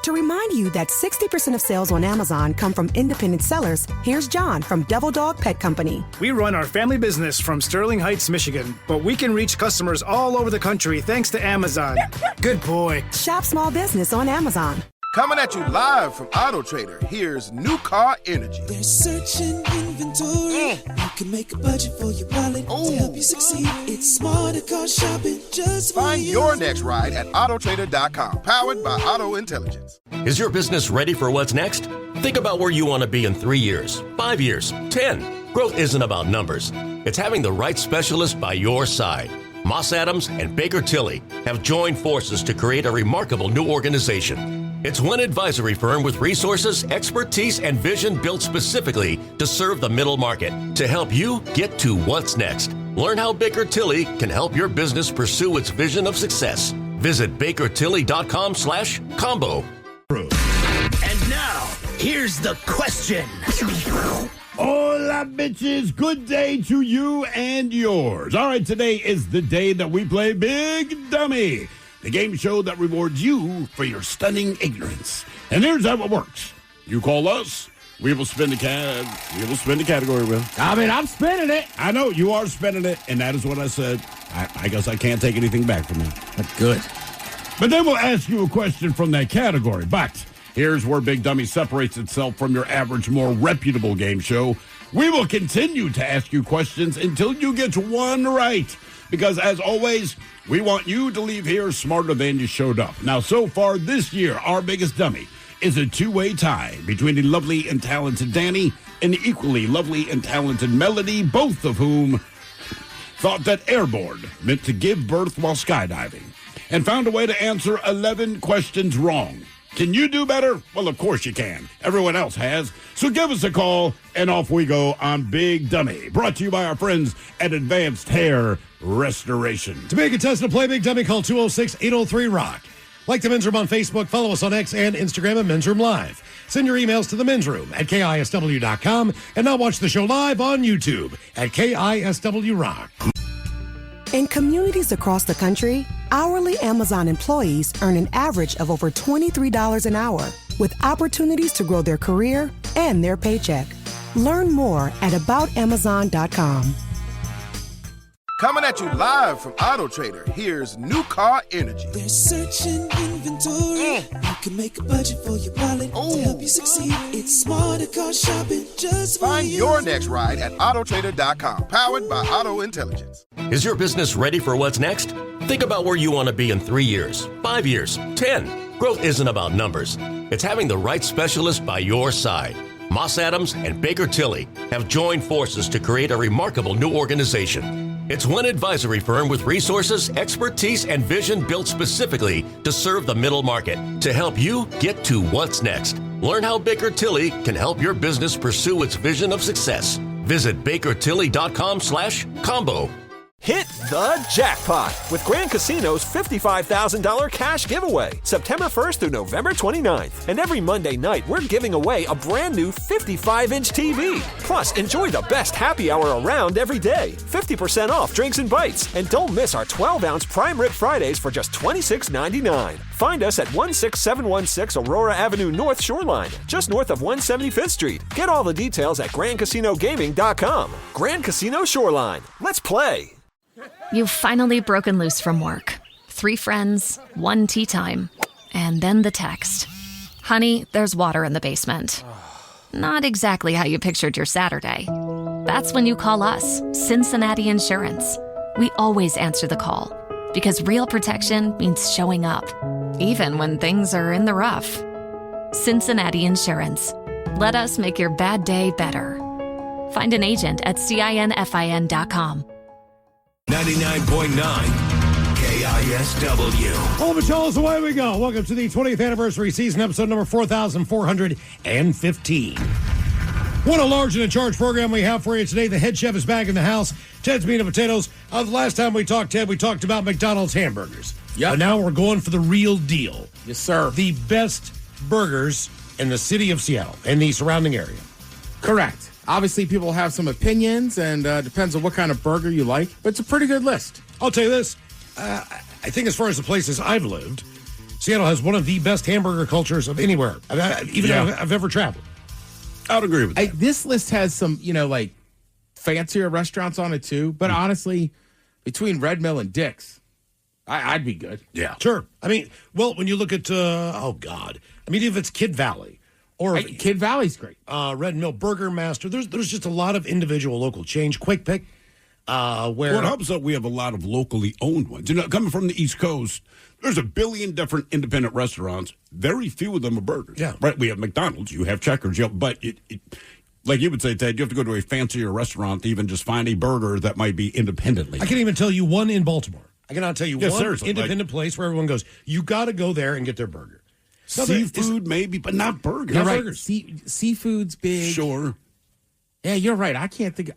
To remind you that 60% of sales on Amazon come from independent sellers, here's John from Devil Dog Pet Company. We run our family business from Sterling Heights, Michigan, but we can reach customers all over the country thanks to Amazon. Good boy. Shop small business on Amazon. Coming at you live from Auto Trader, here's New Car Energy. There's searching inventory. You can make a budget for your wallet to help you succeed. It's smarter car shopping just for Find you. your next ride at autotrader.com, powered by Auto Intelligence. Is your business ready for what's next? Think about where you want to be in 3 years, 5 years, 10. Growth isn't about numbers. It's having the right specialist by your side. Moss Adams and Baker Tilly have joined forces to create a remarkable new organization. It's one advisory firm with resources, expertise, and vision built specifically to serve the middle market to help you get to what's next. Learn how Baker Tilly can help your business pursue its vision of success. Visit bakertilly.com/combo. And now, here's the question. Hola, bitches. Good day to you and yours. All right, today is the day that we play Big Dummy, the game show that rewards you for your stunning ignorance. And here's how it works. You call us, we will spin the category wheel. I mean, I'm spinning it. I know, you are spinning it, and that is what I said. I guess I can't take anything back from you. Good. But then we'll ask you a question from that category. But here's where Big Dummy separates itself from your average, more reputable game show. We will continue to ask you questions until you get one right. Because, as always, we want you to leave here smarter than you showed up. Now, so far this year, our biggest dummy is a two-way tie between the lovely and talented Danny and the equally lovely and talented Melody, both of whom thought that airborne meant to give birth while skydiving and found a way to answer 11 questions wrong. Can you do better? Well, of course you can. Everyone else has. So give us a call, and off we go on Big Dummy. Brought to you by our friends at Advanced Hair Restoration. To be a contestant, play Big Dummy, call 206-803-ROCK. Like the Men's Room on Facebook, follow us on X and Instagram at Men's Room Live. Send your emails to the Men's Room at KISW.com, and now watch the show live on YouTube at KISW Rock. In communities across the country, hourly Amazon employees earn an average of over $23 an hour, with opportunities to grow their career and their paycheck. Learn more at aboutamazon.com. Coming at you live from Auto Trader, here's New Car Energy. There's searching inventory. You can make a budget for your wallet to help you succeed. It's smarter car shopping just for Find you. your next ride at autotrader.com, powered by Auto Intelligence. Is your business ready for what's next? Think about where you want to be in 3 years, 5 years, 10. Growth isn't about numbers. It's having the right specialist by your side. Moss Adams and Baker Tilly have joined forces to create a remarkable new organization. It's one advisory firm with resources, expertise, and vision built specifically to serve the middle market to help you get to what's next. Learn how Baker Tilly can help your business pursue its vision of success. Visit bakertilly.com/combo. Hit the jackpot with Grand Casino's $55,000 cash giveaway, September 1st through November 29th. And every Monday night, we're giving away a brand new 55-inch TV. Plus, enjoy the best happy hour around every day. 50% off drinks and bites. And don't miss our 12-ounce Prime Rib Fridays for just $26.99. Find us at 16716 Aurora Avenue North Shoreline, just north of 175th Street. Get all the details at GrandCasinoGaming.com. Grand Casino Shoreline. Let's play. You've finally broken loose from work. 3 friends, 1 tea time, and then the text. Honey, there's water in the basement. Not exactly how you pictured your Saturday. That's when you call us, Cincinnati Insurance. We always answer the call, because real protection means showing up, even when things are in the rough. Cincinnati Insurance. Let us make your bad day better. Find an agent at CINFIN.com. 99.9 KISW. Well, Michelle, away we go. Welcome to the 20th anniversary season, episode number 4,415. What a large and in charge program we have for you today. The head chef is back in the house. Ted's Meat and Potatoes. The last time we talked, Ted, we talked about McDonald's hamburgers. Yep. But now we're going for the real deal. Yes, sir. The best burgers in the city of Seattle and the surrounding area. Correct. Obviously, people have some opinions, and depends on what kind of burger you like, but it's a pretty good list. I'll tell you this. I think as far as the places I've lived, Seattle has one of the best hamburger cultures of anywhere, I've ever traveled. I would agree with that. This list has some, like, fancier restaurants on it, too. But honestly, between Red Mill and Dick's, I'd be good. Yeah. Sure. I mean, well, when you look at, if it's Kid Valley. Or Kid Valley's great. Red Mill, Burger Master. There's just a lot of individual local chains. Quick Pick, where... Well, it helps that we have a lot of locally owned ones. Coming from the East Coast, there's a billion different independent restaurants. Very few of them are burgers. Yeah. Right? We have McDonald's, you have Checkers, but it like you would say, Ted, you have to go to a fancier restaurant to even just find a burger that might be independently. I can't even tell you one in Baltimore. I cannot tell you one seriously, independent place where everyone goes, you got to go there and get their burger. Seafood, maybe, but not burgers. You're right. Burgers. Seafood's big. Sure. Yeah, you're right. I can't think.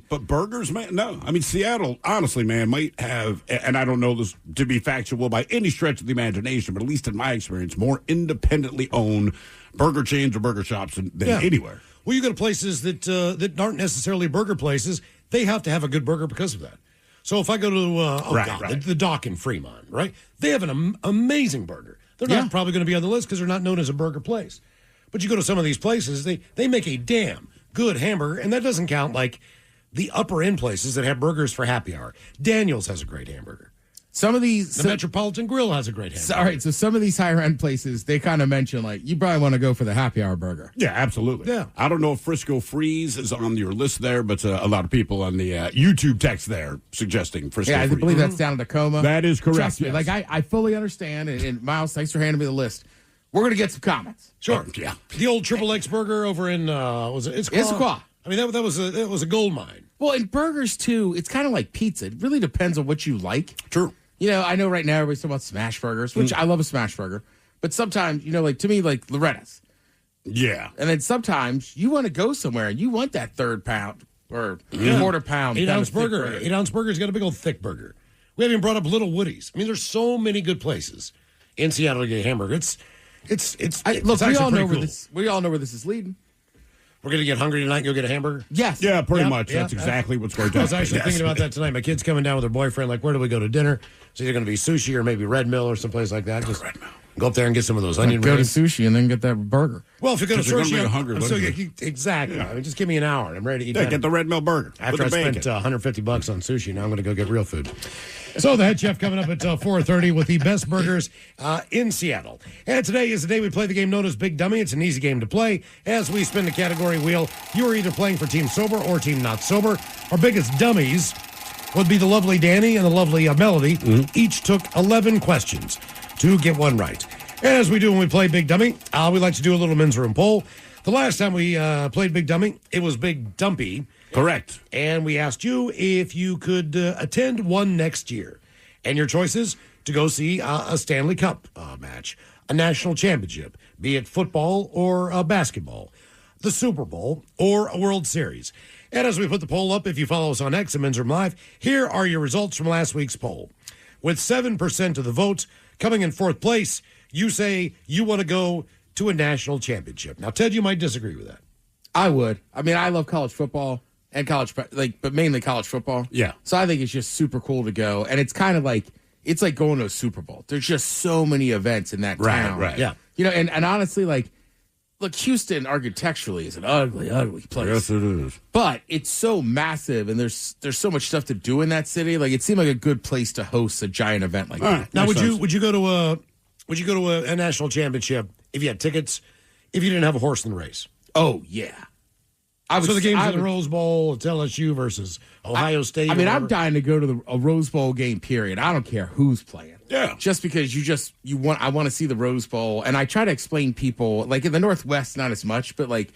But burgers, man, no. Seattle, honestly, man, might have, and I don't know this to be factual by any stretch of the imagination, but at least in my experience, more independently owned burger chains or burger shops than anywhere. Well, you go to places that aren't necessarily burger places. They have to have a good burger because of that. So if I go to the Dock in Fremont, right? They have an amazing burger. They're not probably going to be on the list because they're not known as a burger place. But you go to some of these places, they make a damn good hamburger, and that doesn't count like the upper end places that have burgers for happy hour. Daniel's has a great hamburger. Some of these... The Metropolitan Grill has a great hamburger. All right, so some of these higher end places, they kind of mention, like, you probably want to go for the happy hour burger. Yeah, absolutely. Yeah. I don't know if Frisco Freeze is on your list there, but a lot of people on the YouTube text there suggesting Frisco Freeze. Yeah, I believe that's down in Tacoma. That is correct. Trust me, yes. I fully understand, and Miles, thanks for handing me the list. We're going to get some comments. Sure. Yeah. The old Triple X burger over in, Issaquah. I mean, that was a gold mine. Well, in burgers, too, it's kind of like pizza. It really depends on what you like. True. I know right now everybody's talking about smash burgers, which I love a smash burger. But sometimes, to me, like Loretta's. Yeah. And then sometimes you want to go somewhere and you want that third pound or quarter pound. 8-ounce burger. 8-ounce burger's got a big old thick burger. We haven't even brought up Little Woody's. I mean, there's so many good places in Seattle to get a hamburger. Look, we all know where this is leading. We're going to get hungry tonight and go get a hamburger? Yes. Yeah, pretty much. That's exactly what's going to happen. I was actually thinking about that tonight. My kid's coming down with her boyfriend. Like, where do we go to dinner? It's either going to be sushi or maybe Red Mill or someplace like that. Just go up there and get some of those onion rings. Go to sushi and then get that burger. Well, if you go to sushi, exactly. I mean, just give me an hour and I'm ready to eat that. Get the Red Mill burger. After I spent $150 on sushi, now I'm going to go get real food. So the head chef coming up at 4:30 with the best burgers in Seattle. And today is the day we play the game known as Big Dummy. It's an easy game to play. As we spin the category wheel, you are either playing for Team Sober or Team Not Sober. Our biggest dummies would be the lovely Danny and the lovely Melody. Each took 11 questions to get one right. And as we do when we play Big Dummy, we like to do a little men's room poll. The last time we played Big Dummy, it was Big Dumpy. Correct. And we asked you if you could attend one next year. And your choices to go see a Stanley Cup match, a national championship, be it football or basketball, the Super Bowl, or a World Series. And as we put the poll up, if you follow us on X and Men's Room Live, here are your results from last week's poll. With 7% of the votes coming in fourth place, you say you want to go to a national championship. Now, Ted, you might disagree with that. I would. I mean, I love college football and but mainly college football. Yeah. So I think it's just super cool to go. And it's kind of like, it's like going to a Super Bowl. There's just so many events in that town. Right. Yeah. And honestly, like, look, Houston architecturally is an ugly, ugly place. Yes, it is. But it's so massive, and there's so much stuff to do in that city. Like, it seemed like a good place to host a giant event like that. Now, would you go to a national championship if you had tickets, if you didn't have a horse in the race? Oh yeah. So the game's in the Rose Bowl, it's LSU versus Ohio State. I mean, I'm dying to go to a Rose Bowl game, period. I don't care who's playing. Yeah. Just because I want to see the Rose Bowl. And I try to explain people, like in the Northwest, not as much, but like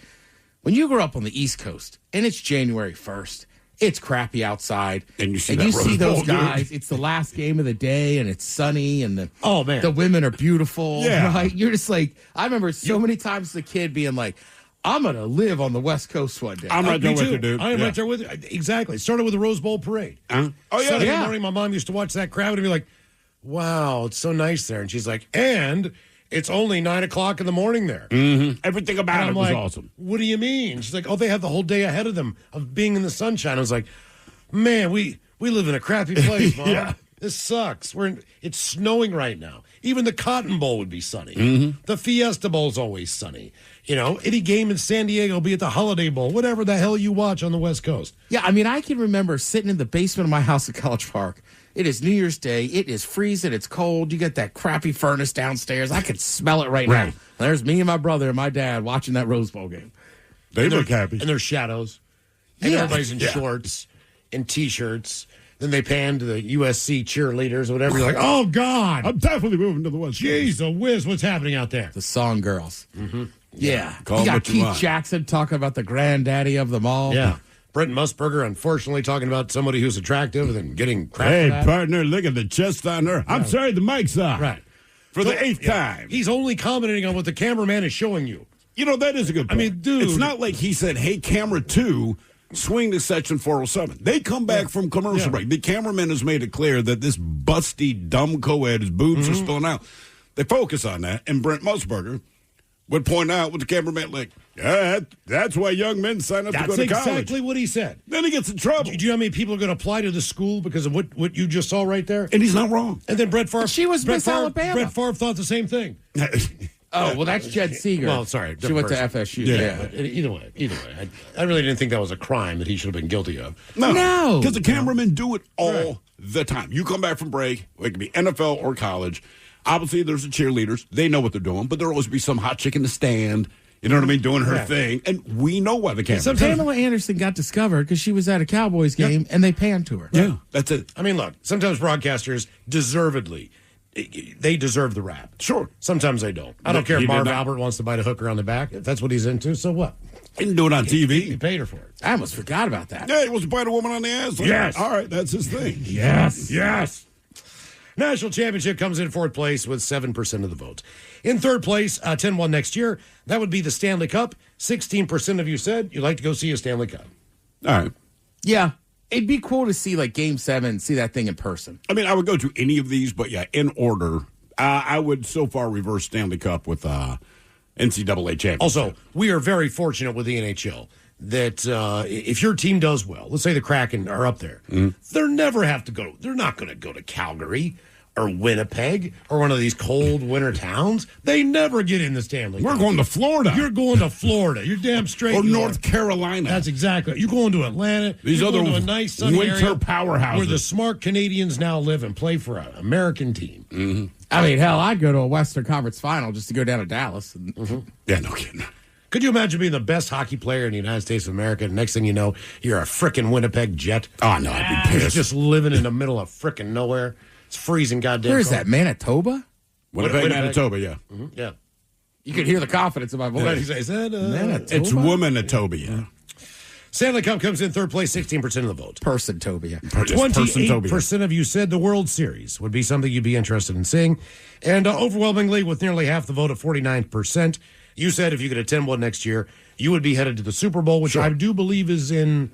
when you grow up on the East Coast and it's January 1st, it's crappy outside. And you see those guys. It's the last game of the day and it's sunny and the women are beautiful. Yeah. Right? You're just like, I remember so many times as a kid being like, I'm going to live on the West Coast one day. I'm right there with you, dude. I am right there with you. Exactly. It started with the Rose Bowl parade. Oh, yeah. Saturday morning, my mom used to watch that crowd and be like, wow, it's so nice there. And she's like, and it's only 9 o'clock in the morning there. Mm-hmm. Everything about it was like, awesome. What do you mean? She's like, they have the whole day ahead of them of being in the sunshine. I was like, man, we live in a crappy place, Mom. Yeah. This sucks. It's snowing right now. Even the Cotton Bowl would be sunny. Mm-hmm. The Fiesta Bowl's always sunny. You know, any game in San Diego will be at the Holiday Bowl, whatever the hell you watch on the West Coast. Yeah, I mean, I can remember sitting in the basement of my house at College Park. It is New Year's Day. It is freezing. It's cold. You get that crappy furnace downstairs. I can smell it right now. There's me and my brother and my dad watching that Rose Bowl game. They look happy. And there's shadows. And everybody's in shorts and T-shirts. Then they pan to the USC cheerleaders or whatever. You're like, oh, God. I'm definitely moving to the West Coast. Jeez, whiz, what's happening out there? The Song Girls. Mm-hmm. Yeah. Call you them got what you Keith want. Jackson talking about the granddaddy of them all. Yeah. Brent Musburger, unfortunately, talking about somebody who's attractive and then getting crap. Hey, for that. partner, look at the chest on her. I'm sorry, the mic's on. Right. For the eighth time. He's only commenting on what the cameraman is showing you. You know, that is a good point. I mean, dude. It's not like he said, hey, camera 2, swing to section 407. They come back from commercial break. The cameraman has made it clear that this busty, dumb co-ed, his boobs are spilling out. They focus on that, and Brent Musburger would point out with the cameraman, like, yeah, that's why young men sign up to go to college. That's exactly what he said. Then he gets in trouble. Do you know how many people are going to apply to the school because of what you just saw right there? And he's not wrong. And then Brett Favre. She was Miss Alabama. Brett Favre thought the same thing. Oh, well, that's Jed Seeger. Well, sorry. She went to FSU. Yeah. But either way. I really didn't think that was a crime that he should have been guilty of. No. Because the cameramen do it all the time. You come back from break, it could be NFL or college. Obviously, there's the cheerleaders. They know what they're doing, but there'll always be some hot chick in the stand, you know what I mean, doing her thing. And we know why the cameramen. Pamela Anderson got discovered because she was at a Cowboys game and they panned to her. Yeah, that's it. I mean, look, sometimes broadcasters deservedly, they deserve the rap. Sure. Sometimes they don't. I don't care if Marv Albert wants to bite a hooker on the back. If that's what he's into, so what? He didn't do it on TV. He paid her for it. I almost forgot about that. Yeah, he wants to bite a woman on the ass. Like, Yes. All right, that's his thing. Yes. National Championship comes in fourth place with 7% of the vote. In third place, 10-1 next year. That would be the Stanley Cup. 16% of you said you'd like to go see a Stanley Cup. All right. Yeah. It'd be cool to see like Game 7, see that thing in person. I mean, I would go to any of these, but yeah, in order, I would so far reverse Stanley Cup with NCAA championship. Also, we are very fortunate with the NHL that if your team does well, let's say the Kraken are up there, they're not going to go to Calgary or Winnipeg or one of these cold winter towns. They never get in the Stanley Cup. We're going to Florida. You're going to Florida. You're damn straight. Or North Carolina. That's exactly. You're going to Atlanta. These You're other going to a nice sunny winter area powerhouses where the smart Canadians now live and play for an American team. Mm-hmm. I mean, hell, I'd go to a Western Conference final just to go down to Dallas. Yeah, no kidding. Could you imagine being the best hockey player in the United States of America? And next thing you know, you're a frickin' Winnipeg Jet. Oh, no, I'd be You're pissed. just living in the middle of frickin' nowhere. It's freezing goddamn Where is cold. that, Manitoba? Winnipeg, Manitoba, yeah. Mm-hmm. Yeah. You could hear the confidence in my voice. Is that, Manitoba? It's Womanitoba, yeah. Stanley Cup comes in third place, 16% of the vote. Person-tobia. 28% of you said the World Series would be something you'd be interested in seeing. And overwhelmingly, with nearly half the vote of 49%, you said if you could attend one next year, you would be headed to the Super Bowl, which I do believe is in...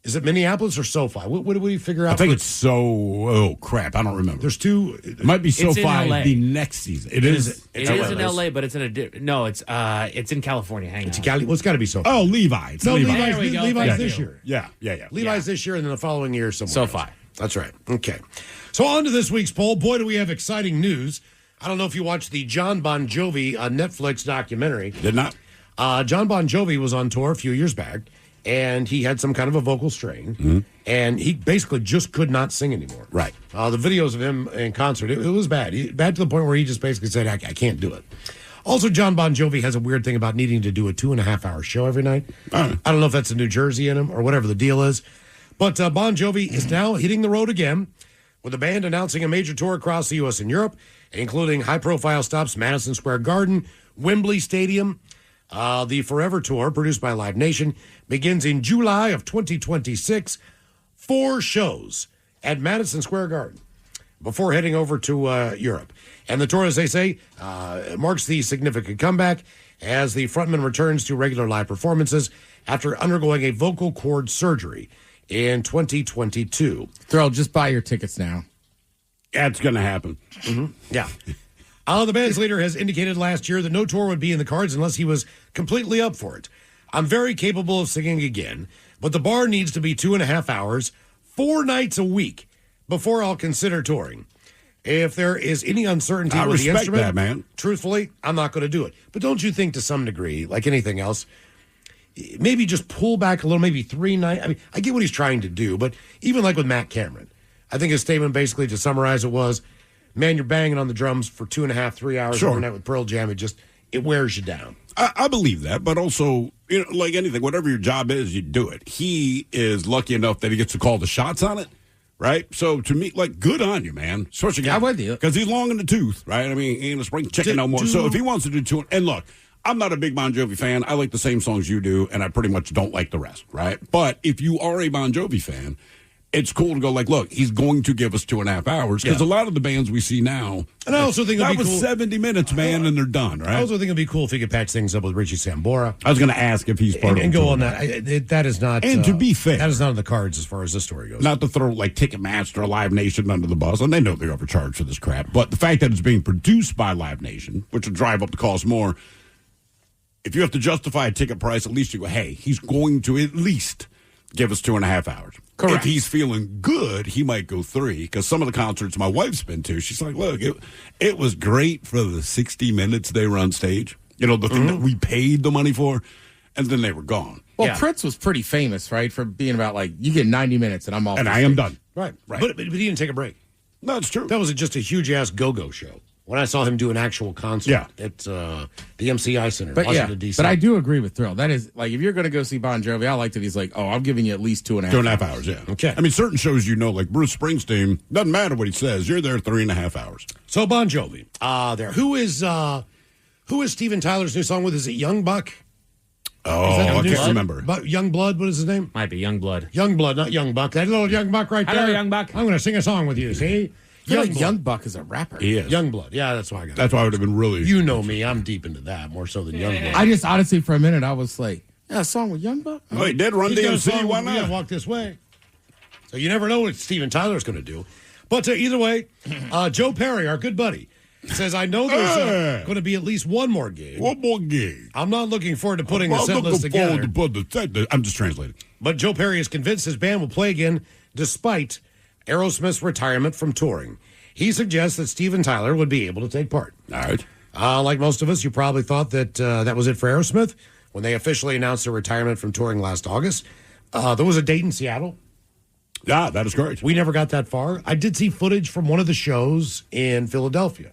Is it Minneapolis or SoFi? What do we figure out? I think it's oh, crap. I don't remember. There's two. It might be SoFi the next season. It is in LA, but it's in it's in California. Hang on. Well, it's got to be SoFi. Oh, Levi. No, Levi. Levi's this year. Yeah. Levi's this year, and then the following year somewhere SoFi. else. That's right. Okay. So on to this week's poll. Boy, do we have exciting news. I don't know if you watched the John Bon Jovi Netflix documentary. Did not. John Bon Jovi was on tour a few years back, and he had some kind of a vocal strain, and he basically just could not sing anymore. Right. The videos of him in concert, it was bad. Bad to the point where he just basically said, I can't do it. Also, John Bon Jovi has a weird thing about needing to do a 2.5-hour show every night. I don't know if that's a New Jersey in him or whatever the deal is. But Bon Jovi is now hitting the road again, with the band announcing a major tour across the U.S. and Europe, including high-profile stops Madison Square Garden, Wembley Stadium. The Forever Tour, produced by Live Nation, begins in July of 2026. 4 shows at Madison Square Garden before heading over to Europe. And the tour, as they say, marks the significant comeback as the frontman returns to regular live performances after undergoing a vocal cord surgery in 2022. Thrill, just buy your tickets now. That's going to happen. Yeah. The band's leader has indicated last year that no tour would be in the cards unless he was completely up for it. I'm very capable of singing again, but the bar needs to be 2.5 hours, 4 nights a week before I'll consider touring. If there is any uncertainty I with the respect instrument, that, man. Truthfully, I'm not going to do it. But don't you think to some degree, like anything else, maybe just pull back a little, maybe 3 nights. I mean, I get what he's trying to do, but even like with Matt Cameron, I think his statement basically, to summarize it, was, man, you're banging on the drums for 2.5, 3 hours Sure. overnight with Pearl Jam. It wears you down. I believe that, but also, like anything, whatever your job is, you do it. He is lucky enough that he gets to call the shots on it, right? So to me, like, good on you, man. Especially because he's long in the tooth, right? I mean, he ain't a spring chicken no more. So if he wants to do 2, and look, I'm not a big Bon Jovi fan. I like the same songs you do, and I pretty much don't like the rest, right? But if you are a Bon Jovi fan, it's cool to go like, look, he's going to give us 2.5 hours, because a lot of the bands we see now, and I also think that it'd be was cool. 70 minutes, man, and they're done, right? I also think it'd be cool if he could patch things up with Richie Sambora. I was going to ask if he's part of and the go tour. on that. That is not. And to be fair, that is not on the cards as far as this story goes. Not to throw like Ticketmaster or Live Nation under the bus, and they know they overcharge for this crap. But the fact that it's being produced by Live Nation, which will drive up the cost more, if you have to justify a ticket price, at least you go, hey, he's going to at least give us 2.5 hours. Correct. If he's feeling good, he might go 3, because some of the concerts my wife's been to, she's like, look, it was great for the 60 minutes they were on stage. You know, the thing that we paid the money for, and then they were gone. Well, Prince was pretty famous, right, for being about, like, you get 90 minutes and I'm off. And the I am stage. done. Right. Right. But he didn't take a break. No, it's true. That was just a huge-ass go-go show. When I saw him do an actual concert at the MCI Center, But Washington, D.C. but I do agree with Thrill. That is, like, if you're going to go see Bon Jovi, I like that he's like, oh, I'm giving you at least 2.5 2.5 hours, yeah. Okay. I mean, certain shows, like Bruce Springsteen, doesn't matter what he says, you're there 3.5 hours. So Bon Jovi, there. Who is Steven Tyler's new song with? Is it Young Buck? Oh, I can't remember. Young Blood, what is his name? Might be Young Blood. Young Blood, not Young Buck. That little Young Buck right there. Hello, Young Buck. I'm going to sing a song with you, see? Young Buck is a rapper. He is. Young Blood. Yeah, that's why I got it. That's why I would have been really... You know me. I'm deep into that, more so than Young Blood. I just, honestly, for a minute, I was like, yeah, a song with Young Buck? Oh, he did Run He's got a DMC, song why with not? Yeah, Walk This Way. So you never know what Steven Tyler's going to do. But either way, Joe Perry, our good buddy, says, I know there's going to be at least one more gig. One more gig. I'm not looking forward to putting the set list together. I'm just translating. But Joe Perry is convinced his band will play again despite Aerosmith's retirement from touring. He suggests that Steven Tyler would be able to take part. All right. Like most of us, you probably thought that that was it for Aerosmith when they officially announced their retirement from touring last August. There was a date in Seattle. Yeah, that is correct. We never got that far. I did see footage from one of the shows in Philadelphia.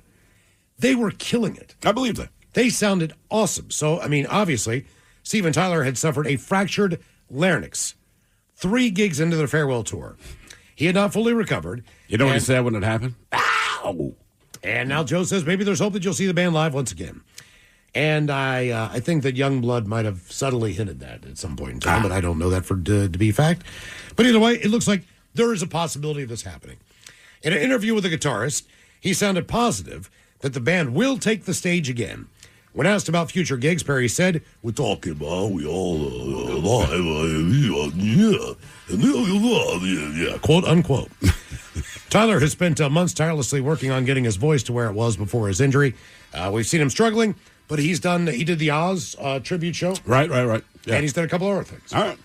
They were killing it. I believe that. They sounded awesome. So, I mean, obviously, Steven Tyler had suffered a fractured larynx 3 gigs into their farewell tour. He had not fully recovered. You know what he said when it happened? Ow! And now Joe says maybe there's hope that you'll see the band live once again. And I think that Youngblood might have subtly hinted that at some point in time, but I don't know that to be fact. But either way, it looks like there is a possibility of this happening. In an interview with the guitarist, he sounded positive that the band will take the stage again. When asked about future gigs, Perry said, we're talking about we all quote unquote. Tyler has spent months tirelessly working on getting his voice to where it was before his injury. We've seen him struggling, but he did the Oz tribute show. Right. Yeah. And he's done a couple other things. All right.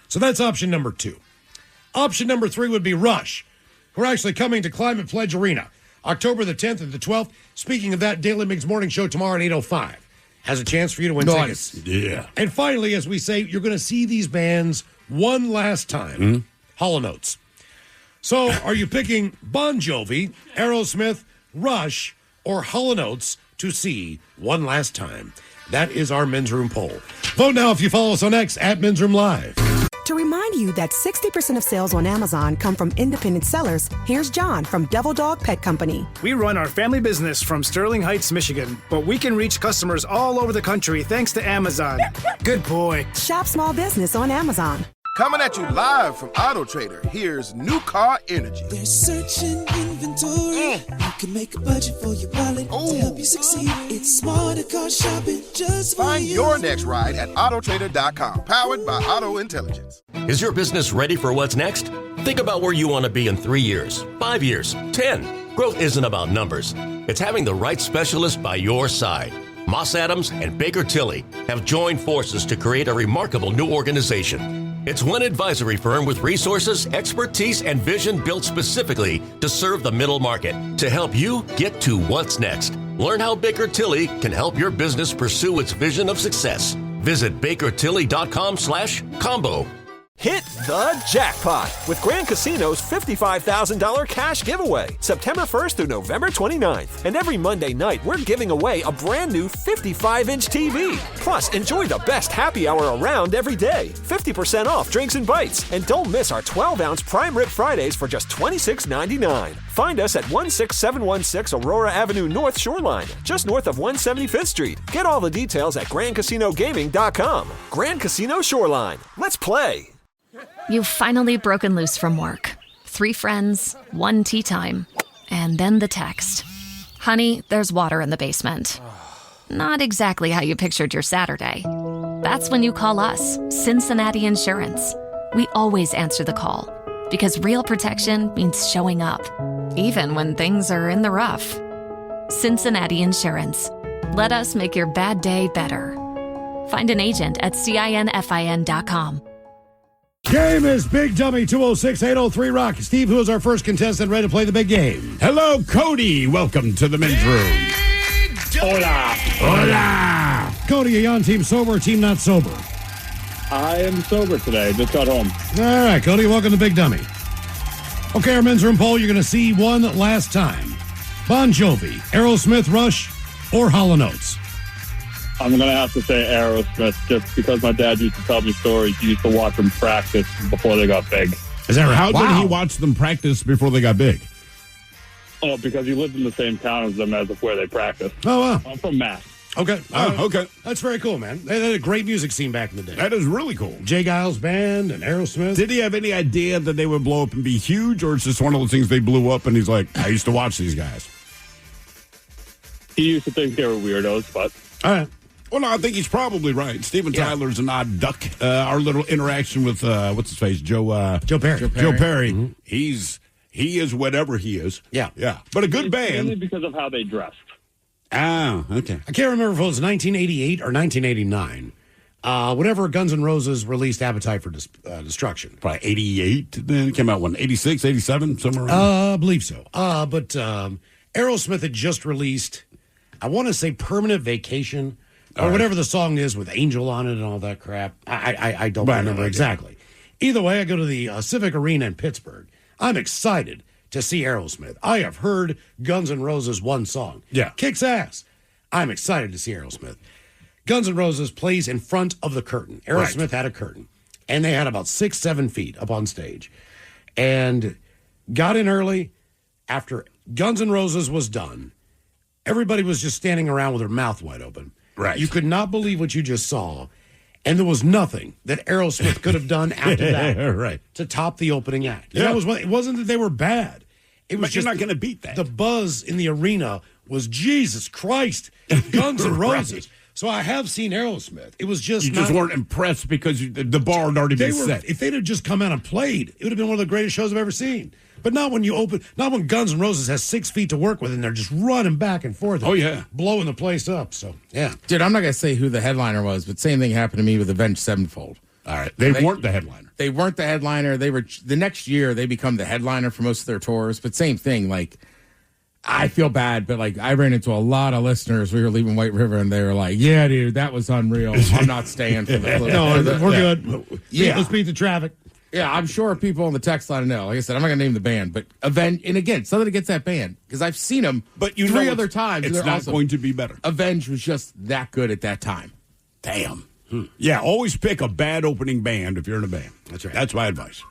So that's option number 2. Option number 3 would be Rush, who are actually coming to Climate Pledge Arena October the 10th and the 12th. Speaking of that, Daily Mix Morning Show tomorrow at 8:05 has a chance for you to win tickets. Yeah. And finally, as we say, you're going to see these bands one last time. Hall & Oates. So are you picking Bon Jovi, Aerosmith, Rush, or Hall & Oates to see one last time? That is our Men's Room poll. Vote now if you follow us on X at Men's Room Live. To remind you that 60% of sales on Amazon come from independent sellers, here's John from Devil Dog Pet Company. We run our family business from Sterling Heights, Michigan, but we can reach customers all over the country thanks to Amazon. Good boy. Shop small business on Amazon. Coming at you live from Auto Trader, here's New Car Energy. They're searching inventory. You can make a budget for your wallet to help you succeed. It's smarter car shopping just for Find you. your next ride at autotrader.com, powered by Auto Intelligence. Is your business ready for what's next? Think about where you want to be in 3 years, 5 years, 10. Growth isn't about numbers. It's having the right specialist by your side. Moss Adams and Baker Tilly have joined forces to create a remarkable new organization. It's one advisory firm with resources, expertise, and vision built specifically to serve the middle market to help you get to what's next. Learn how Baker Tilly can help your business pursue its vision of success. Visit bakertilly.com/combo. Hit the jackpot with Grand Casino's $55,000 cash giveaway, September 1st through November 29th. And every Monday night, we're giving away a brand new 55-inch TV. Plus, enjoy the best happy hour around every day. 50% off drinks and bites. And don't miss our 12-ounce Prime Rib Fridays for just $26.99. Find us at 16716 Aurora Avenue North Shoreline, just north of 175th Street. Get all the details at GrandCasinoGaming.com. Grand Casino Shoreline. Let's play. You've finally broken loose from work. 3 friends, 1 tea time, and then the text. Honey, there's water in the basement. Not exactly how you pictured your Saturday. That's when you call us, Cincinnati Insurance. We always answer the call, because real protection means showing up, even when things are in the rough. Cincinnati Insurance. Let us make your bad day better. Find an agent at CINFIN.com. Game is Big Dummy 206-803 Rock. Steve, who is our first contestant ready to play the big game? Hello, Cody. Welcome to the men's room. Hola. Hola. Cody, are you on team sober or team not sober? I am sober today. Just got home. All right, Cody, welcome to Big Dummy. Okay, our men's room poll, you're going to see one last time. Bon Jovi, Aerosmith, Rush, or Hall & Oates? I'm going to have to say Aerosmith just because my dad used to tell me stories. He used to watch them practice before they got big. Is that right? How did he watch them practice before they got big? Oh, because he lived in the same town as them as of where they practice. Oh, wow. I'm from Mass. Okay. Okay. That's very cool, man. They had a great music scene back in the day. That is really cool. Jay Giles Band and Aerosmith. Did he have any idea that they would blow up and be huge, or it's just one of those things they blew up and he's like, I used to watch these guys? He used to think they were weirdos, but... All right. Well, no, I think he's probably right. Steven Tyler's an odd duck. Our little interaction with, what's his face? Joe Perry. Joe Perry. Mm-hmm. He is whatever he is. Yeah. Yeah. But a good band. Mainly because of how they dressed. Ah, okay. I can't remember if it was 1988 or 1989. Whenever Guns N' Roses released Appetite for Destruction. Probably 88. Then it came out, 86, 87, somewhere around I believe so. But Aerosmith had just released, I want to say Permanent Vacation, or whatever the song is with Angel on it and all that crap. I don't remember exactly. Either way, I go to the Civic Arena in Pittsburgh. I'm excited to see Aerosmith. I have heard Guns N' Roses one song. Yeah. Kicks ass. I'm excited to see Aerosmith. Guns N' Roses plays in front of the curtain. Aerosmith had a curtain. And they had about 6-7 feet up on stage. And got in early. After Guns N' Roses was done, everybody was just standing around with their mouth wide open. Right. You could not believe what you just saw. And there was nothing that Aerosmith could have done after that to top the opening act. Yeah. It wasn't that they were bad. It was you're not going to beat that. The buzz in the arena was, Jesus Christ, Guns N' Roses. So I have seen Aerosmith. It was just you just weren't impressed because the bar had already been set. If they'd have just come out and played, it would have been one of the greatest shows I've ever seen. But not when Guns N' Roses has 6 feet to work with and they're just running back and forth. Blowing the place up. So, yeah. Dude, I'm not going to say who the headliner was, but same thing happened to me with Avenged Sevenfold. All right. They weren't the headliner. They weren't the headliner. They were the next year they become the headliner for most of their tours. But same thing, I feel bad, but I ran into a lot of listeners. We were leaving White River, and they were like, "Yeah, dude, that was unreal. I'm not staying for the." We're good. Yeah, let's beat the traffic. Yeah, I'm sure people on the text line know. Like I said, I'm not going to name the band, but Avenge, and again, something against that band because I've seen them, but 3 other times. It's not going to be better. Avenge was just that good at that time. Damn. Yeah, always pick a bad opening band if you're in a band. That's right. That's my advice.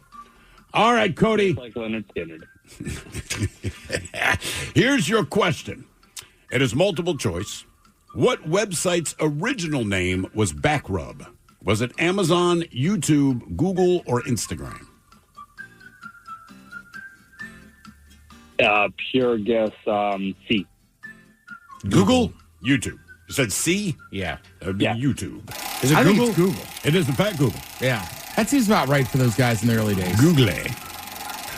All right, Cody. Like Leonard Skinner. Here's your question. It is multiple choice. What website's original name was Backrub? Was it Amazon, YouTube, Google, or Instagram? Pure guess, C. Google? YouTube. You said C? Yeah. That would be YouTube. Is it I Google? think it's Google. It is in fact Google. Yeah. That seems about right for those guys in the early days. Google.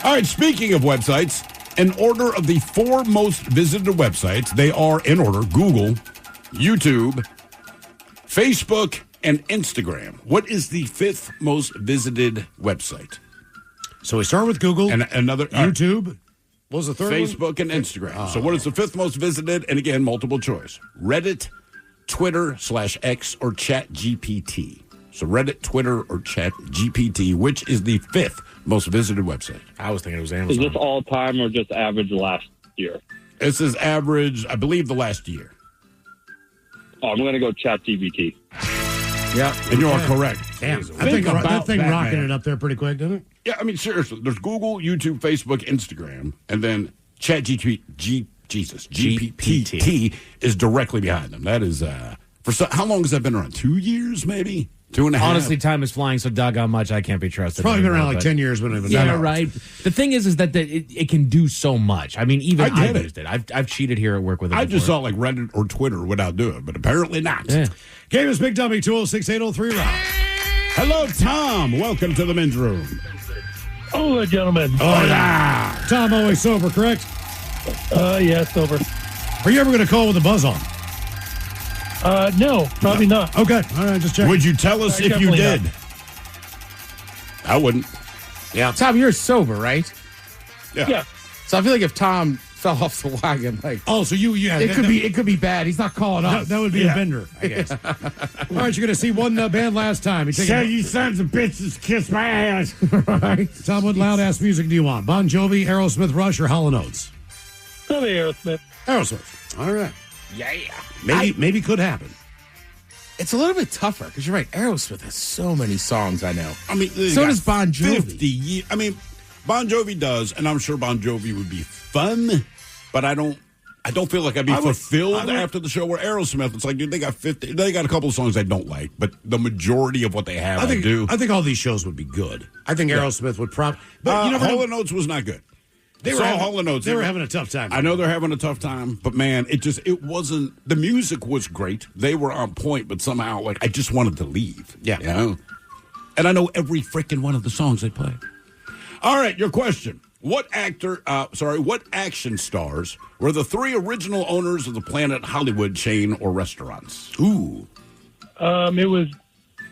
All right, speaking of websites, in order of the 4 most visited websites, they are in order: Google, YouTube, Facebook, and Instagram. What is the 5th most visited website? So we start with Google. And another YouTube. What was the third Facebook one? and Instagram. So what is the 5th most visited? And again, multiple choice. Reddit, Twitter/X, or ChatGPT. So Reddit, Twitter, or ChatGPT. Which is the 5th most visited website? I was thinking it was Is Amazon. this all time or just average last year? This is average, I believe, the last year. Oh, I'm going to go ChatGPT. Yeah. And you are correct. Damn. I think that thing rocking it up there pretty quick, didn't it? Yeah, I mean, seriously. There's Google, YouTube, Facebook, Instagram, and then GPT is directly behind them. That is, how long has that been around? 2 years, maybe? 2.5? Honestly, time is flying so doggone much, I can't be trusted. Probably been anymore, around like 10 years when it was Yeah, out. right. The thing is that it can do so much. I mean, even I get I've used it. I've cheated here at work with it I just before. thought like Reddit or Twitter would outdo it, but apparently not. Yeah. Game is Big Dummy 206-803 Rock. Hello, Tom. Welcome to the men's room. Oh, gentlemen. Hola. Tom, always sober, correct? Yeah, sober. Are you ever going to call with a buzz on? No, probably not. Okay. All right, just check. Would you tell us if you definitely did? not. I wouldn't. Yeah. Tom, you're sober, right? Yeah. So I feel like if Tom fell off the wagon, like Oh, so yeah. it could be bad. He's not calling us. That would be a bender, I guess. All right, you're going to see one band last time. You sons of bitches kiss my ass. Right. Tom, what loud-ass music do you want? Bon Jovi, Aerosmith, Rush, or Hall & Oates? Probably Aerosmith. Aerosmith. All right. Yeah. Maybe could happen. It's a little bit tougher because you're right. Aerosmith has so many songs I know. I mean, they So got does Bon Jovi. 50 years. I mean, Bon Jovi does, and I'm sure Bon Jovi would be fun, but I don't feel like I'd be fulfilled after the show. Where Aerosmith, it's like, dude, they got a couple of songs I don't like, but the majority of what they have, I do. I think all these shows would be good. I think Aerosmith would probably. But you never know. Hall & Oates was not good. They were having a tough time. I know they're having a tough time, but man, it wasn't. The music was great. They were on point, but somehow, like, I just wanted to leave. Yeah. You know? And I know every freaking one of the songs they play. All right, your question. What action stars were the 3 original owners of the Planet Hollywood chain or restaurants? Ooh. It was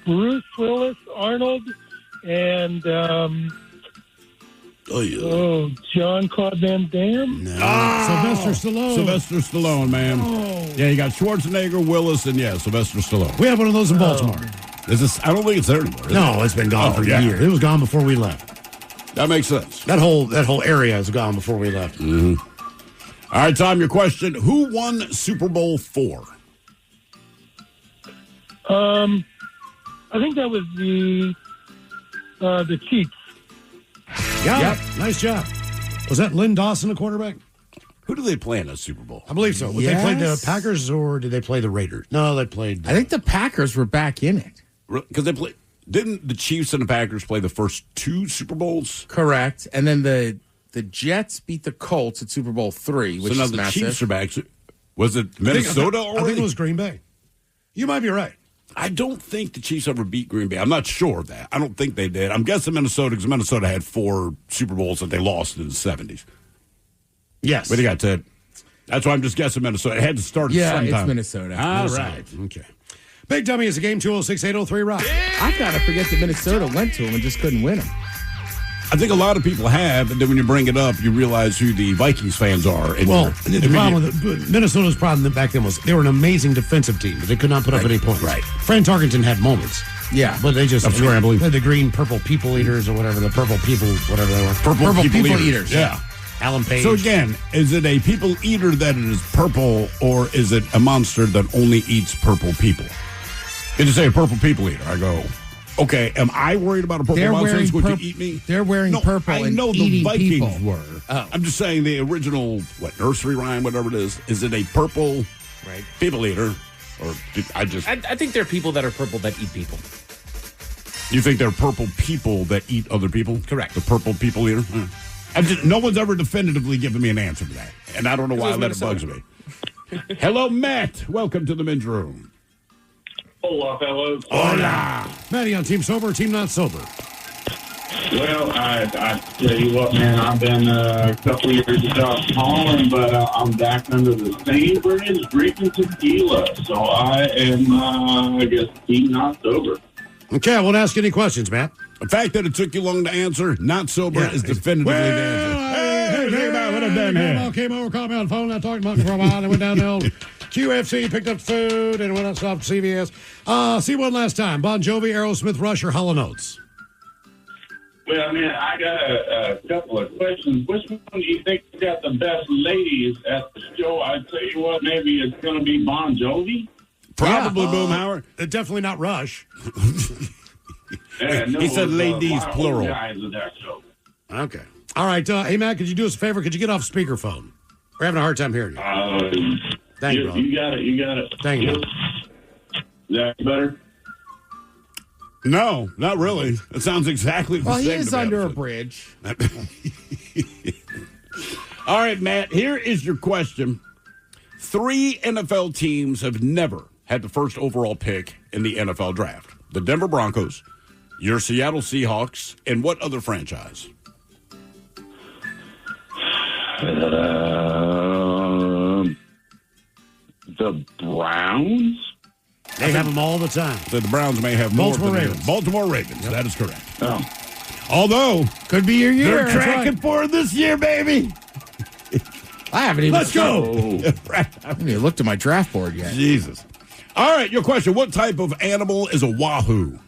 Bruce Willis, Arnold, and Jean-Claude Van Damme. Sylvester Stallone. Sylvester Stallone, man. Oh. Yeah, you got Schwarzenegger, Willis, and Sylvester Stallone. We have one of those in Baltimore. I don't think it's there anymore. No, it's been gone for years. It was gone before we left. That makes sense. That whole area is gone before we left. Mm-hmm. All right, Tom, your question. Who won Super Bowl IV? I think that was the Chiefs. Yeah, nice job. Was that Lynn Dawson, the quarterback? Who do they play in a Super Bowl? I believe so. Did they play the Packers or did they play the Raiders? No, they played. I think the Packers were back in it. Because didn't the Chiefs and the Packers play the first 2 Super Bowls? Correct. And then the Jets beat the Colts at Super Bowl III, which so now is the massive. Chiefs are back. Was it Minnesota already? I think it was Green Bay. You might be right. I don't think the Chiefs ever beat Green Bay. I'm not sure of that. I don't think they did. I'm guessing Minnesota because Minnesota had 4 Super Bowls that they lost in the 70s. Yes. But they got to. That's why I'm just guessing Minnesota. It had to start at some time. It's Minnesota. All right. Okay. Big Dummy is a game 206-803 Rock. I gotta forget that Minnesota went to him and just couldn't win him. I think a lot of people have, and then when you bring it up, you realize who the Vikings fans are. And The problem with Minnesota's problem back then was they were an amazing defensive team, but they could not put up any points. Right. Fran Tarkenton had moments. Yeah. But they just scrambling. The green, purple people eaters or whatever, the purple people, whatever they were. Purple people eaters. Yeah. Alan Page. So again, is it a people eater that is purple, or is it a monster that only eats purple people? Did you say a purple people eater? I go, okay, am I worried about a purple monster that's going to eat me? They're wearing purple I and know the eating Vikings people. were. Oh. I'm just saying the original, nursery rhyme, whatever it is it a purple people eater? Or I think there are people that are purple that eat people. You think they're purple people that eat other people? Correct. The purple people eater? No one's ever definitively given me an answer to that. And I don't know why that bugs me. Hello, Matt. Welcome to the men's room. Hola, fellas. Hola. Matty on Team Sober, Team Not Sober. Well, I tell you what, man, I've been a couple of years without calling, but I'm back under the same bridge drinking tequila. So I am, I guess, team not sober. Okay, I won't ask any questions, Matt. The fact that it took you long to answer, not sober, is definitively the answer. Came over, called me on the phone. I talked to him for a while. And went down to old QFC, picked up food, and went on to CVS. See one last time. Bon Jovi, Aerosmith, Rush, or Hall & Oates? Well, man, I got a couple of questions. Which one do you think got the best ladies at the show? I'd tell you what, maybe it's going to be Bon Jovi. Probably Boomhauer. Definitely not Rush. He said ladies, plural. Guys at that show. Okay. All right. Hey, Matt, could you do us a favor? Could you get off speakerphone? We're having a hard time hearing you. Thank you, bro. You got it. Thank you. Is that better? No, not really. It sounds exactly the same. Well, he is under a bridge. All right, Matt, here is your question. 3 NFL teams have never had the first overall pick in the NFL draft. The Denver Broncos, your Seattle Seahawks, and what other franchise? The Browns? They have them all the time. So the Browns may have Baltimore more than Ravens. Baltimore Ravens. Yep. That is correct. Oh. Although, could be your year. They're tracking for this year, baby. I haven't even. Let's go. I haven't even looked at my draft board yet. Jesus. All right, your question. What type of animal is a wahoo?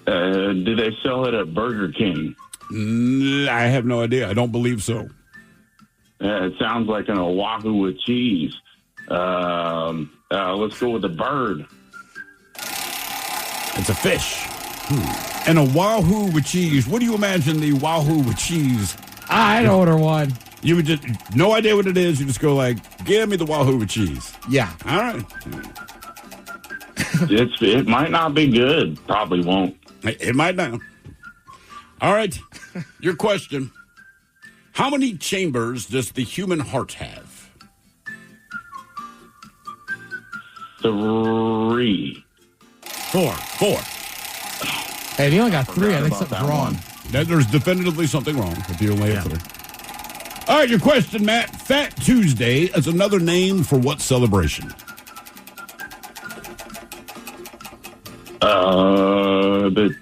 Do they sell it at Burger King? I have no idea. I don't believe so. It sounds like an Oahu with cheese. Let's go with the bird. It's a fish. And a wahoo with cheese. What do you imagine the wahoo with cheese? I'd order one. You would just, no idea what it is. You just go like, give me the wahoo with cheese. Yeah. All right. It might not be good. Probably won't. It might not. All right. Your question. How many chambers does the human heart have? 3. 4. Hey, if you only got 3, I think something's wrong. There's definitively something wrong if you only have 3. All right, your question, Matt. Fat Tuesday is another name for what celebration? The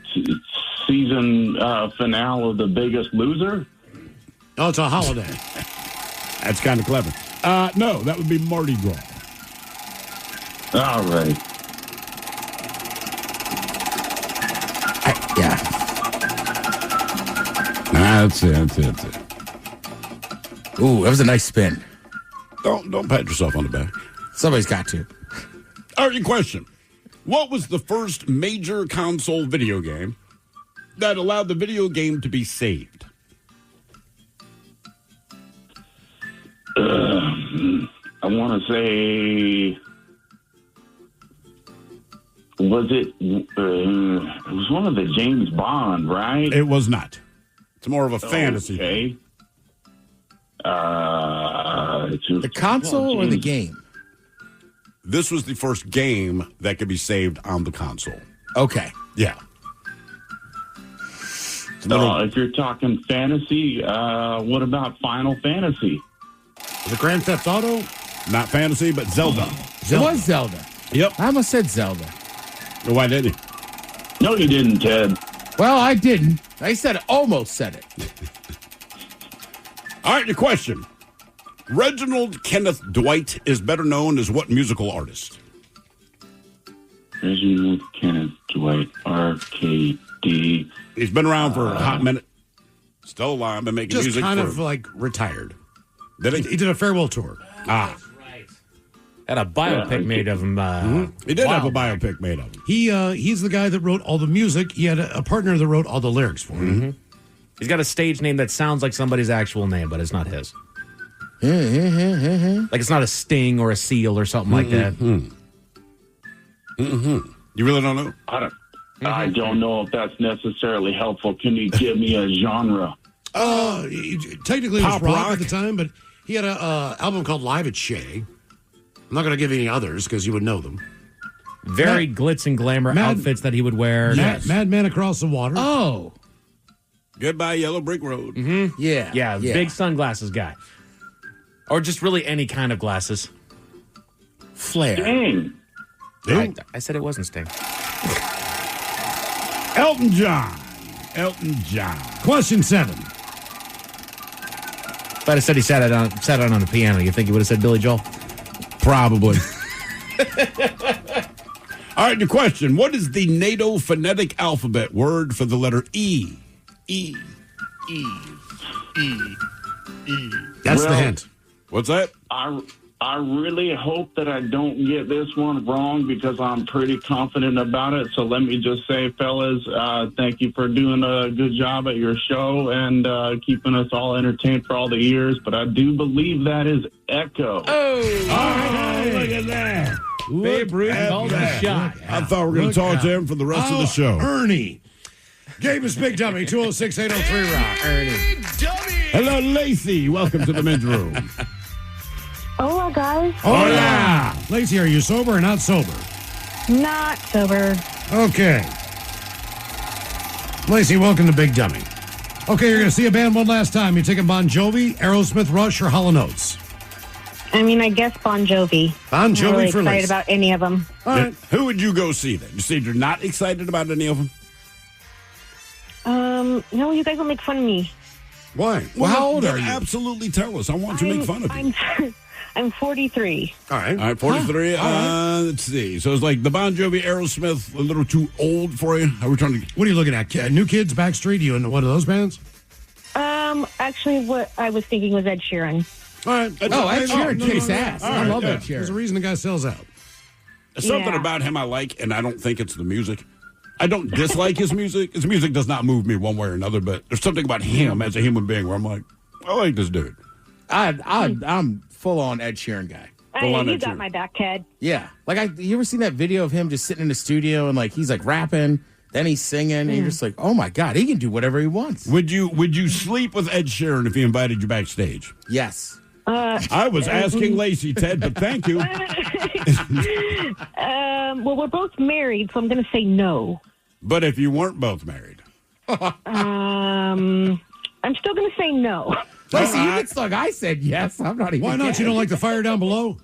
season finale of The Biggest Loser? Oh, it's a holiday. That's kind of clever. No, that would be Mardi Gras. All right. Yeah. That's it. Ooh, that was a nice spin. Don't pat yourself on the back. Somebody's got to. All right, your question. What was the first major console video game that allowed the video game to be saved? I want to say... it was one of the James Bond, right? It was not. It's more of a fantasy. Okay. The console or the game? This was the first game that could be saved on the console. Okay. Yeah. If you're talking fantasy, what about Final Fantasy? The Grand Theft Auto? Not fantasy, but Zelda. It was Zelda. Yep. I almost said Zelda. Well, why didn't you? No, you didn't, Ted. Well, I didn't. I almost said it. All right, your question. Reginald Kenneth Dwight is better known as what musical artist? Reginald Kenneth Dwight, RKD. He's been around for a hot minute. Still alive, been making music. Just kind of like retired. Did he? He did a farewell tour. Had a biopic made of him. He did have a biopic made of him. He's the guy that wrote all the music. He had a partner that wrote all the lyrics for him. Mm-hmm. He's got a stage name that sounds like somebody's actual name, but it's not his. Like it's not a Sting or a Seal or something like that. You really don't know? I don't know if that's necessarily helpful. Can you give me a genre? Technically, it was rock at the time, but he had a album called Live at Shea. I'm not going to give any others because you would know them. Very glitz and glamour outfits that he would wear. Madman Across the Water. Oh. Goodbye, Yellow Brick Road. Mm-hmm. Yeah, big sunglasses guy. Or just really any kind of glasses. Flair. Dang. I said it wasn't Sting. Elton John. Question 7. If I'd have said he sat it on the piano, you think he would have said Billy Joel? Probably. All right, your question. What is the NATO phonetic alphabet word for the letter E? E. That's the hint. What's that? I really hope that I don't get this one wrong because I'm pretty confident about it. So let me just say, fellas, thank you for doing a good job at your show and keeping us all entertained for all the years. But I do believe that is Echo. Oh, look at that. Babe Ruth called a shot. I thought we were going to talk to him for the rest of the show. Ernie. Game is Big Dummy, 206-803 Rock. Ernie. Hello, Lacey. Welcome to the men's room. Hola, guys. Hola. Lacey, are you sober or not sober? Not sober. Okay. Lacey, welcome to Big Dummy. Okay, you're going to see a band one last time. You taking Bon Jovi, Aerosmith, Rush, or Hall & Oates? I mean, I guess Bon Jovi. Bon Jovi I'm really for excited Lacey. about any of them. All right. Who would you go see then? You said you're not excited about any of them? No, you guys will make fun of me. Why? Well, how old then are you? Absolutely tell us. I want to make fun of you. I'm 43. All right. All right, 43. All right. Let's see. So it's like the Bon Jovi, Aerosmith, a little too old for you? How are we trying to... What are you looking at? New Kids, Backstreet? You in one of those bands? Actually, what I was thinking was Ed Sheeran. All right. Ed Sheeran kicks ass. I love Ed Sheeran. There's a reason the guy sells out. There's something about him I like, and I don't think it's the music. I don't dislike his music. His music does not move me one way or another, but there's something about him as a human being where I'm like, I like this dude. I'm full-on Ed Sheeran guy. You got my back, Ted. Yeah. Like, you ever seen that video of him just sitting in the studio and, like, he's, like, rapping, then he's singing, and you're just like, oh, my God, he can do whatever he wants. Would you sleep with Ed Sheeran if he invited you backstage? Yes. I was asking Lacey, Ted, but thank you. Well, we're both married, so I'm going to say no. But if you weren't both married? I'm still going to say no. Lacey, you get stuck. I said yes. I'm not even Why not? kidding. You don't like the fire down below?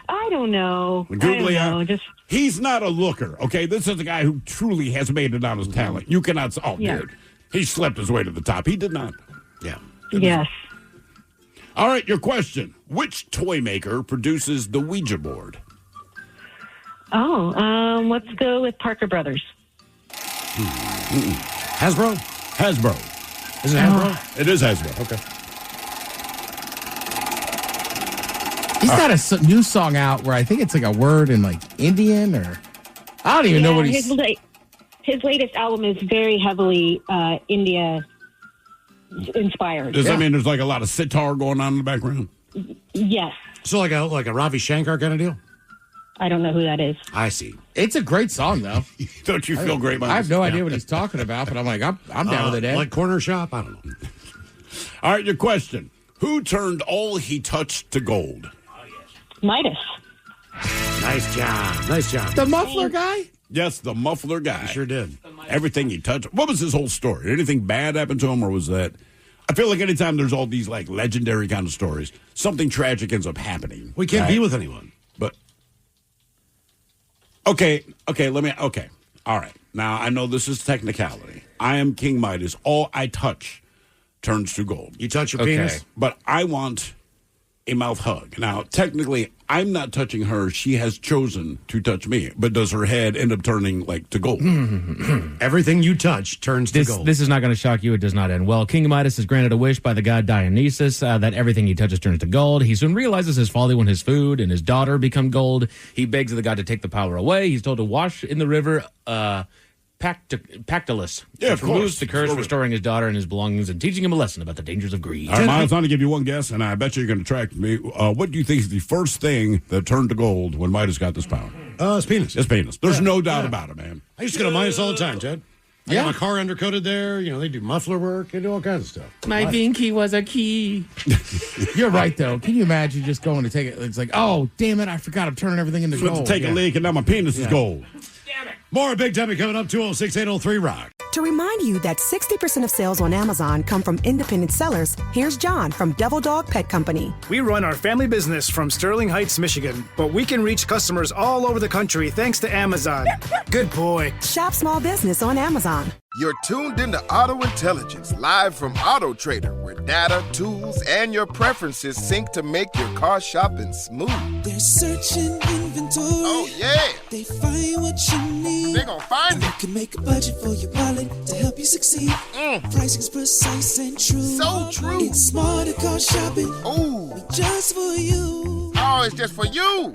I don't know. Googly I don't know. eye. He's not a looker, okay? This is a guy who truly has made it on his talent. You cannot say, dude, he slept his way to the top. He did not. Yeah. Yes. All right, your question. Which toy maker produces the Ouija board? Oh, let's go with Parker Brothers. Hasbro? Hasbro. Is it Hasbro? It is Hasbro. Okay. He's got a new song out where I think it's like a word in like Indian or I don't even know what he's. His latest album is very heavily India inspired. Does that mean there's like a lot of sitar going on in the background? Yes. So like a Ravi Shankar kind of deal? I don't know who that is. I see. It's a great song though. Don't you feel great? I have no idea what he's talking about, but I'm like, I'm down with it. Ed. Like Corner Shop? I don't know. All right, your question. Who turned all he touched to gold? Midas. Nice job. Nice job. The muffler guy? Yes, the muffler guy. He sure did. Everything he touched. What was his whole story? Did anything bad happen to him, or was that... I feel like anytime there's all these like legendary kind of stories, something tragic ends up happening. We can't be with anyone. But okay, all right. Now I know this is technicality. I am King Midas. All I touch turns to gold. You touch your penis, but I want a mouth hug. Now, technically, I'm not touching her. She has chosen to touch me. But does her head end up turning like to gold? Everything you touch turns to gold. This is not going to shock you. It does not end well. King Midas is granted a wish by the god Dionysus that everything he touches turns to gold. He soon realizes his folly when his food and his daughter become gold. He begs the god to take the power away. He's told to wash in the river Pactolus. Yeah, which of course. removes the curse, restoring his daughter and his belongings and teaching him a lesson about the dangers of greed. All right, Miles, I'm going to give you one guess, and I bet you're going to track me. What do you think is the first thing that turned to gold when Midas got this power? His penis. His penis. There's no doubt about it, man. I used to go to Midas all the time, Ted. I got my car undercoated there. You know, they do muffler work. They do all kinds of stuff. My binky was a key. You're right, though. Can you imagine just going to take it? It's like, oh, damn it, I forgot I'm turning everything into gold. To take a leak, and now my penis is gold. More Big Dummy coming up, 206-803-ROCK. To remind you that 60% of sales on Amazon come from independent sellers, here's John from Devil Dog Pet Company. We run our family business from Sterling Heights, Michigan, but we can reach customers all over the country thanks to Amazon. Good boy. Shop small business on Amazon. You're tuned into Auto Intelligence, live from Auto Trader, where data, tools, and your preferences sync to make your car shopping smooth. They're searching inventory. Oh, yeah. They find what you need. They're gonna find it. You can make a budget for your wallet to help you succeed. Pricing's precise and true. So true. It's smarter car shopping. Ooh. Just for you. Oh, it's just for you.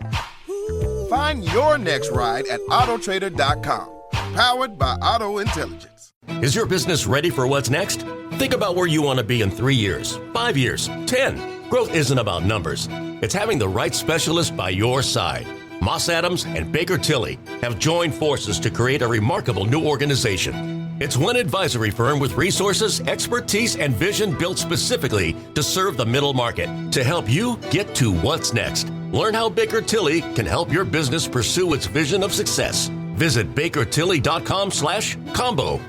Find your next ride at autotrader.com. Powered by Auto Intelligence. Is your business ready for what's next? Think about where you want to be in 3 years, 5 years, 10. Growth isn't about numbers. It's having the right specialist by your side. Moss Adams and Baker Tilly have joined forces to create a remarkable new organization. It's one advisory firm with resources, expertise, and vision built specifically to serve the middle market to help you get to what's next. Learn how Baker Tilly can help your business pursue its vision of success. Visit bakertilly.com/combo.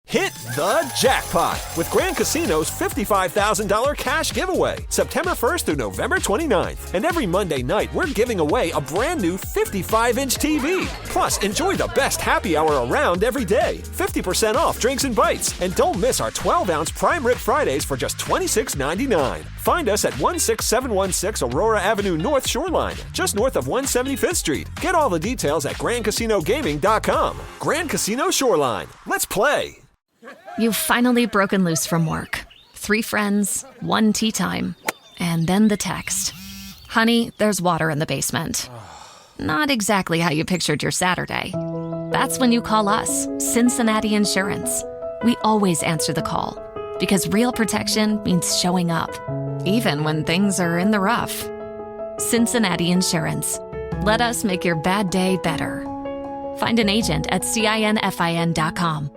Hit the jackpot with Grand Casino's $55,000 cash giveaway, September 1st through November 29th. And every Monday night, we're giving away a brand new 55-inch TV. Plus, enjoy the best happy hour around every day. 50% off drinks and bites. And don't miss our 12-ounce Prime Rib Fridays for just $26.99. Find us at 16716 Aurora Avenue North Shoreline, just north of 175th Street. Get all the details at GrandCasinoGaming.com. Grand Casino Shoreline. Let's play. You've finally broken loose from work. 3 friends, 1 tea time, and then the text. Honey, there's water in the basement. Not exactly how you pictured your Saturday. That's when you call us, Cincinnati Insurance. We always answer the call, because real protection means showing up, even when things are in the rough. Cincinnati Insurance. Let us make your bad day better. Find an agent at CINFIN.com.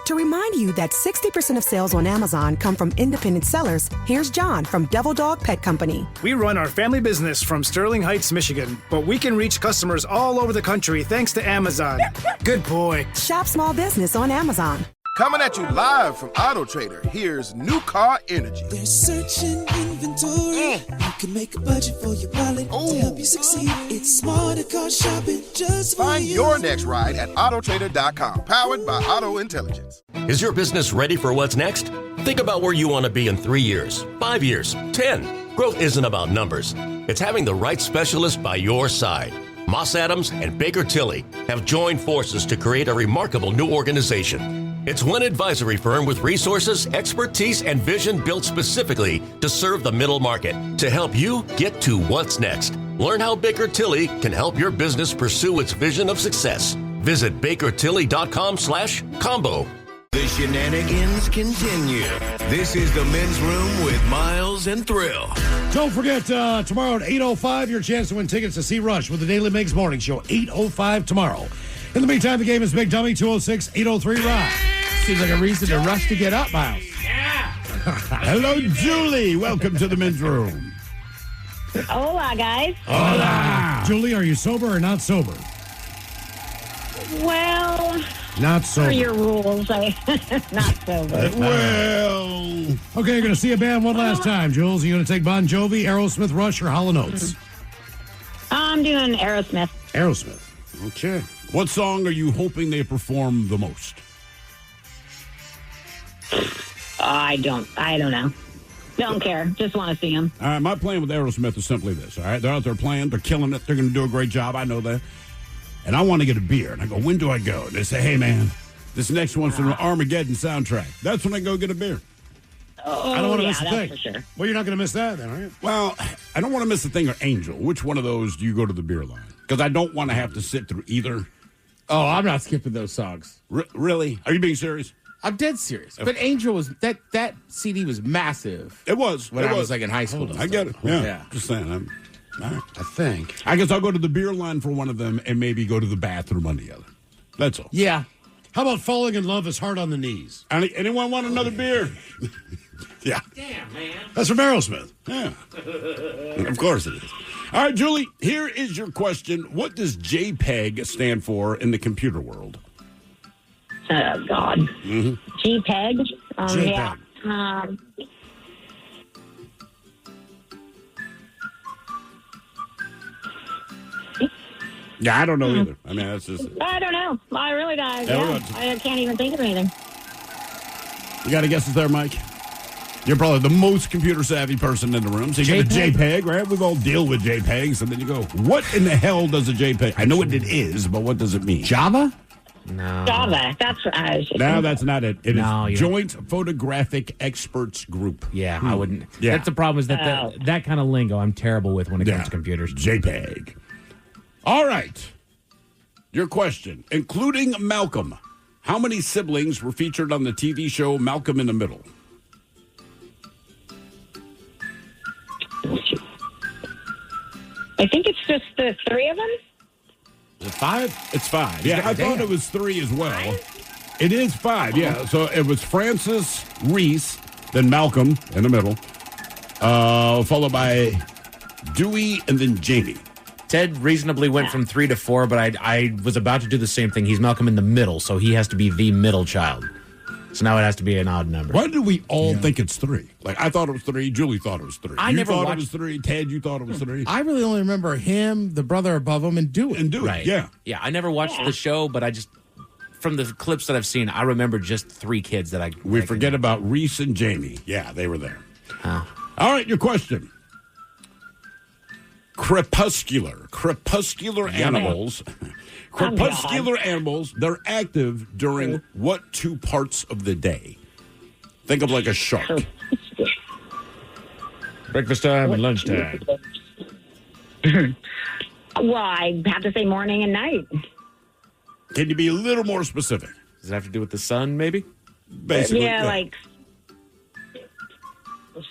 To remind you that 60% of sales on Amazon come from independent sellers, here's John from Devil Dog Pet Company. We run our family business from Sterling Heights, Michigan, but we can reach customers all over the country thanks to Amazon. Good boy. Shop small business on Amazon. Coming at you live from Auto Trader, here's New Car Energy. They're searching inventory. You can make a budget for your wallet to help you succeed. It's smarter car shopping just for Find you. your next ride at autotrader.com. Powered by Auto Intelligence. Is your business ready for what's next? Think about where you want to be in 3 years, 5 years, 10. Growth isn't about numbers. It's having the right specialist by your side. Moss Adams and Baker Tilly have joined forces to create a remarkable new organization. It's one advisory firm with resources, expertise, and vision built specifically to serve the middle market to help you get to what's next. Learn how Baker Tilly can help your business pursue its vision of success. Visit bakertilly.com/combo. The shenanigans continue. This is the Men's Room with Miles and Thrill. Don't forget, tomorrow at 8:05, your chance to win tickets to see Rush with the Daily Migs Morning Show, 8:05 tomorrow. In the meantime, the game is Big Dummy, 206-803-ROCK. Seems like a reason to rush to get up, Miles. Hello, Julie. Welcome to the Men's Room. Hola, guys. Hola. Julie, are you sober or not sober? Well, Not for sober. your rules, not sober. Well. Okay, you're going to see a band one last time, Jules. You're going to take Bon Jovi, Aerosmith, Rush, or Hall & Oates? I'm doing Aerosmith. Aerosmith. Okay. What song are you hoping they perform the most? I don't know. Don't care. Just want to see them. All right, my plan with Aerosmith is simply this, all right? They're out there playing. They're killing it. They're going to do a great job. I know that. And I want to get a beer. And I go, when do I go? And they say, hey, man, this next one's from the Armageddon soundtrack. That's when I go get a beer. Oh, I don't want to miss a that's thing. for sure. Well, you're not going to miss that then, are you? Well, I don't want to miss a thing or Angel. Which one of those do you go to the beer line? Because I don't want to have to sit through either. Oh, I'm not skipping those songs. Really? Are you being serious? I'm dead serious. But Angel was that CD was massive. It was. When I was like in high school. I get it. Yeah. Just saying. All right. I think. I guess I'll go to the beer line for one of them and maybe go to the bathroom on the other. That's all. Yeah. How about falling in love is hard on the knees? Anyone want another beer? Yeah. Damn, man. That's from Aerosmith. Yeah. Of course it is. All right, Julie, here is your question. What does JPEG stand for in the computer world? Oh, God. Mm-hmm. JPEG? JPEG. Yeah. Yeah, I don't know either. I mean, that's just... I don't know. I really don't. Yeah, I can't even think of anything. You got any guesses there, Mike? You're probably the most computer-savvy person in the room. So you get a JPEG, right? We all deal with JPEGs. And then you go, what in the hell does a JPEG... I know what it is, but what does it mean? Java? No. Java. That's what I was just No, that's not it. It No, is you Joint Photographic Experts Group. Yeah, I wouldn't. Yeah. That's the problem is that that kind of lingo I'm terrible with when it comes to computers. JPEG. All right. Your question. Including Malcolm, how many siblings were featured on the TV show Malcolm in the Middle? I think it's just the three of them. Is it 5? It's 5. Yeah, I thought it was 3 as well. 5? It is 5, yeah. So it was Francis, Reese, then Malcolm in the middle, followed by Dewey, and then Jamie. Ted reasonably went from 3 to 4, but I was about to do the same thing. He's Malcolm in the middle, so he has to be the middle child. So now it has to be an odd number. Why do we all think it's 3? Like, I thought it was 3. Julie thought it was 3. I you never thought watched... it was 3. Ted, you thought it was 3. I really only remember him, the brother above him, and Dewey. Right. Yeah. Yeah, I never watched the show, but I just, from the clips that I've seen, I remember just 3 kids that I... We forget about Reese and Jamie. Yeah, they were there. Huh. All right, your question. Crepuscular animals. Crepuscular animals, they're active during what 2 parts of the day? Think of like a shark. Breakfast time and lunchtime. Well, I have to say morning and night. Can you be a little more specific? Does it have to do with the sun, maybe? Basically. Yeah, like,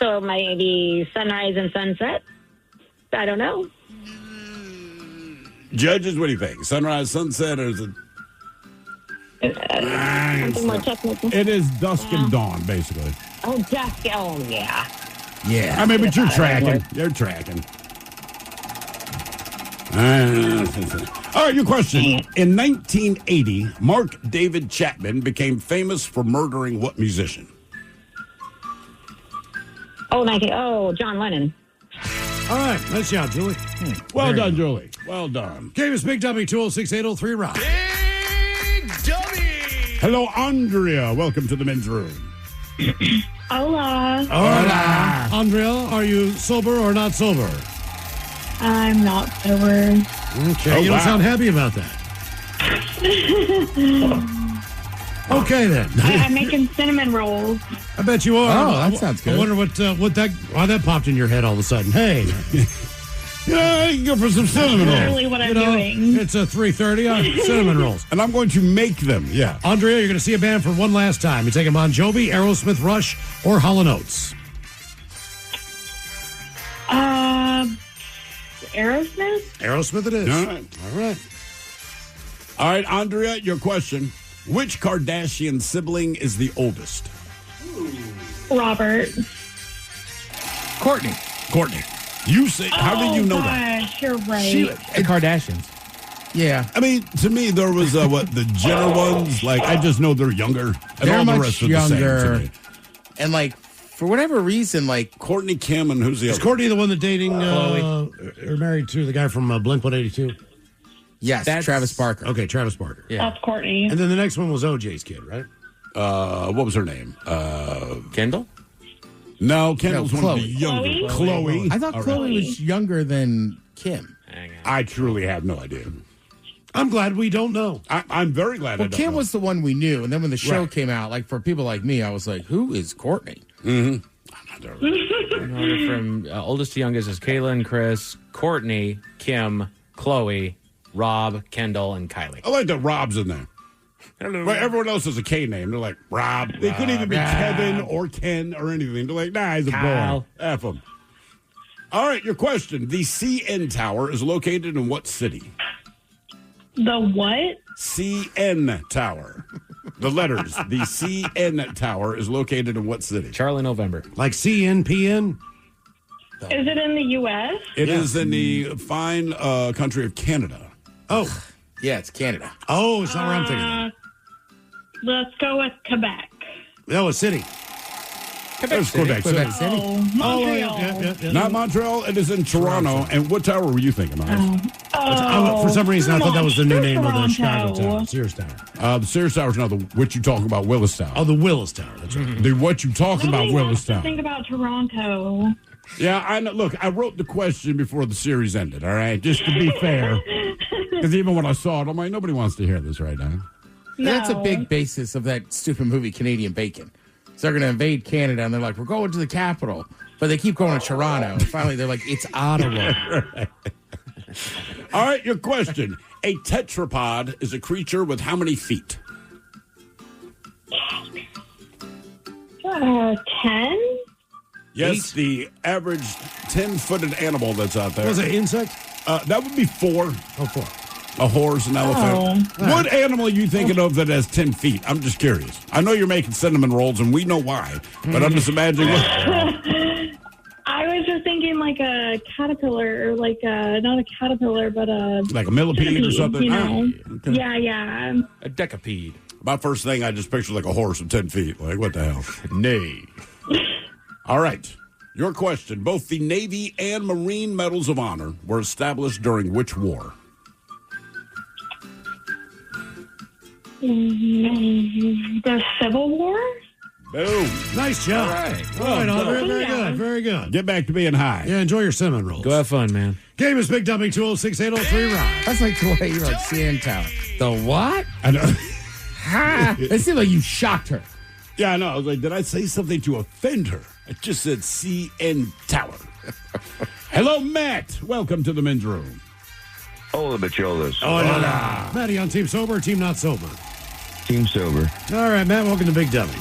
so maybe sunrise and sunset? I don't know. Judges, what do you think? Sunrise, sunset, or is it... Something more technical. It is dusk and dawn, basically. Oh, dusk. Oh, yeah. Yeah. I mean, but you're tracking. You're tracking. All right, your question. In 1980, Mark David Chapman became famous for murdering what musician? Oh, John Lennon. All right. Nice job, Julie. Well done, Julie. Well done. Game is Big Dummy 206-803 Rock. Hello, Andrea. Welcome to the men's room. Hola. Hola. Andrea, are you sober or not sober? I'm not sober. Okay, you don't sound happy about that. Okay, then. I'm making cinnamon rolls. I bet you are. Oh, that sounds good. I wonder why that popped in your head all of a sudden. Hey. Yeah, you can go for some cinnamon rolls. That's really what I'm doing. It's a 3:30 on cinnamon rolls. And I'm going to make them, yeah. Andrea, you're going to see a band for one last time. You taking Bon Jovi, Aerosmith, Rush, or Hall & Oates? Aerosmith? Aerosmith it is. All right. All right. All right, Andrea, your question. Which Kardashian sibling is the oldest? Robert. Courtney. You say, how did you know that? Gosh, you're right. The Kardashians. Yeah. I mean, to me, there was, the Jenner ones. Like, I just know they're younger. And They're all the much rest are younger. the same to me. And, like, for whatever reason, like... Courtney, Kim, and who's the Is other? Courtney the one that dating Chloe. or married to the guy from Blink-182? Yes, That's- Travis Barker. Okay, Travis Barker. Yeah. That's Courtney. And then the next one was OJ's kid, right? What was her name? Kendall? No, Kendall's one of the Chloe. younger. Chloe. I thought Chloe was younger than Kim. Hang on. I truly have no idea. I'm glad we don't know. I'm very glad I Well, don't Kim know. was the one we knew, and then when the show Right. came out, like for people like me, I was like, "Who is Courtney?" Mm-hmm. In order from oldest to youngest is Kayla, Chris, Courtney, Kim, Chloe, Rob, Kendall, and Kylie. I like that Rob's in there. Hello. Right, everyone else has a K name. They're like, Rob. They couldn't even be Kevin or Ken or anything. They're like, nah, he's a Kyle. boy. F him. All right, your question. The CN Tower is located in what city? The what? CN Tower. The letters. The CN Tower is located in what city? Charlie November. Like CNPN? Is it in the U.S.? It is in the fine country of Canada. Oh. Yeah, it's Canada. Oh, it's not where I'm thinking of. Let's go with Quebec. That was city. Quebec City. Oh, Montreal. Yeah. Not Montreal. It is in Toronto. And what tower were you thinking, Miles? For some reason, I thought that was the new name of the Toronto. Chicago Tower, Sears Tower. The Sears Tower is not the what you talking about Willis Tower. Oh, the Willis Tower. That's right. The what you talking about Nobody Willis wants to Tower. think about Toronto. Yeah, I know. Look, I wrote the question before the series ended, all right? Just to be fair. Because even when I saw it, I'm like, nobody wants to hear this right now. No. That's a big basis of that stupid movie, Canadian Bacon. So they're going to invade Canada, and they're like, we're going to the capital. But they keep going to Toronto. And finally, they're like, it's Ottawa. All right, your question. A tetrapod is a creature with how many feet? 10? Yes, the average 10-footed animal that's out there. Was it insect? That would be 4. Oh, 4. A horse, an elephant. What animal are you thinking of that has 10 feet? I'm just curious. I know you're making cinnamon rolls, and we know why, but I'm just imagining. I was just thinking like a caterpillar, or like not a caterpillar, but Like a millipede or something? You know? Okay. Yeah. A decapede. My first thing, I just pictured like a horse of 10 feet. Like, what the hell? Nay. All right. Your question. Both the Navy and Marine Medals of Honor were established during which war? The Civil War? Boom. Nice job. All right. All right, Andre. Very good. Very good. Get back to being high. Yeah, enjoy your cinnamon rolls. Go have fun, man. Game is Big Dummy 206-803 Rock. That's like the way you're like, CN Tower. The what? I know. It seemed like you shocked her. Yeah, I know. I was like, did I say something to offend her? I just said CN Tower. Hello, Matt. Welcome to the men's room. Hola, Bacholas. Hola. Matty on Team Sober or Team Not Sober? Team Sober. All right, Matt, welcome to Big Dummy.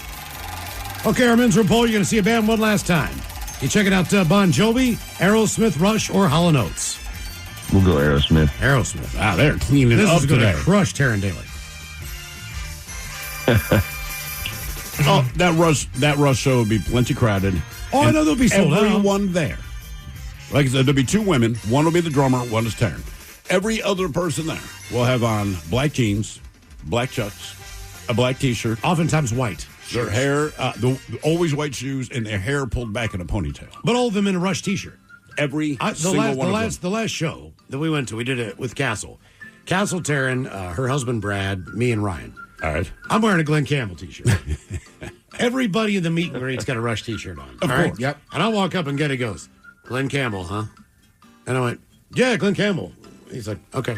Okay, our men's room poll, you're going to see a band one last time. You checking out Bon Jovi, Aerosmith, Rush, or Hall & Oates? We'll go Aerosmith. Aerosmith. Wow, they're cleaning This up is going today. to crush Taryn Daly. Oh, that Rush show would be plenty crowded. Oh, I know they'll be sold out. Everyone there. Like I said, there'll be 2 women. One will be the drummer, one is Taryn. Every other person there will have on black jeans, black chucks, a black T-shirt. Oftentimes white. Their hair, always white shoes, and their hair pulled back in a ponytail. But all of them in a Rush T-shirt. Every single one of them. The last show that we went to, we did it with Castle. Castle, Taryn, her husband Brad, me, and Ryan. All right. I'm wearing a Glenn Campbell T-shirt. Everybody in the meet and greet's got a Rush T-shirt on. Of all course. right? Yep. And I walk up and Getty goes, Glenn Campbell, huh? And I went, yeah, Glenn Campbell. He's like, okay.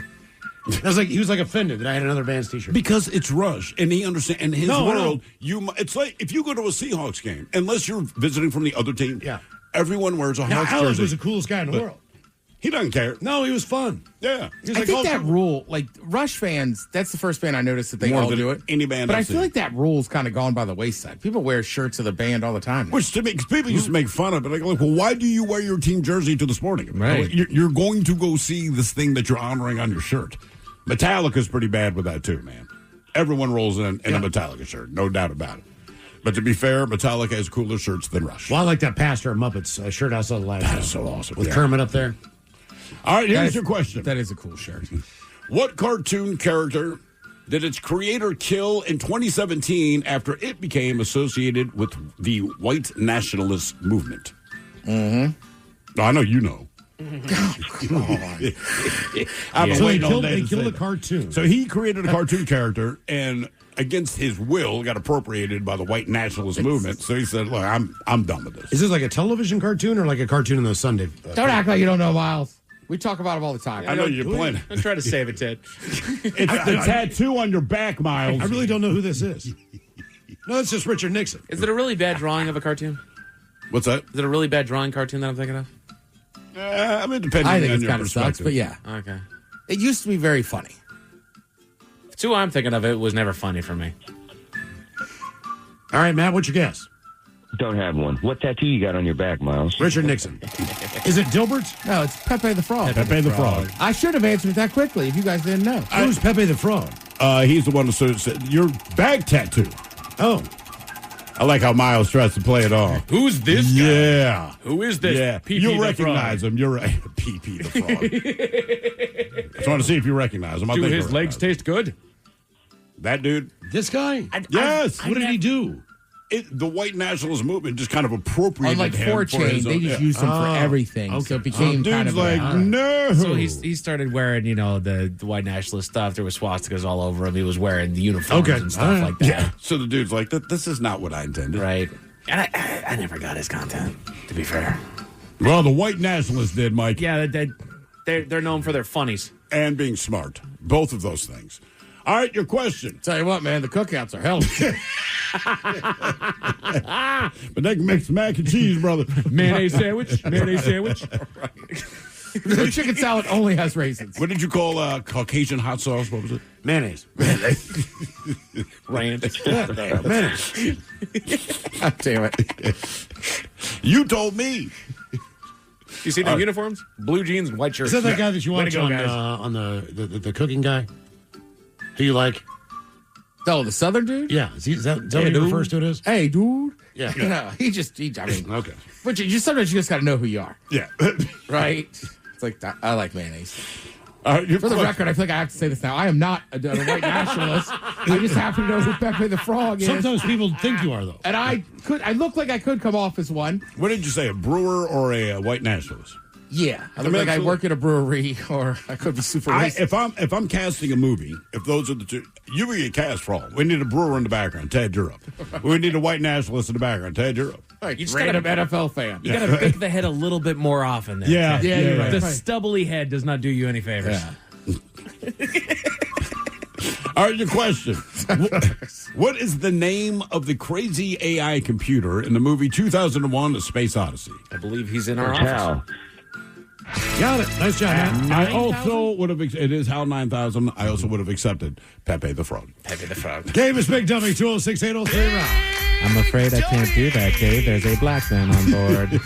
I was like, he was like offended that I had another band's T-shirt. Because it's Rush, and he understands. In his world, it's like if you go to a Seahawks game, unless you're visiting from the other team, everyone wears a Now, Hawks Alex jersey. was the coolest guy in the world. He doesn't care. No, he was fun. Yeah. I think that rule, like Rush fans, that's the first band I noticed that they More all than do it. any band but I've I feel seen. like that rule's kind of gone by the wayside. People wear shirts of the band all the time. Which to me, 'cause people used to make fun of it. Like, well, why do you wear your team jersey to the sporting event? Right. Like, you're going to go see this thing that you're honoring on your shirt. Metallica's pretty bad with that too, man. Everyone rolls in a Metallica shirt, no doubt about it. But to be fair, Metallica has cooler shirts than Rush. Well, I like that Pastor of Muppets shirt outside the last. That is so awesome. With Yeah. Kermit up there. All right, here's your question. That is a cool shirt. What cartoon character did its creator kill in 2017 after it became associated with the white nationalist movement? Mm-hmm. I know you know. I've been So waiting all day they to killed say a that. cartoon. So he created a cartoon character and against his will got appropriated by the white nationalist movement. So he said, look, I'm done with this. Is this like a television cartoon or like a cartoon in the Sunday? Don't act like you don't know, Miles. We talk about him all the time. I know you're playing. I'm trying to save it, Ted. It's the tattoo on your back, Miles. I really don't know who this is. No, it's just Richard Nixon. Is it a really bad drawing of a cartoon? What's that? Is it a really bad drawing cartoon that I'm thinking of? I mean, depending I think on it's your kind of sucks, perspective. but yeah. Okay. It used to be very funny. The two I'm thinking of, it was never funny for me. All right, Matt, what's your guess? Don't have one. What tattoo you got on your back, Miles? Richard Nixon. Is it Dilbert's? No, it's Pepe the Frog. Pepe the Frog. I should have answered that quickly if you guys didn't know. Who's Pepe the Frog? He's the one who said your bag tattoo. Oh. I like how Miles tries to play it off. Who's this guy? Yeah. Who is this? Yeah. PP You'll the recognize frog? him. You're right. PP the frog. Just want to see if you recognize him. I Do think his you legs recognize taste good? him. That dude? This guy? Yes. What did he do? The white nationalist movement just kind of appropriated On like him for 4chan, his they own- just yeah. used him for everything. So it became kind of like, no. So he started wearing, the white nationalist stuff. There was swastikas all over him. He was wearing the uniforms and stuff like that. Yeah. So the dude's like, this is not what I intended. Right. And I never got his content, to be fair. Well, the white nationalists did, Mike. Yeah, they're known for their funnies. And being smart. Both of those things. All right, your question. Tell you what, man, the cookouts are healthy. But they can make some mac and cheese, brother. Mayonnaise sandwich. The chicken salad only has raisins. What did you call Caucasian hot sauce? What was it? Mayonnaise. Ranch. Mayonnaise. God damn it. You told me. You see their uniforms? Blue jeans and white shirts. Is that that guy that you Way to watch go, on guys. the cooking guy? Who you like? Oh, the Southern dude? Yeah. Is that what he refers to it as? Hey, dude. Yeah. No, I mean, Okay. but sometimes you just got to know who you are, Yeah. right? It's like, I like mayonnaise. For For the record, I feel like I have to say this now. I am not a white nationalist. I just happen to know who Pepe the Frog is. Sometimes people think you are, though. And I look like I could come off as one. What did you say, a brewer or a white nationalist? Yeah. I look like I work at a brewery, or I could be super racist. If I'm casting a movie, if those are the two, you would get cast for all. We need a brewer in the background, Ted Europe. We need a white nationalist in the background, Ted Europe. Like, You just random gotta- NFL fan. You got to pick the head a little bit more often. Then, Yeah. Ted. Yeah, you're right. The stubbly head does not do you any favors. Yeah. All right, your question. What is the name of the crazy AI computer in the movie 2001: A Space Odyssey? I believe he's in our Hal. office. Got it. Nice job, man. I also would have. It is HAL 9000. I also would have accepted Pepe the Frog. Pepe the Frog. Game is Big Dummy 206-803 round. I'm afraid I can't do that, Dave. There's a black man on board.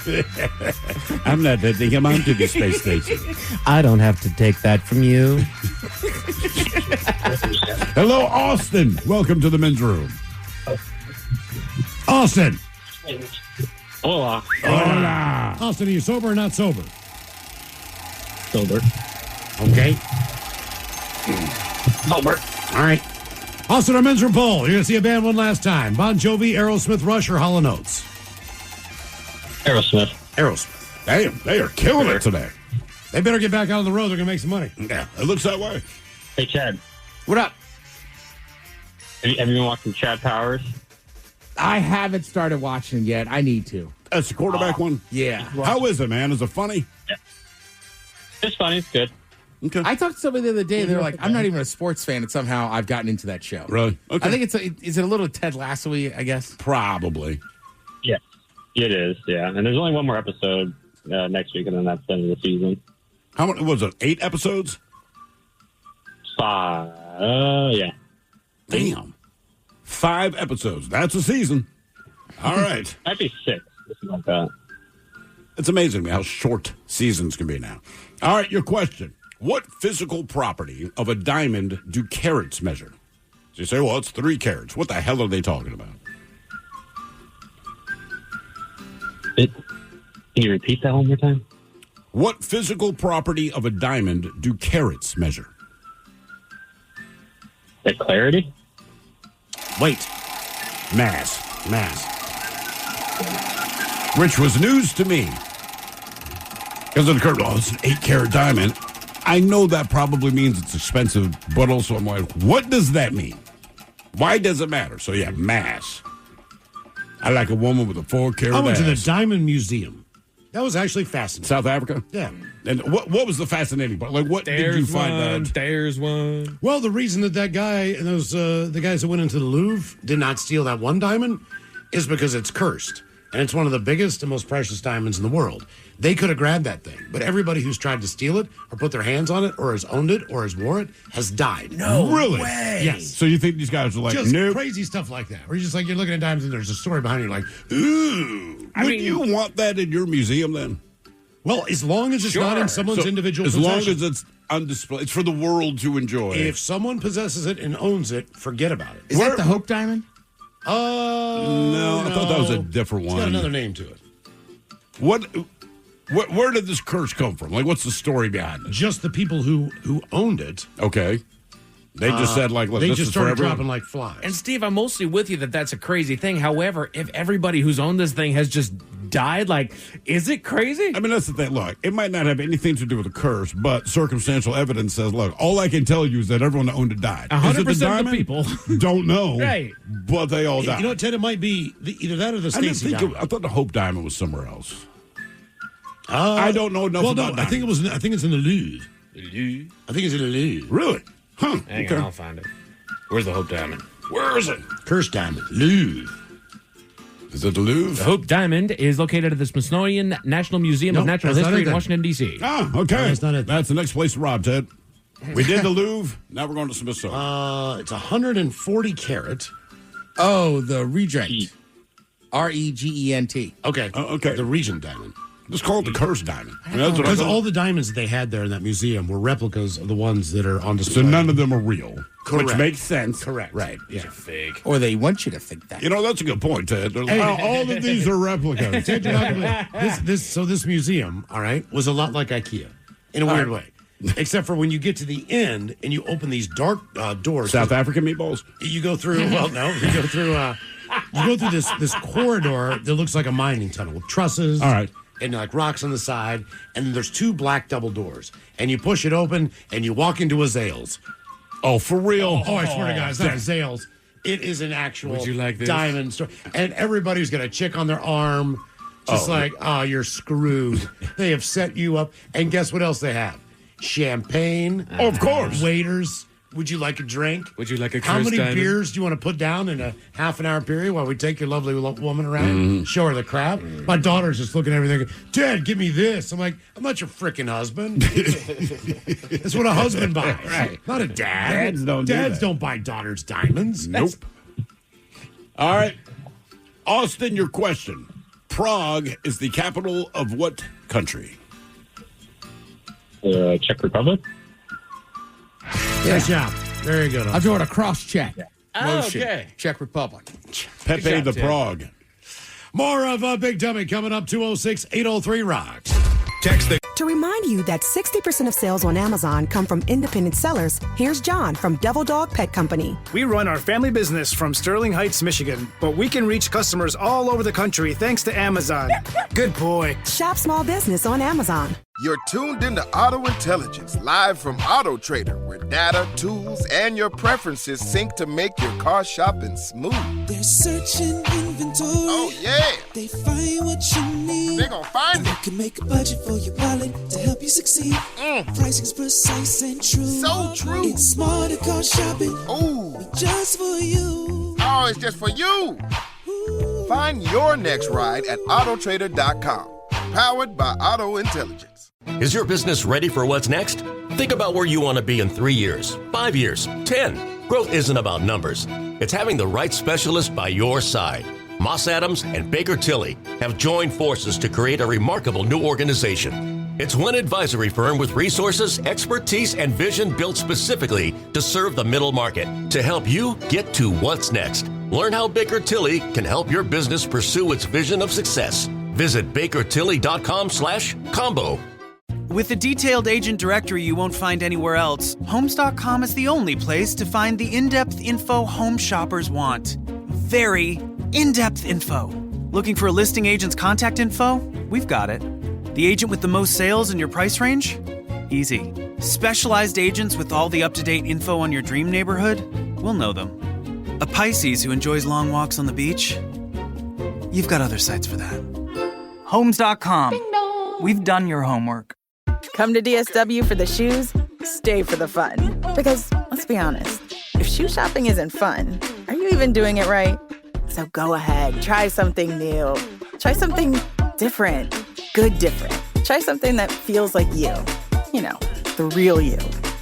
I'm not letting him onto the space station. I don't have to take that from you. Hello, Austin. Welcome to the men's room. Austin. Hola. Hola. Austin, are you sober or not sober? Sober. Okay. Sober. All right. Austin, our men's room poll. You're going to see a band one last time. Bon Jovi, Aerosmith, Rush, or Hall & Oates? Aerosmith. Aerosmith. Damn, they are killing it today. They better get back out on the road. They're going to make some money. Yeah, it looks that way. Hey, Chad. What up? Have you been watching Chad Powers? I haven't started watching yet. I need to. That's the quarterback one? Yeah. How is it, man? Is it funny? It's funny. It's good. Okay. I talked to somebody the other day. They're like, I'm not even a sports fan, and somehow I've gotten into that show. Really? Okay. I think is it a little Ted Lasso-y, I guess? Probably. Yeah. It is, yeah. And there's only one more episode next week, and then that's the end of the season. How many was it? 8 episodes? 5. Yeah. Damn. 5 episodes. That's a season. All right. Might be 6. Something like that. It's amazing to me how short seasons can be now. All right, your question. What physical property of a diamond do carats measure? So you say, well, it's 3 carats. What the hell are they talking about? Can you repeat that one more time? What physical property of a diamond do carats measure? The clarity? Wait. Mass. Which was news to me. Because it occurred, it's an 8-carat diamond. I know that probably means it's expensive, but also I'm like, what does that mean? Why does it matter? So, yeah, mass. I like a woman with a 4-carat I went to the ass. Diamond Museum. That was actually fascinating. South Africa? Yeah. And what was the fascinating part? Like, what did you find out? There's one. Well, the reason that guy and those the guys that went into the Louvre did not steal that one diamond is because it's cursed. And it's one of the biggest and most precious diamonds in the world. They could have grabbed that thing, but everybody who's tried to steal it or put their hands on it or has owned it or has wore it has died. No really? way. Yes. So you think these guys are like, Just nope. crazy stuff like that. Where you're just like, you're looking at diamonds and there's a story behind you, like, ooh. Would you want that in your museum then? Well, as long as it's not in someone's So, individual as long possession. as it's on display. It's for the world to enjoy. If someone possesses it and owns it, forget about it. Is that the Hope Diamond? No, I thought that was a different one. It's got another name to it. Where did this curse come from? Like, what's the story behind it? Just the people who owned it. Okay. They just said, like, look, they this just is for started everyone. dropping like flies. And Steve, I'm mostly with you that that's a crazy thing. However, if everybody who's owned this thing has just died, like, is it crazy? I mean, that's the thing. Look, it might not have anything to do with the curse, but circumstantial evidence says, look, all I can tell you is that everyone that owned it died. 100% of the people. Don't know. Right. But they all died. You know what, Ted? It might be either that or the Stacy Diamond. I thought the Hope Diamond was somewhere else. I don't know enough about I think diamonds. I think it's in the Louvre. I think it's in the Louvre. Really? Huh. Hang on, I'll find it. Where's the Hope Diamond? Where is it? Cursed Diamond. Louvre. Is it the Louvre? The Hope Diamond is located at the Smithsonian National Museum of Natural that's not History it in then. Washington, D.C. Ah, okay. That's not it. That's the next place to rob, Ted. We did the Louvre. Now we're going to Smithsonian. It's 140 carat. Oh, the Regent. Regent. Okay. Okay. The Regent Diamond. Just call it the Cursed Diamond. I mean, that's what I Because thought. all the diamonds that they had there in that museum were replicas of the ones that are on display. So none of them are real. Correct. Which makes sense. Correct. Right. These are fake. Or they want you to think that. You know, that's a good point, Ted. They're like, all of these are replicas. Ted, you're not gonna believe- this museum, all right, was a lot like IKEA in a weird way. Except for when you get to the end and you open these dark doors. South African meatballs? You go through, well, no, you go through this corridor that looks like a mining tunnel with trusses. All right. And like rocks on the side, and then there's two black double doors, and you push it open, and you walk into a Zales. Oh, for real? Oh, I swear to God, it's not a Zales. It is an actual Would you like this? diamond store, and everybody's got a chick on their arm, just you're screwed. They have set you up, and guess what else they have? Champagne. Oh, of course. Waiters. Would you like a drink? Would you like a How cursed many diamond? beers do you want to put down in a half an hour period while we take your lovely woman around, Mm-hmm. show her the crap? My daughter's just looking at everything. Dad, give me this. I'm like, I'm not your freaking husband. That's what a husband buys, Right. not a dad. Dads don't buy daughters diamonds. Nope. All right. Austin, your question. Prague is the capital of what country? Czech Republic. Nice job. Very good. I'm doing a cross check. Oh, okay. Czech Republic. Pepe job, the Ted. Prague. More of Big Dummy coming up. 206-803-ROCK. Text the To remind you that 60% of sales on Amazon come from independent sellers, here's John from Devil Dog Pet Company. We run our family business from Sterling Heights, Michigan, but we can reach customers all over the country thanks to Amazon. Good boy. Shop small business on Amazon. You're tuned into Auto Intelligence, live from Auto Trader, where data, tools, and your preferences sync to make your car shopping smooth. They're searching inventory. Oh, yeah. They find what you need. They gon' find You it. can make a budget for your wallet to help you succeed. Pricing's precise and true. So true. It's smarter car shopping. Ooh. Just for you. Oh, it's just for you. Find your next ride at autotrader.com. Powered by Auto Intelligence. Is your business ready for what's next? Think about where you want to be in 3 years, 5 years, 10. Growth isn't about numbers. It's having the right specialist by your side. Moss Adams and Baker Tilly have joined forces to create a remarkable new organization. It's one advisory firm with resources, expertise, and vision built specifically to serve the middle market to help you get to what's next. Learn how Baker Tilly can help your business pursue its vision of success. Visit bakertilly.com/combo. With a detailed agent directory you won't find anywhere else, Homes.com is the only place to find the in-depth info home shoppers want. Very in-depth info. Looking for a listing agent's contact info? We've got it. The agent with the most sales in your price range? Easy. Specialized agents with all the up-to-date info on your dream neighborhood? We'll know them. A Pisces who enjoys long walks on the beach? You've got other sites for that. Homes.com. We've done your homework. Come to DSW for the shoes, stay for the fun. Because, let's be honest, if shoe shopping isn't fun, are you even doing it right? So go ahead, try something new. Try something different. Good different. Try something that feels like you. You know, the real you.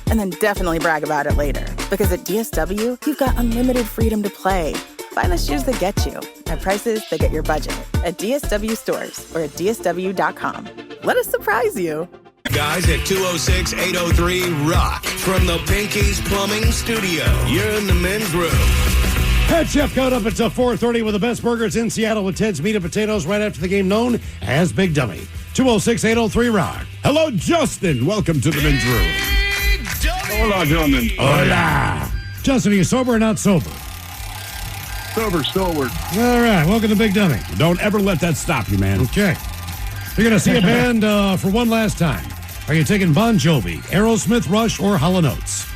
And then definitely brag about it later. Because at DSW, you've got unlimited freedom to play. Find the shoes that get you at prices that get your budget at DSW stores or at DSW.com. Let us surprise you. guys at 206-803-ROCK. From the Pinky's Plumbing Studio, you're in the men's room. Head Chef coming up at 4:30 with the best burgers in Seattle with Ted's Meat and Potatoes right after the game, known as Big Dummy. 206-803-ROCK. Hello, Justin. Welcome to the men's room. Hola, gentlemen. Hola. Justin, are you sober or not sober? Sober. All right, welcome to Big Dummy. Don't ever let that stop you, man. Okay. You're going to see a band for one last time. Are you taking Bon Jovi, Aerosmith, Rush, or Hall & Oates?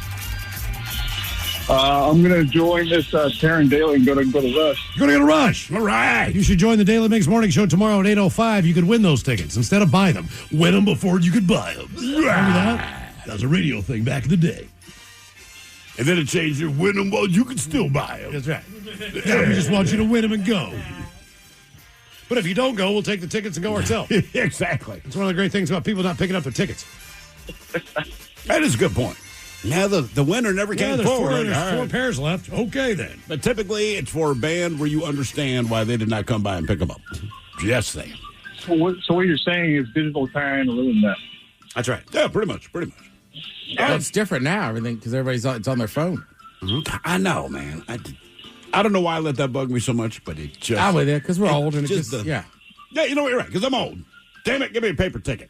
I'm going to join this Taryn Daly and go to Rush. You're going to go to Rush. All right. You should join the Daily Mix Morning Show tomorrow at 8:05. You could win those tickets instead of buy them. Win them before you could buy them. Remember that? That was a radio thing back in the day. And then it changed to win them while you can still buy them. That's right. Now we just want you to win them and go. But if you don't go, we'll take the tickets and go ourselves. Exactly. It's one of the great things about people not picking up their tickets. That is a good point. Yeah, the winner never came forward. There's four pairs left. Okay, then. But typically, it's for a band where you understand why they did not come by and pick them up. Just saying. So what you're saying is digital kind of ruined that. That's right. Yeah, pretty much. Yeah, it's different now, everything, because it's on their phone. Mm-hmm. I know, man. I don't know why I let that bug me so much, but it just... I'm with it, because we're old, and Yeah, you know what, you're right, because I'm old. Damn it, give me a paper ticket.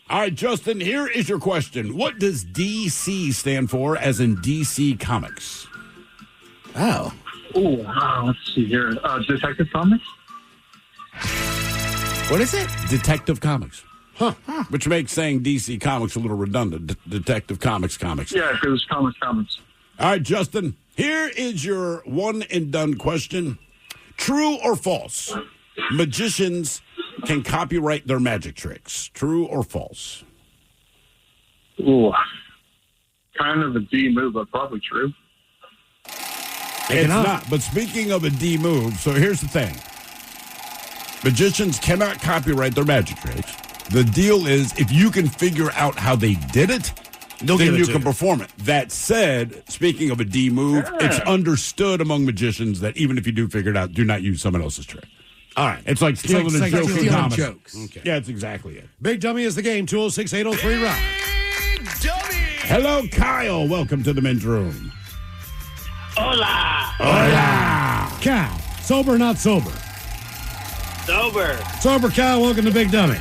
All right, Justin, here is your question. What does DC stand for, as in DC Comics? Oh. Let's see here. Detective Comics? What is it? Detective Comics. Huh. Which makes saying DC Comics a little redundant. Detective Comics. Yeah, because it's comics. All right, Justin, here is your one and done question. True or false? Magicians can copyright their magic tricks. True or false? Ooh. Kind of a D move, but probably true. It's not. But speaking of a D move, so here's the thing. Magicians cannot copyright their magic tricks. The deal is, if you can figure out how they did it, then you can perform it. That said, speaking of a D move, it's understood among magicians that even if you do figure it out, do not use someone else's trick. All right. It's like stealing a joke from Thomas. Jokes. Okay. Yeah, that's exactly it. Big Dummy is the game. 206-803-ROCK. Hello, Kyle. Welcome to the men's room. Hola. Kyle, sober or not sober? Sober. Sober, Kyle. Welcome to Big Dummy.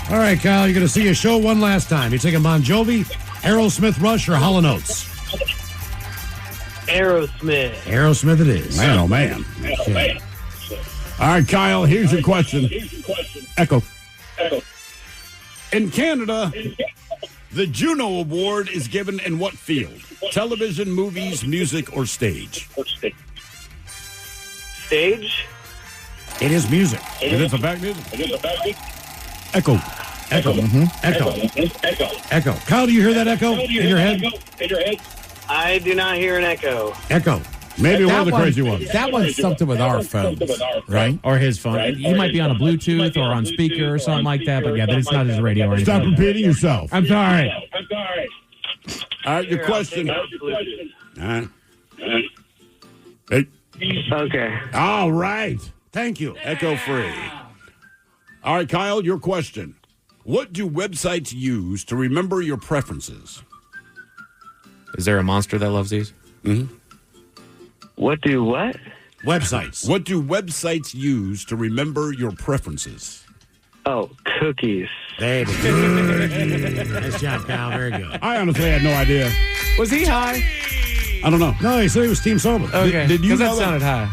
All right, Kyle, you're going to see a show one last time. You're taking Bon Jovi, Aerosmith, Rush, or Hall & Oates? Aerosmith. Aerosmith it is. Man, oh, man. Okay. All right, Kyle, here's your question. Echo. In Canada, the Juno Award is given in what field? Television, movies, music, or stage? Stage? It is music. It is a fact music. Echo. Echo. Kyle, do you hear that echo in your head? I do not hear an echo. Echo. Maybe one of the crazy ones. That one's something with our phones, right? Or his phone. He might be on a Bluetooth or on speaker or something like that, but yeah, it's not his radio or anything. Stop repeating yourself. I'm sorry. All right, your question. All right. Hey. Okay. All right. Thank you. Echo free. All right, Kyle, your question. What do websites use to remember your preferences? Is there a monster that loves these? Mm-hmm. What do what? Websites. What do websites use to remember your preferences? Oh, cookies. There we go. Nice job, Kyle. Very good. I honestly had no idea. Was he high? I don't know. No, he said he was team sober. Okay. Did you know that sounded high?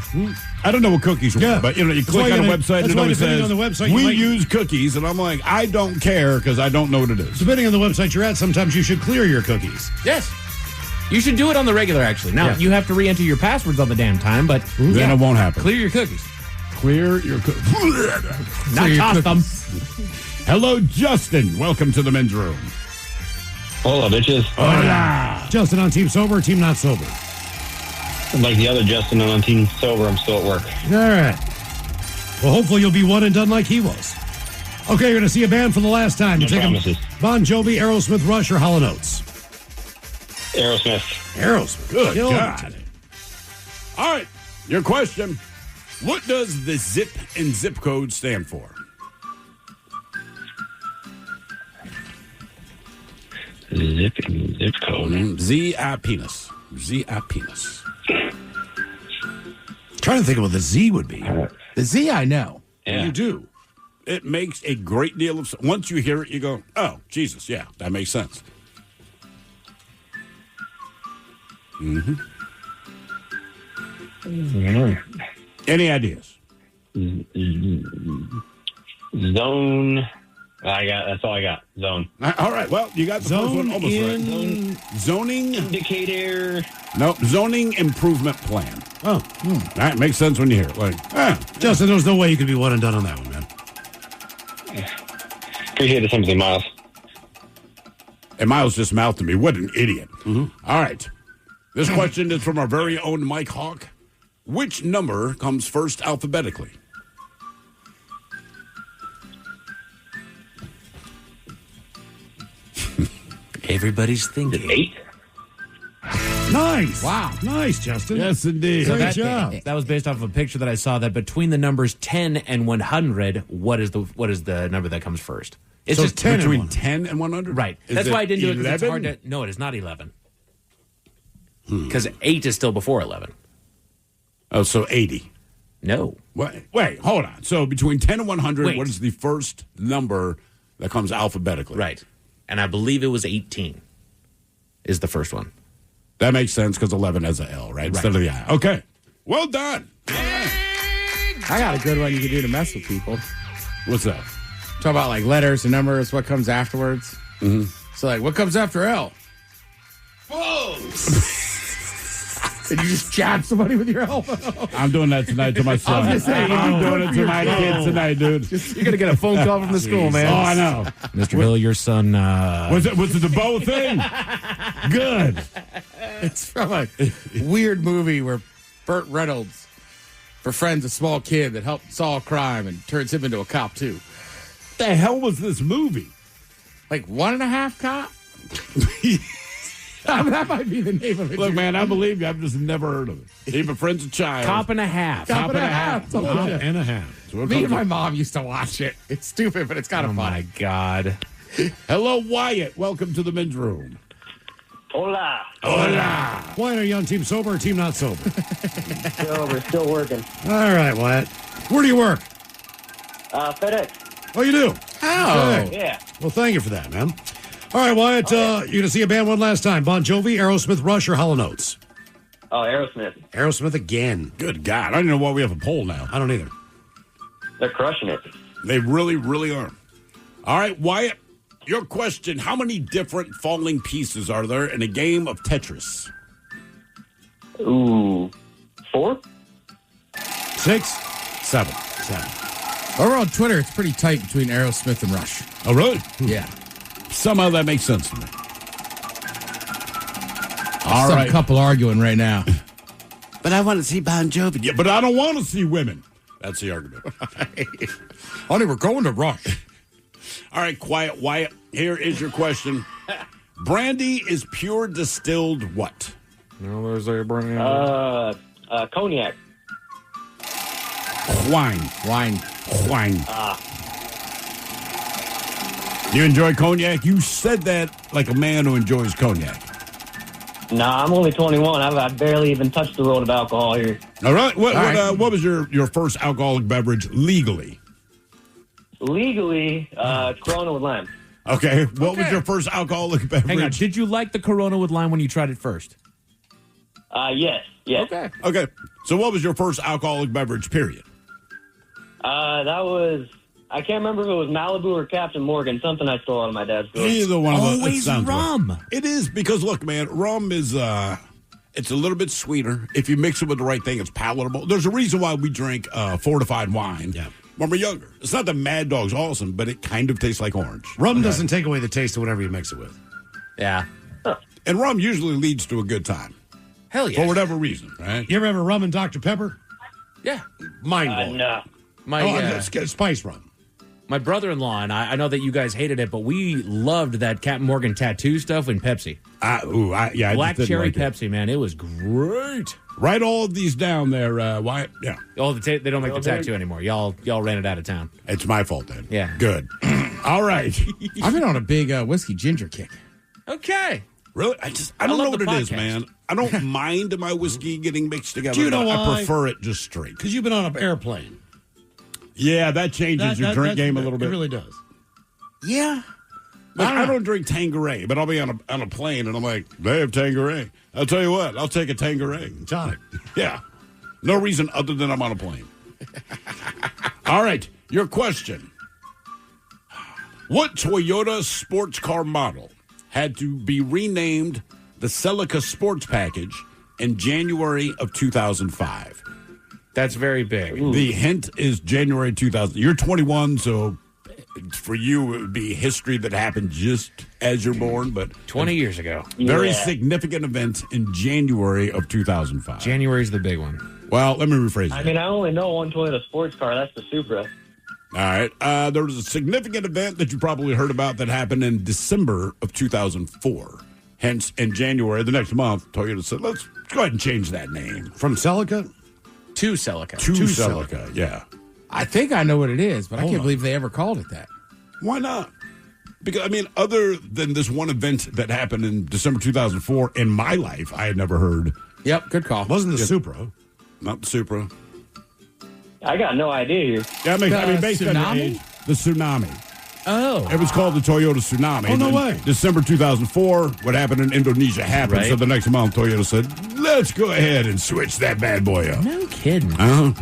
I don't know what cookies were, but you click on a website and it always says, on the website, we use cookies, and I'm like, I don't care because I don't know what it is. Depending on the website you're at, sometimes you should clear your cookies. Yes. You should do it on the regular, actually. Now, you have to re-enter your passwords all the damn time, but... Then it won't happen. Clear your cookies. Clear your cookies. Not toss them. Hello, Justin. Welcome to the men's room. Hola, bitches. Hola. Justin on team sober, team not sober? Like the other Justin on team sober, I'm still at work. All right. Well, hopefully you'll be one and done like he was. Okay, you're going to see a band for the last time. You take Bon Jovi, Aerosmith, Rush, or Hall & Oates? Aerosmith. Good God. All right, your question. What does the zip and zip code stand for? Zip code. Z-I penis. Z-I penis. Trying to think of what the Z would be. The Z I know. Yeah. You do. It makes a great deal of sense. Once you hear it, you go, oh, Jesus, yeah, that makes sense. Mm-hmm. Any ideas? Zone. That's all I got. Zone. All right. Well, you got the first one almost right. Zoning indicator. No, zoning improvement plan. Oh, that makes sense when you hear it. Like, Justin, there's no way you could be one and done on that one, man. Appreciate the sympathy, Miles. And Miles just mouthed to me. What an idiot. All right. This question is from our very own Mike Hawk. Which number comes first alphabetically? Everybody's thinking. 8? Nice. Wow. Nice, Justin. Yes, indeed. Great job. That was based off of a picture that I saw that between the numbers 10 and 100, what is the number that comes first? It's So just 10 between and 10 and 100? Right. Is That's it why I didn't do it because it's 11? hard to. No, it is not 11. Because 8 is still before 11. Oh, so 80. No. Wait, hold on. So between 10 and 100, Wait. what is the first number that comes alphabetically? Right. And I believe it was 18 is the first one. That makes sense because 11 has a L, right? Instead of the I. Okay. Well done. I got a good one you can do to mess with people. What's that? Talk about like letters and numbers, what comes afterwards. Mm-hmm. So like, what comes after L? Whoa! And you just jab somebody with your elbow. I'm doing that tonight to my son. I was gonna say, I'm doing it to my kid tonight, dude. You're going to get a phone call from the school, man. Oh, I know. Mr. Hill, your son. Was it the bow thing? Good. It's from a weird movie where Burt Reynolds befriends a small kid that helped solve crime and turns him into a cop, too. The hell was this movie? Like 1.5 Cop? That might be the name of it. Look, man, I believe you. I've just never heard of it. He befriends a child. Cop and a half. Cop and a half. Cop and a half. Me and my mom used to watch it. It's stupid, but it's kind of Oh, fun. my God. Hello, Wyatt. Welcome to the men's room. Hola. Hola. Wyatt, are you on team sober or team not sober? We're still working. All right, Wyatt. Where do you work? FedEx. Oh, you do? Oh. Okay. Yeah. Well, thank you for that, man. All right, Wyatt, you're going to see a band one last time. Bon Jovi, Aerosmith, Rush, or Hall & Oates? Oh, Aerosmith. Aerosmith again. Good God. I don't even know why we have a poll now. I don't either. They're crushing it. They really, really are. All right, Wyatt, your question. How many different falling pieces are there in a game of Tetris? Ooh. 4? 6, 7. Over on Twitter, it's pretty tight between Aerosmith and Rush. Oh, really? Yeah. Somehow that makes sense to me. All Some right. couple arguing right now. But I want to see Bon Jovi. Yeah, but I don't want to see women. That's the argument. Honey, we're going to Rush. All right, quiet, Wyatt. Here is your question. Brandy is pure distilled what? No, there's a brand. Cognac. Wine. Wine. You enjoy cognac? You said that like a man who enjoys cognac. Nah, I'm only 21. I've barely even touched the road of alcohol here. All right. What right. What was your first alcoholic beverage legally? Legally, Corona with lime. Okay. What was your first alcoholic beverage? Hang on. Did you like the Corona with lime when you tried it first? Yes. Okay. Okay. So what was your first alcoholic beverage, period? That was, I can't remember if it was Malibu or Captain Morgan, something I stole out of my dad's store. Either one of those. Always rum. It is because, look, man, rum is, it's a little bit sweeter. If you mix it with the right thing, it's palatable. There's a reason why we drink fortified wine when we're younger. It's not that Mad Dog's awesome, but it kind of tastes like orange. Rum doesn't take away the taste of whatever you mix it with. Yeah. And rum usually leads to a good time. Hell yeah. For whatever reason, right? You ever have a rum and Dr. Pepper? Yeah. Mind blowing. No. Spice rum. My brother-in-law and I know that you guys hated it, but we loved that Captain Morgan tattoo stuff in Pepsi. I Black just didn't cherry like it. Pepsi, man. It was great. Write all of these down there, Wyatt. Yeah. Oh, they don't make the tattoo anymore. Y'all ran it out of town. It's my fault then. Yeah. Good. All right. I've been on a big whiskey ginger kick. Okay. Really? I don't know love what the it is, podcast. man. I don't mind my whiskey getting mixed together. Do you know but I why? prefer it just straight. Because you've been on an airplane. Yeah, that changes your drink game a little bit. It really does. Yeah. Like, I don't drink Tanqueray, but I'll be on a plane, and I'm like, they have Tanqueray. I'll tell you what, I'll take a Tanqueray. Tonic. Yeah. No reason other than I'm on a plane. All right, your question. What Toyota sports car model had to be renamed the Celica Sports Package in January of 2005? That's very big. The hint is January 2000. You're 21, so for you it would be history that happened just as you're born, but 20 years ago. Very significant event in January of 2005. January's the big one. Well, let me rephrase that. I mean, I only know one Toyota sports car. That's the Supra. All right. There was a significant event that you probably heard about that happened in December of 2004. Hence, in January, the next month, Toyota said, let's go ahead and change that name. From Celica? To Celica. To Celica, yeah. I think I know what it is, but I Hold can't on. believe they ever called it that. Why not? Because, I mean, other than this one event that happened in December 2004, in my life, I had never heard. Yep, good call. Wasn't the Supra? Not the Supra. I got no idea here. Yeah, I mean, based on your Tsunami? age, the Tsunami. Oh. It was called the Toyota Tsunami. Oh, no And way. December 2004, what happened in Indonesia happened. Right. So the next month, Toyota said, let's go ahead and switch that bad boy up. No kidding. How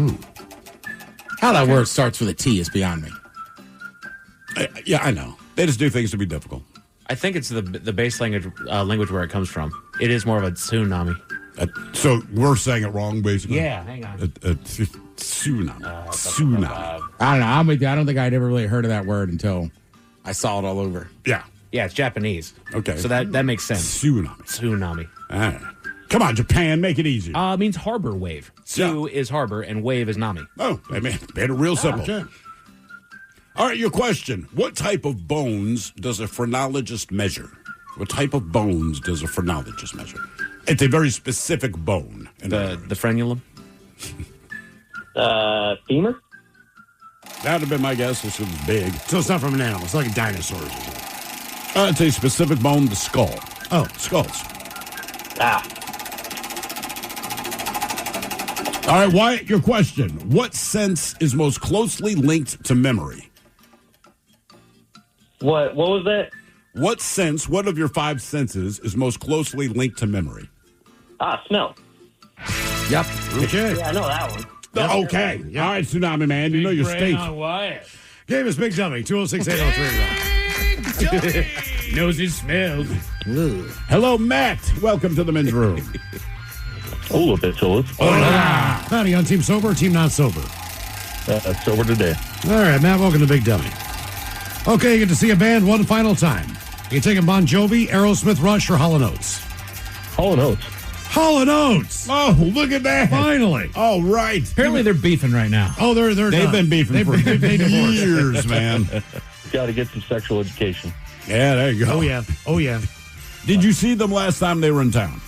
that word starts with a T is beyond me. Yeah, I know. They just do things to be difficult. I think it's the base language where it comes from. It is more of a tsunami. So we're saying it wrong, basically. Yeah, hang on. Tsunami. Tsunami. I don't know. I'm with you. I don't think I'd ever really heard of that word until I saw it all over. Yeah. Yeah, it's Japanese. Okay. So that makes sense. Tsunami. Tsunami. All right. Come on, Japan, make it easy. It means harbor wave. Su is harbor and wave is nami. Oh, I mean, made it real simple. Okay. All right, your question. What type of bones does a phrenologist measure? What type of bones does a phrenologist measure? It's a very specific bone. The frenulum? Femur? That would have been my guess. This was big. So it's not from an animal. It's like a dinosaur. It's a specific bone, the skull. Oh. Skulls. Ah. All right, Wyatt, your question. What sense is most closely linked to memory? What was that? What sense, what of your five senses is most closely linked to memory? Smell. Yep. Okay. Yeah, I know that one. Okay. All right, Tsunami Man, you know your state. Game is Big Dummy, 206-803. Knows his smells. Hello, Matt. Welcome to the men's room. A little bit, fellas. Howdy, on Team Sober or Team Not Sober? Sober today. All right, Matt, welcome to Big Dummy. Okay, you get to see a band one final time. You taking Bon Jovi, Aerosmith, Rush, or Hall & Oates? Hall & Oates. Hall & Oates! Oh, look at that. Finally. All right. Apparently they're beefing right now. Oh, they've They've been beefing for years, man. Got to get some sexual education. Yeah, there you go. Oh, yeah. Oh, yeah. Did you see them last time they were in town?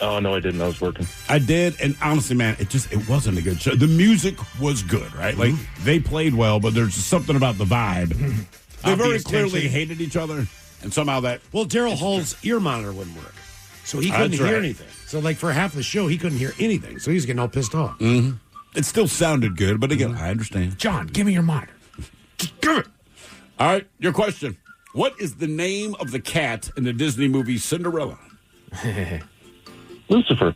Oh, no, I didn't. I was working. I did, and honestly, man, it wasn't a good show. The music was good, right? Like, they played well, but there's just something about the vibe. They very Obvious clearly tension. hated each other, and somehow that... Well, Daryl Hall's ear monitor wouldn't work. So he couldn't That's hear right. anything. So, like, for half the show, he couldn't hear anything. So he's getting all pissed off. It still sounded good, but again, I understand. John, give me your monitor. Just give it. All right, your question. What is the name of the cat in the Disney movie Cinderella? Lucifer.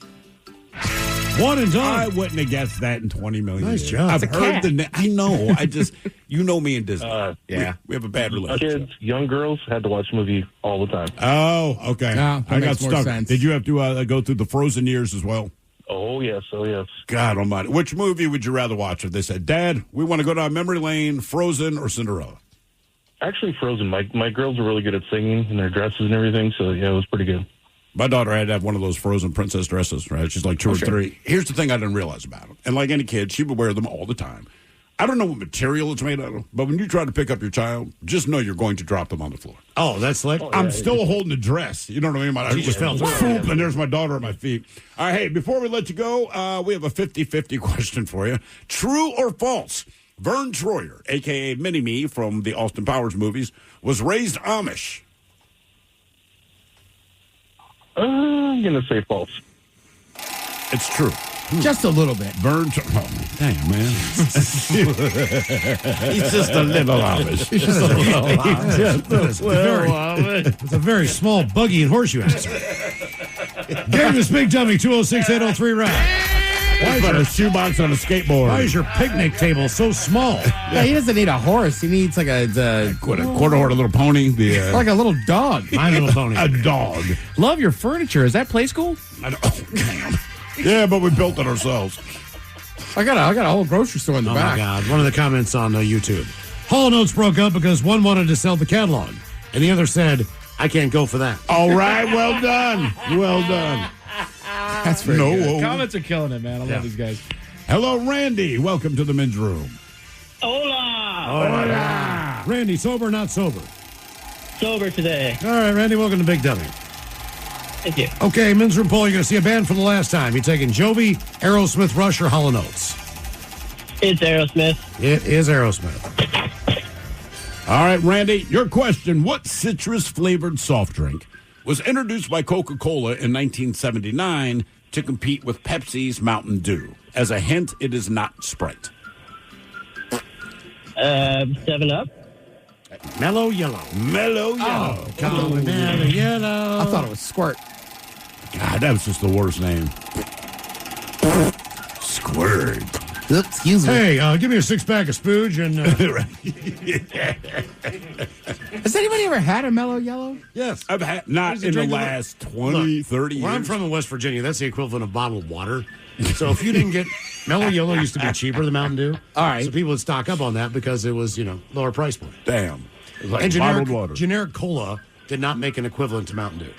One and I done. wouldn't have guessed that in 20 million Nice years. job. I've It's a heard cat. the name. I know. I just, you know me and Disney. Yeah. We have a bad relationship. Kids, young girls had to watch the movie all the time. Oh, okay. that I got makes more stuck. sense. Did you have to go through the Frozen years as well? Oh, yes. Oh, yes. God almighty. Which movie would you rather watch if they said, Dad, we want to go down memory lane, Frozen or Cinderella? Actually, Frozen. My girls are really good at singing in their dresses and everything, so, yeah, it was pretty good. My daughter had to have one of those Frozen princess dresses, right? She's like 2 or 3. Here's the thing I didn't realize about them. And like any kid, she would wear them all the time. I don't know what material it's made out of, but when you try to pick up your child, just know you're going to drop them on the floor. Oh, that's like... I'm still holding the dress. You know what I mean? I just fell through. And there's my daughter at my feet. All right, hey, before we let you go, we have a 50-50 question for you. True or false? Vern Troyer, a.k.a. Mini-Me from the Austin Powers movies, was raised Amish. I'm going to say false. It's true. Just a little bit. Burnt. Oh, damn, man. He's just a little of it. He's just a little It's a very small buggy and horseshoe answer. Game is Big Dummy 206-803-RAC. Why is a shoebox on a skateboard? Why is your picnic table so small? Yeah, he doesn't need a horse. He needs like a quarter horse, a little pony. Like a little dog. My Little Pony. A dog. Love your furniture. Is that Play School? Oh, damn. Yeah, but we built it ourselves. I got a whole grocery store in the back. Oh, my God. One of the comments on YouTube. Hall & Oates broke up because one wanted to sell the catalog, and the other said, I can't go for that. All right, well done. Well done. That's very good. Comments are killing it, man. I love these guys. Hello, Randy. Welcome to the men's room. Hola. Randy, sober or not sober? Sober today. All right, Randy, welcome to Big Dummy. Thank you. Okay, men's room poll. You're going to see a band for the last time. You're taking Jovi, Aerosmith, Rush, or Hall & Oates? It's Aerosmith. It is Aerosmith. All right, Randy, your question. What citrus-flavored soft drink was introduced by Coca-Cola in 1979 to compete with Pepsi's Mountain Dew? As a hint, it is not Sprite. 7-Up. Mellow Yellow. Mellow Yellow. Oh, Mellow Yellow. I thought it was Squirt. God, that was just the worst name. Squirt. Oops, excuse me. Hey, give me a 6-pack of Spooge and... Has anybody ever had a Mellow Yellow? Yes. I've had, not in the last 20, 30 years. Where I'm from in West Virginia, that's the equivalent of bottled water. So if you didn't get... Mellow Yellow used to be cheaper than Mountain Dew. All right. So people would stock up on that because it was, lower price point. Damn. It was like And bottled water. generic cola did not make an equivalent to Mountain Dew.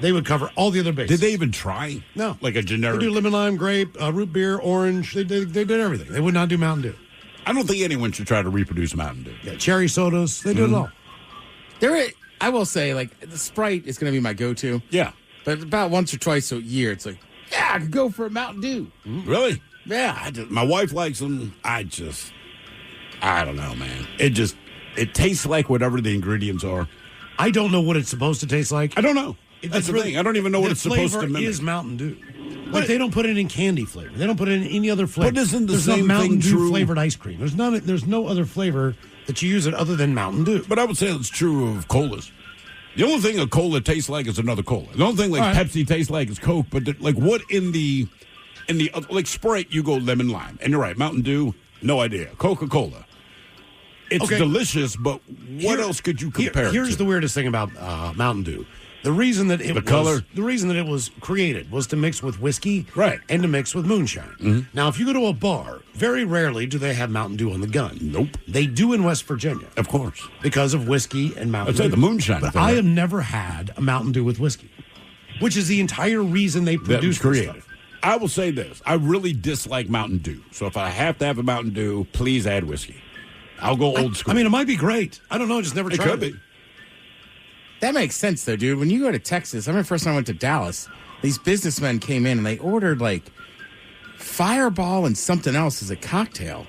They would cover all the other bases. Did they even try? No. Like a generic? They do lemon, lime, grape, root beer, orange. They did everything. They would not do Mountain Dew. I don't think anyone should try to reproduce Mountain Dew. Yeah, cherry sodas. They do it all. I will say, like, the Sprite is going to be my go-to. Yeah. But about once or twice a year, it's like, yeah, I could go for a Mountain Dew. Really? Yeah. My wife likes them. I don't know, man. It tastes like whatever the ingredients are. I don't know what it's supposed to taste like. I don't know. That's the thing. I don't even know what it's supposed to mimic. The flavor is Mountain Dew. Like, they don't put it in candy flavor. They don't put it in any other flavor. But isn't the There's same no Mountain thing Dew true? flavored ice cream. There's no other flavor that you use it other than Mountain Dew. But I would say it's true of colas. The only thing a cola tastes like is another cola. The only thing Pepsi tastes like is Coke. But what in the like Sprite, you go lemon lime, and you're right. Mountain Dew, no idea. Coca-Cola, it's delicious. But what else could you compare? Here's the weirdest thing about Mountain Dew. The reason that it was created was to mix with whiskey, right, and to mix with moonshine. Mm-hmm. Now, if you go to a bar, very rarely do they have Mountain Dew on the gun. Nope, they do in West Virginia, of course, because of whiskey and Mountain Dew. I'd say the moonshine. But I have never had a Mountain Dew with whiskey, which is the entire reason they produced this stuff. I will say this: I really dislike Mountain Dew. So if I have to have a Mountain Dew, please add whiskey. I'll go old school. I mean, it might be great. I don't know. Just never tried it. Could be. That makes sense, though, dude. When you go to Texas, I remember the first time I went to Dallas, these businessmen came in and they ordered, like, Fireball and something else as a cocktail.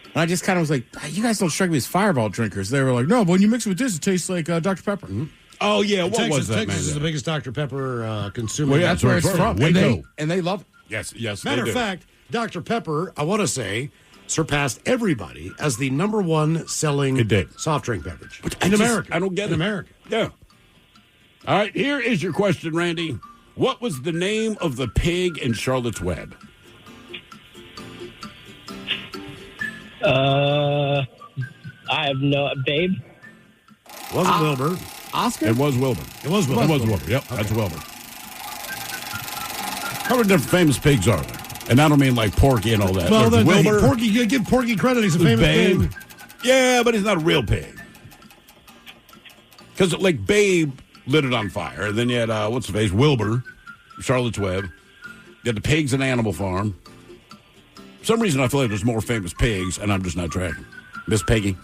And I just kind of was like, you guys don't strike me as Fireball drinkers. They were like, no, but when you mix it with this, it tastes like Dr. Pepper. Mm-hmm. Oh, yeah. What was that, Texas man? is the biggest Dr. Pepper consumer. Well, yeah, that's where it's from. And they love it. Yes, Matter of fact, Dr. Pepper, I want to say, surpassed everybody as the number one selling soft drink beverage in America. I don't get it. In America. Yeah. All right, here is your question, Randy. What was the name of the pig in Charlotte's Web? I have no... Babe? Was it Wilbur? Oscar? It was Wilbur. It was Wilbur. It was Wilbur. Yep, that's Wilbur. How many different famous pigs are there? And I don't mean like Porky and all that. Well, Wilbur. Porky, you give Porky credit. He's a famous pig. Yeah, but he's not a real pig. Because, like, Babe lit it on fire. And then you had, what's the face? Wilbur, Charlotte's Web. You had the pigs in Animal Farm. For some reason, I feel like there's more famous pigs, and I'm just not tracking. Miss Piggy?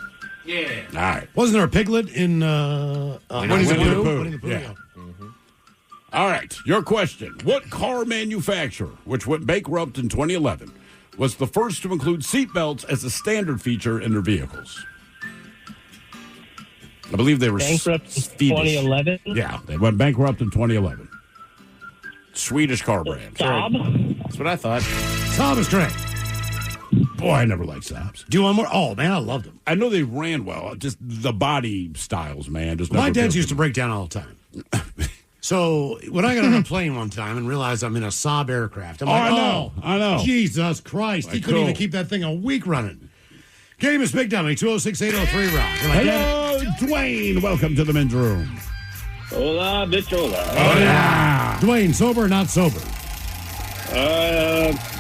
Yeah. All right. Wasn't there a piglet in Winnie the Pooh? Yeah. All right, your question. What car manufacturer, which went bankrupt in 2011, was the first to include seatbelts as a standard feature in their vehicles? I believe they were bankrupt in Swedish. 2011? Yeah, they went bankrupt in 2011. Swedish car brand. Saab? That's what I thought. Saab is correct. Boy, I never liked Saabs. Do you want more? Oh, man, I loved them. I know they ran well. Just the body styles, man. Just My never dad's built used to them. break down all the time. So when I got on a plane one time and realized I'm in a Saab aircraft, I'm like, I know. Jesus Christ. He Like, couldn't even cool. keep that thing a week running. Game is Big Dummy, 206-803-ROCK. Am I dead? Hello, Dwayne. Welcome to the men's room. Hola, bitch, hola. Oh, yeah. Dwayne, sober or not sober?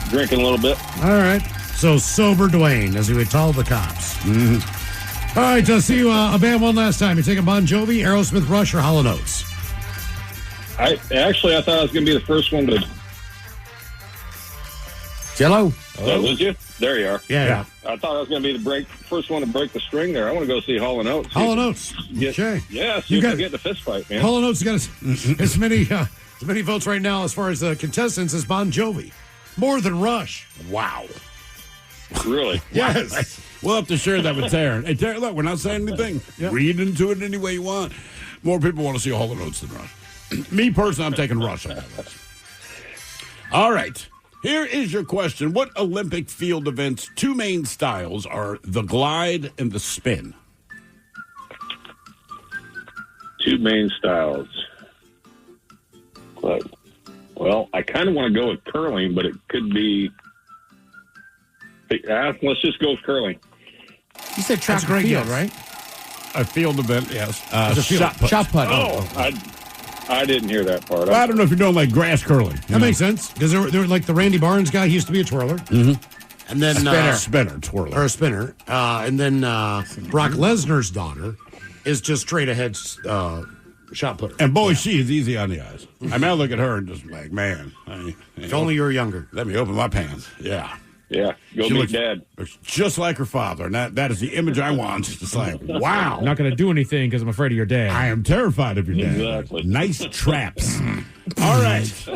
Drinking a little bit. All right. So sober Dwayne, as he would tell the cops. Mm-hmm. All right, see you a band one last time. You taking Bon Jovi, Aerosmith, Rush, or Hall & Oates? I thought I was going to be the first one to... Jello. Did I lose you? There you are. Yeah. I thought I was going to be the first one to break the string there. I want to go see Hall & Oates. Hall & Oates. Okay. Yeah, see You if got- I get in a fist fight, man. Hall & Oates got as many votes right now as far as contestants as Bon Jovi. More than Rush. Wow. Really? Yes. We'll have to share that with Taryn. Hey, Taryn, look, we're not saying anything. Yep. Read into it any way you want. More people want to see Hall & Oates than Rush. Me, personally, I'm taking Rush on that list. All right. Here is your question. What Olympic field events' two main styles are the glide and the spin? Two main styles. Well, I kind of want to go with curling, but it could be... let's just go with curling. You said track That's a great and field, guess. right? A field event, yes. It's a field. Shot put. Shot put. I didn't hear that part. I don't know if you're doing like grass curling. That makes sense. Because they were like the Randy Barnes guy. He used to be a twirler. Mm-hmm. And then Spinner, twirler. or a spinner. And then Brock Lesnar's daughter is just straight ahead shot putter. And boy, she is easy on the eyes. I mean, I look at her and just like, man. If only you were younger. Let me open my pants. Yeah. Yeah, go She meet looks- Dad. Looks just like her father. And that is the image I want. It's just like, wow. I'm not going to do anything because I'm afraid of your dad. I am terrified of your dad. Exactly. Nice traps. All right.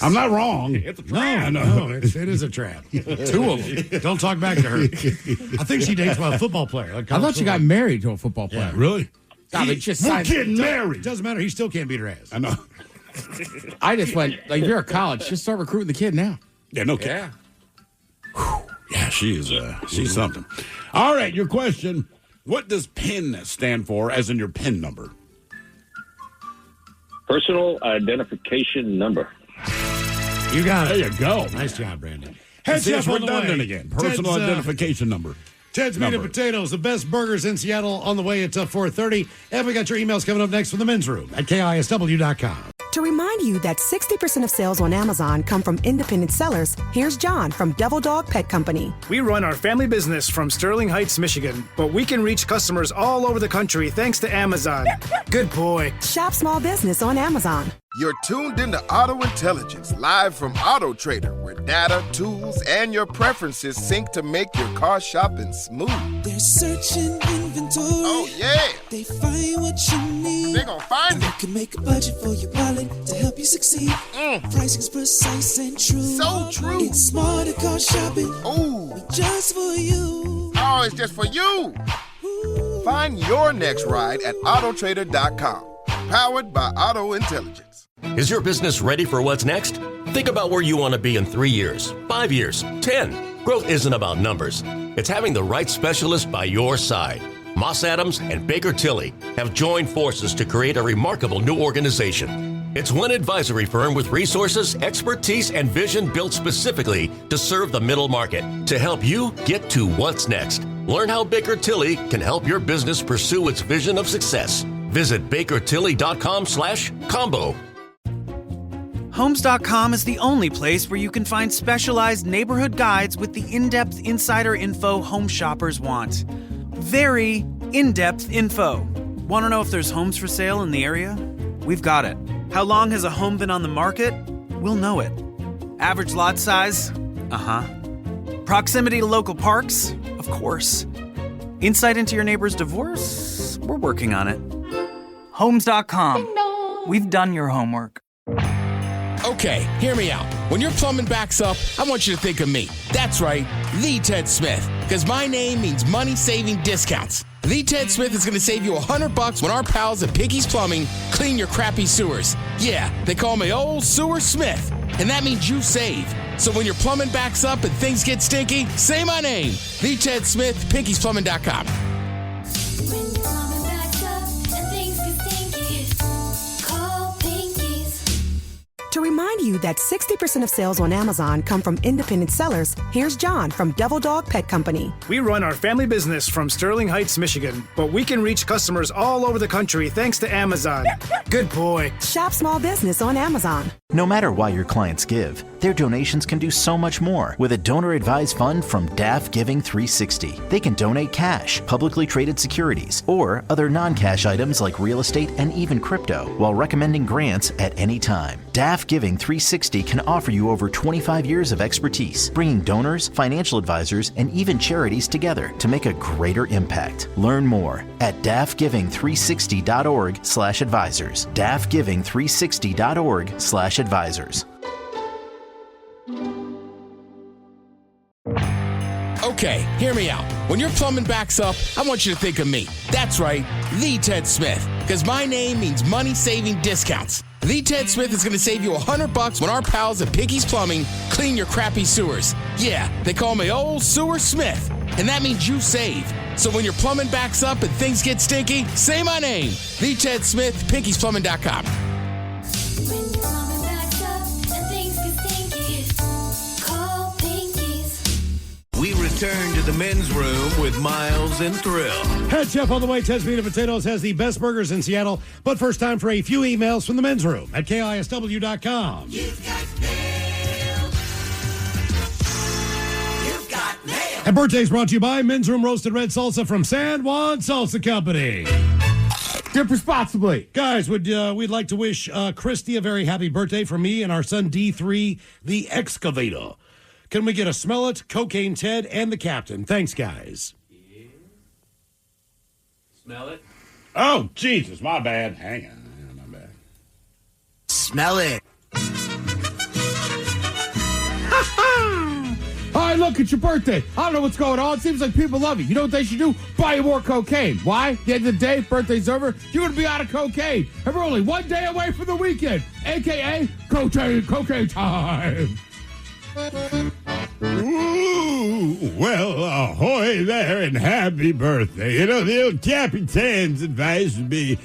I'm not wrong. It's a trap. No, it is a trap. Two of them. Don't talk back to her. I think she dates a football player. Like I thought you got married to a football player. Yeah. Really? God, they just We're signed- getting married. Doesn't matter. He still can't beat her ass. I know. I just went, like, if you're at college, just start recruiting the kid now. Yeah, no kidding. Yeah, she is. She's something. All right, your question. What does PIN stand for, as in your PIN number? Personal identification number. You got There it. you go. Nice job, Brandon. Heads See, up it's on redundant the way. Again. Personal Ted's, identification number. Ted's Meat and Number. Potatoes, the best burgers in Seattle on the way at 4:30. And we got your emails coming up next from the men's room at KISW.com. To remind you that 60% of sales on Amazon come from independent sellers, here's John from Devil Dog Pet Company. We run our family business from Sterling Heights, Michigan, but we can reach customers all over the country thanks to Amazon. Good boy. Shop small business on Amazon. You're tuned into Auto Intelligence, live from Auto Trader, where data, tools, and your preferences sync to make your car shopping smooth. They're searching inventory. Oh, yeah. They find what you need. They're gonna find You it. can make a budget for your wallet to help you succeed. Pricing's precise and true. So true. It's smarter car shopping. Ooh. Just for you. Oh, it's just for you. Find your next ride at Autotrader.com. Powered by Auto Intelligence. Is your business ready for what's next? Think about where you want to be in 3 years, 5 years, 10. Growth isn't about numbers. It's having the right specialist by your side. Moss Adams and Baker Tilly have joined forces to create a remarkable new organization. It's one advisory firm with resources, expertise, and vision built specifically to serve the middle market to help you get to what's next. Learn how Baker Tilly can help your business pursue its vision of success. Visit bakertilly.com/combo. Homes.com is the only place where you can find specialized neighborhood guides with the in-depth insider info home shoppers want. Very in-depth info. Want to know if there's homes for sale in the area? We've got it. How long has a home been on the market? We'll know it. Average lot size? Uh-huh. Proximity to local parks? Of course. Insight into your neighbor's divorce? We're working on it. Homes.com. We've done your homework. Okay, hear me out. When your plumbing backs up, I want you to think of me. That's right, the Ted Smith. Because my name means money-saving discounts. The Ted Smith is going to save you $100 when our pals at Pinky's Plumbing clean your crappy sewers. Yeah, they call me Old Sewer Smith. And that means you save. So when your plumbing backs up and things get stinky, say my name. The Ted Smith, Pinky'sPlumbing.com. To remind you that 60% of sales on Amazon come from independent sellers, here's John from Devil Dog Pet Company. We run our family business from Sterling Heights, Michigan, but we can reach customers all over the country thanks to Amazon. Good boy. Shop small business on Amazon. No matter why your clients give, their donations can do so much more with a donor-advised fund from DAF Giving 360. They can donate cash, publicly traded securities, or other non-cash items like real estate and even crypto, while recommending grants at any time. DAF Giving 360 can offer you over 25 years of expertise, bringing donors, financial advisors, and even charities together to make a greater impact. Learn more at dafgiving360.org/advisors. dafgiving360.org/advisors. Okay, hear me out. When your plumbing backs up, I want you to think of me. That's right, the Ted Smith. Because my name means money-saving discounts. The Ted Smith is going to save you $100 when our pals at Pinky's Plumbing clean your crappy sewers. Yeah, they call me Old Sewer Smith. And that means you save. So when your plumbing backs up and things get stinky, say my name. The Ted Smith, Pinky'sPlumbing.com. We return to the men's room with Miles and Thrill. Head chef on the way, Ted's Meat and Potatoes has the best burgers in Seattle. But first, time for a few emails from the men's room at KISW.com. You've got mail. You've got mail. And birthdays brought to you by Men's Room Roasted Red Salsa from San Juan Salsa Company. Dip responsibly. Guys, we'd like to wish Christy a very happy birthday from me and our son D3, the excavator. Can we get a Smell It, Cocaine Ted, and the Captain? Thanks, guys. Yeah. Smell it. Oh, Jesus, my bad. Hang on, my bad. Smell it. Hi, look, it's your birthday. I don't know what's going on. It seems like people love you. You know what they should do? Buy you more cocaine. Why? At the end of the day, birthday's over, you're going to be out of cocaine. And we're only one day away from the weekend, a.k.a. cocaine time. Ooh, well, ahoy there and happy birthday. You know, the old Capitan's advice would be,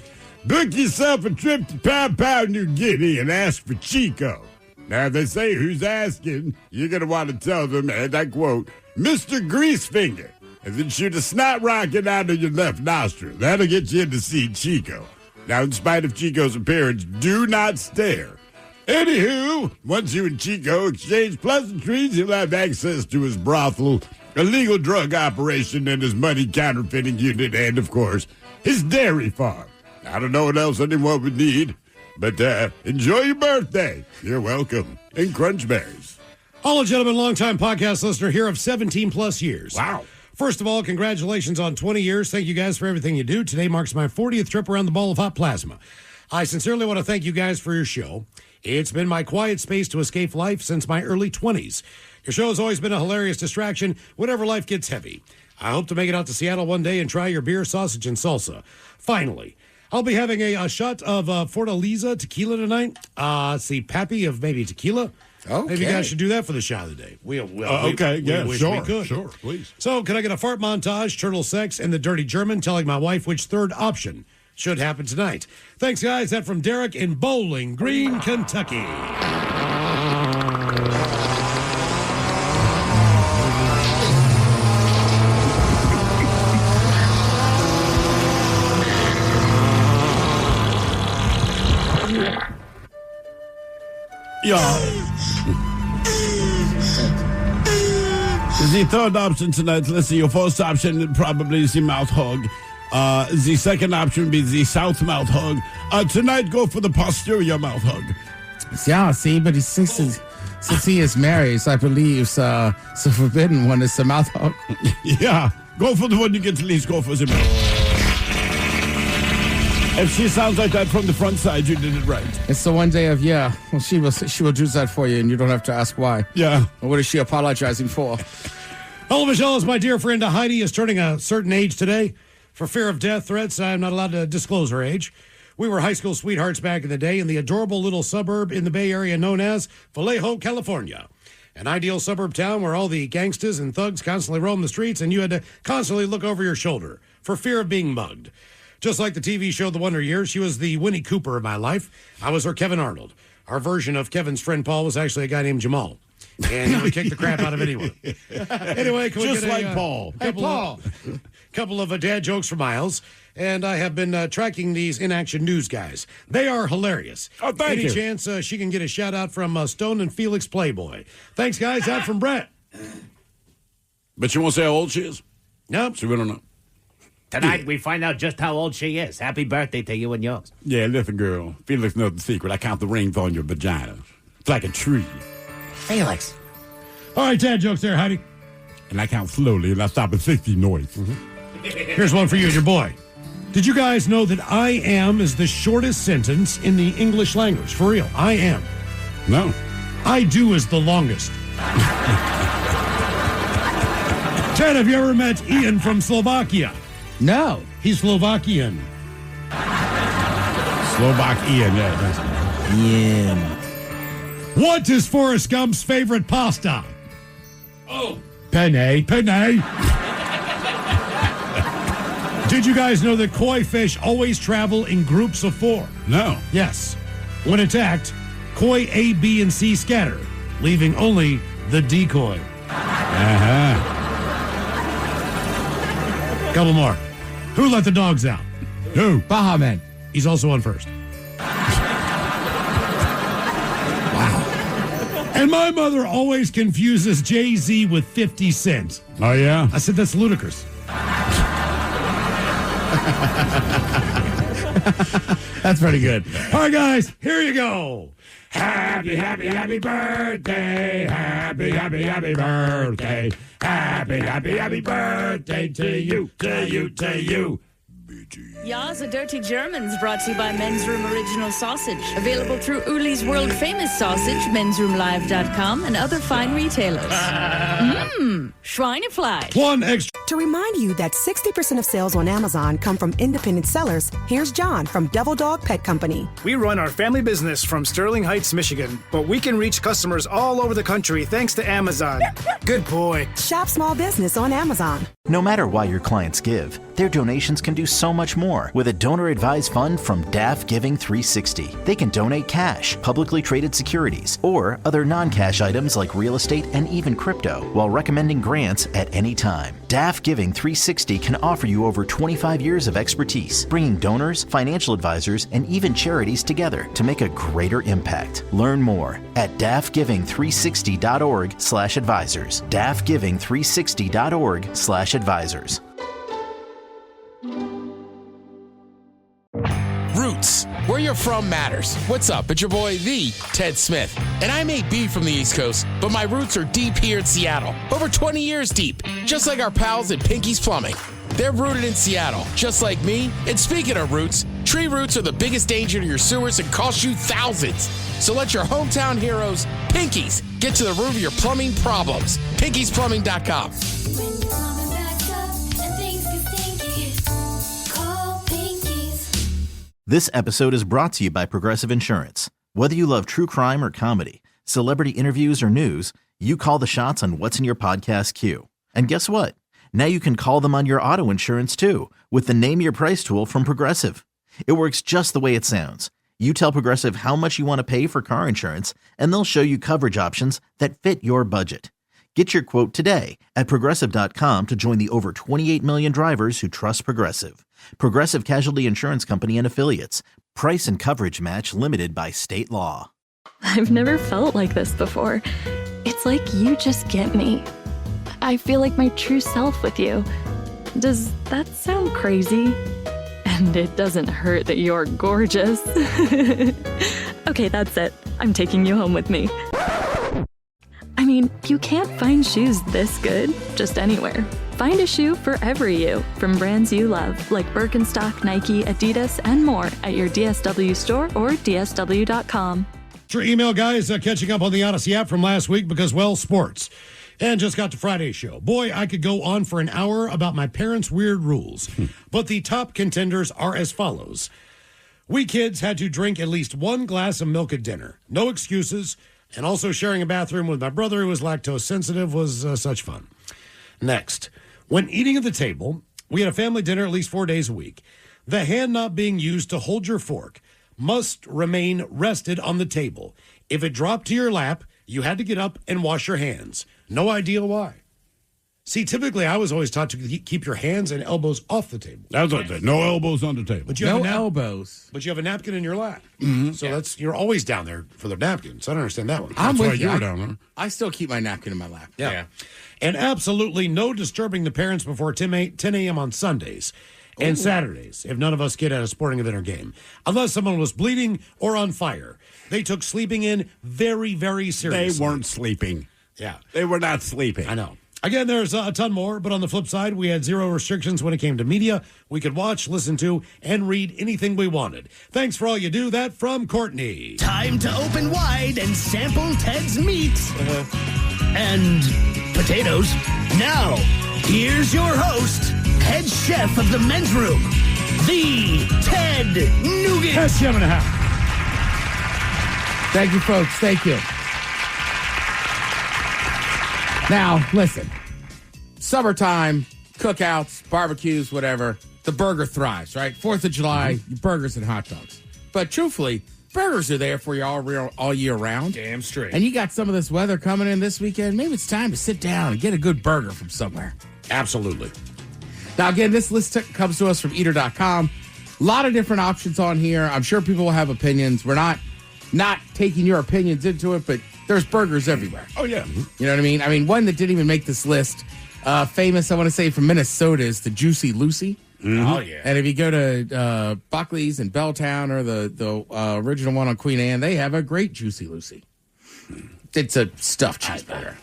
book yourself a trip to Papua New Guinea and ask for Chico. Now, if they say who's asking, you're going to want to tell them, and I quote, Mr. Greasefinger, and then shoot a snot rocket out of your left nostril. That'll get you in to see Chico. Now, in spite of Chico's appearance, do not stare. Anywho, once you and Chico exchange pleasantries, he'll have access to his brothel, a legal drug operation, and his money counterfeiting unit, and, of course, his dairy farm. I don't know what else anyone would need, but enjoy your birthday. You're welcome. And Crunchberries. Hello, gentlemen, longtime podcast listener here of 17 plus years. Wow. First of all, congratulations on 20 years. Thank you guys for everything you do. Today marks my 40th trip around the ball of hot plasma. I sincerely want to thank you guys for your show. It's been my quiet space to escape life since my early 20s. Your show has always been a hilarious distraction whenever life gets heavy. I hope to make it out to Seattle one day and try your beer, sausage, and salsa. Finally, I'll be having a shot of Fortaleza tequila tonight. See, Pappy of maybe tequila. Okay. Maybe you guys should do that for the shot of the day. We wish sure, we could. Sure, please. So, can I get a fart montage, turtle sex, and the dirty German telling my wife which third option should happen tonight? Thanks, guys. That from Derek in Bowling Green, Kentucky. Yeah. The third option tonight, let's see, your first option probably is the mouth hug. The second option would be the south mouth hug. Tonight, go for the posterior mouth hug. Yeah, see, but since he is married, so I believe the forbidden one is the mouth hug. Yeah, go for the one you get to least go for the mouth. If she sounds like that from the front side, you did it right. It's the one day of, well, she will do that for you, and you don't have to ask why. Yeah. And what is she apologizing for? Hello, Michelle. My dear friend Heidi is turning a certain age today. For fear of death threats, I'm not allowed to disclose her age. We were high school sweethearts back in the day in the adorable little suburb in the Bay Area known as Vallejo, California. An ideal suburb town where all the gangsters and thugs constantly roam the streets and you had to constantly look over your shoulder for fear of being mugged. Just like the TV show The Wonder Years, she was the Winnie Cooper of my life. I was her Kevin Arnold. Our version of Kevin's friend Paul was actually a guy named Jamal. And he would kick the crap out of anyone. Anyway, can we Just get like Paul. Hey, Paul. Couple of dad jokes for Miles. And I have been tracking these in-action news guys. They are hilarious. Oh, thank you. Any chance she can get a shout-out from Stone and Felix Playboy. Thanks, guys. Out from Brett. But you won't say how old she is? Nope. So we don't know. Tonight, we find out just how old she is. Happy birthday to you and yours. Yeah, listen, girl. Felix knows the secret. I count the rings on your vagina. It's like a tree. Felix. All right, dad jokes there, Heidi. And I count slowly, and I stop at 60 noise. Here's one for you and your boy. Did you guys know that I am is the shortest sentence in the English language? For real, I am. No. I do is the longest. Ted, have you ever met Ian from Slovakia? No. He's Slovakian. Slovakian, yeah. Ian. What is Forrest Gump's favorite pasta? Oh. Penne. Penne. Did you guys know that koi fish always travel in groups of 4? No. Yes. When attacked, koi A, B, and C scatter, leaving only the decoy. Uh-huh. Couple more. Who let the dogs out? Who? Baha Man. He's also on first. Wow. And my mother always confuses Jay-Z with 50 Cent. Oh, yeah? I said, that's ludicrous. That's pretty good. All right, guys, here you go. Happy, happy, happy birthday. Happy, happy, happy birthday. Happy, happy, happy birthday to you, to you, to you. Ya's a Dirty Germans brought to you by Men's Room Original Sausage. Available through Uli's World Famous Sausage, mensroomlive.com, and other fine retailers. Schweinefleisch. One extra. To remind you that 60% of sales on Amazon come from independent sellers, here's John from Devil Dog Pet Company. We run our family business from Sterling Heights, Michigan, but we can reach customers all over the country thanks to Amazon. Good boy. Shop small business on Amazon. No matter why your clients give, their donations can do so much more with a donor-advised fund from DAF Giving 360. They can donate cash, publicly traded securities, or other non-cash items like real estate and even crypto, while recommending grants at any time. DAF Giving 360 can offer you over 25 years of expertise, bringing donors, financial advisors, and even charities together to make a greater impact. Learn more at dafgiving360.org/advisors. dafgiving360.org/advisors. Roots. Where you're from matters. What's up? It's your boy, the Ted Smith. And I may be from the East Coast, but my roots are deep here in Seattle. Over 20 years deep. Just like our pals at Pinky's Plumbing. They're rooted in Seattle, just like me. And speaking of roots, tree roots are the biggest danger to your sewers and cost you thousands. So let your hometown heroes, Pinkies, get to the root of your plumbing problems. PinkiesPlumbing.com. This episode is brought to you by Progressive Insurance. Whether you love true crime or comedy, celebrity interviews or news, you call the shots on what's in your podcast queue. And guess what? Now you can call them on your auto insurance too with the Name Your Price tool from Progressive. It works just the way it sounds. You tell Progressive how much you want to pay for car insurance, and they'll show you coverage options that fit your budget. Get your quote today at Progressive.com to join the over 28 million drivers who trust Progressive. Progressive Casualty Insurance Company and Affiliates. Price and coverage match limited by state law. I've never felt like this before. It's like you just get me. I feel like my true self with you. Does that sound crazy? And it doesn't hurt that you're gorgeous. Okay, that's it. I'm taking you home with me. I mean, you can't find shoes this good just anywhere. Find a shoe for every you from brands you love, like Birkenstock, Nike, Adidas, and more at your DSW store or DSW.com. Your email, guys, catching up on the Odyssey app from last week because, well, sports. And just got to Friday's show. Boy, I could go on for an hour about my parents' weird rules. But the top contenders are as follows. We kids had to drink at least one glass of milk at dinner. No excuses. And also sharing a bathroom with my brother who was lactose sensitive was such fun. Next, when eating at the table, we had a family dinner at least 4 days a week. The hand not being used to hold your fork must remain rested on the table. If it dropped to your lap, you had to get up and wash your hands. No idea why. See, typically I was always taught to keep your hands and elbows off the table. That's what I said. No elbows on the table. But you No have elbows. But you have a napkin in your lap. Mm-hmm. So you're always down there for the napkin. So I don't understand that one. I'm That's why with you. you're down there. I still keep my napkin in my lap. Yeah. And absolutely no disturbing the parents before 10 a.m. on Sundays and Saturdays if none of us get at a sporting event or game. Unless someone was bleeding or on fire. They took sleeping in very, very seriously. They weren't sleeping. Yeah. They were not sleeping. I know. Again, there's a ton more, but on the flip side, we had zero restrictions when it came to media. We could watch, listen to, and read anything we wanted. Thanks for all you do. That from Courtney. Time to open wide and sample Ted's meat and potatoes. Now, here's your host, head chef of the men's room, the Ted Nugent. That's 7.5. Thank you, folks. Thank you. Now, listen. Summertime, cookouts, barbecues, whatever. The burger thrives, right? 4th of July, burgers and hot dogs. But truthfully, burgers are there for you all year round. Damn straight. And you got some of this weather coming in this weekend. Maybe it's time to sit down and get a good burger from somewhere. Absolutely. Now, again, this list comes to us from eater.com. A lot of different options on here. I'm sure people will have opinions. We're not taking your opinions into it, but there's burgers everywhere. Oh, yeah. You know what I mean? I mean, one that didn't even make this list, famous, I want to say, from Minnesota is the Juicy Lucy. Mm-hmm. Oh, yeah. And if you go to Buckley's in Belltown or the original one on Queen Anne, they have a great Juicy Lucy. It's a stuffed cheeseburger.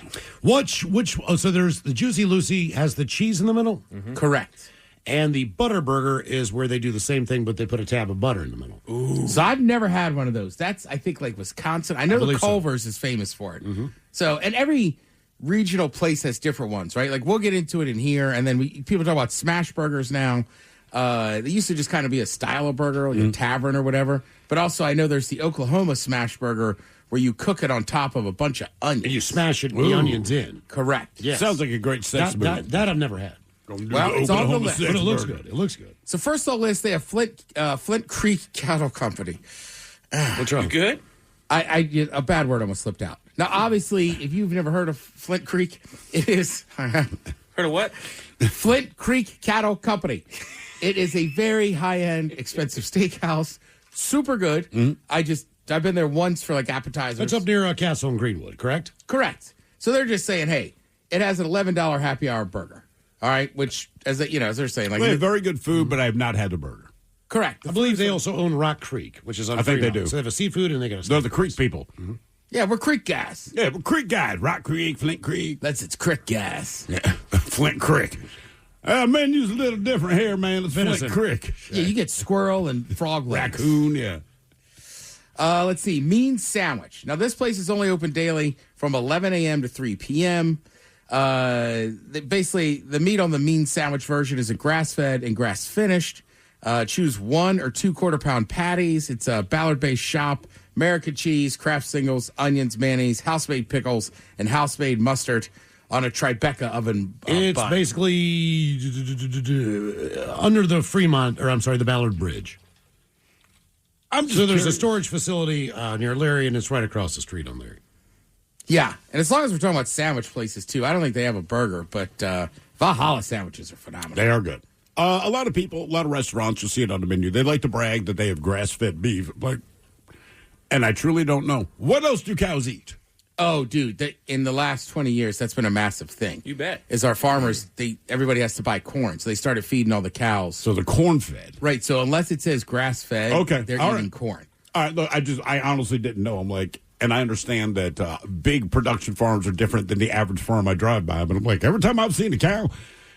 So there's the Juicy Lucy has the cheese in the middle? Mm-hmm. Correct. And the butter burger is where they do the same thing, but they put a tab of butter in the middle. Ooh. So I've never had one of those. That's, I think, like Wisconsin. I know the Culver's is famous for it. Mm-hmm. So, and every regional place has different ones, right? Like, we'll get into it in here, and then people talk about smash burgers now. They used to just kind of be a style of burger, like a tavern or whatever. But also, I know there's the Oklahoma smash burger where you cook it on top of a bunch of onions. And you smash it with the onions in. Correct. Yes. Sounds like a great sex movie. That I've never had. Well, it's on the list. But it looks good. It looks good. So first on the list, they have Flint Creek Cattle Company. What's wrong? You good? A bad word almost slipped out. Now, obviously, if you've never heard of Flint Creek, it is... Heard of what? Flint Creek Cattle Company. It is a very high-end, expensive steakhouse. Super good. I've been there once for like appetizers. That's up near Castle and Greenwood, correct? Correct. So they're just saying, hey, it has an $11 happy hour burger. All right, which, as they're saying, like, they have very good food, but I have not had the burger. Correct. I believe they also own Rock Creek, which is on I think they Fremont. do. So they have a seafood and they got a They're the Creek people. Mm-hmm. Yeah, we're Creek guys. Yeah, we're Creek guys. Rock Creek, Flint Creek. It's Creek guys. Yeah, Flint Creek. Menu's a little different here, man. It's Flint Creek. Yeah, you get squirrel and frog legs. Raccoon, yeah. Let's see. Mean Sandwich. Now, this place is only open daily from 11 a.m. to 3 p.m. Basically, the meat on the Mean Sandwich version is a grass-fed and grass-finished. Choose 1 or 2 quarter-pound patties. It's a Ballard-based shop. American cheese, Kraft singles, onions, mayonnaise, house-made pickles, and house-made mustard on a Tribeca oven It's bun. basically under the the Ballard Bridge. So there's a storage facility near Larry, and it's right across the street on Larry. Yeah, and as long as we're talking about sandwich places, too, I don't think they have a burger, but Valhalla sandwiches are phenomenal. They are good. A lot of people, a lot of restaurants, you'll see it on the menu. They like to brag that they have grass-fed beef, and I truly don't know. What else do cows eat? Oh, dude, in the last 20 years, that's been a massive thing. You bet. Is our farmers, everybody has to buy corn, so they started feeding all the cows. So they're corn-fed. Right, so unless it says grass-fed, they're eating corn. All right, look, I honestly didn't know. I'm like, and I understand that big production farms are different than the average farm I drive by, but I'm like, every time I've seen a cow,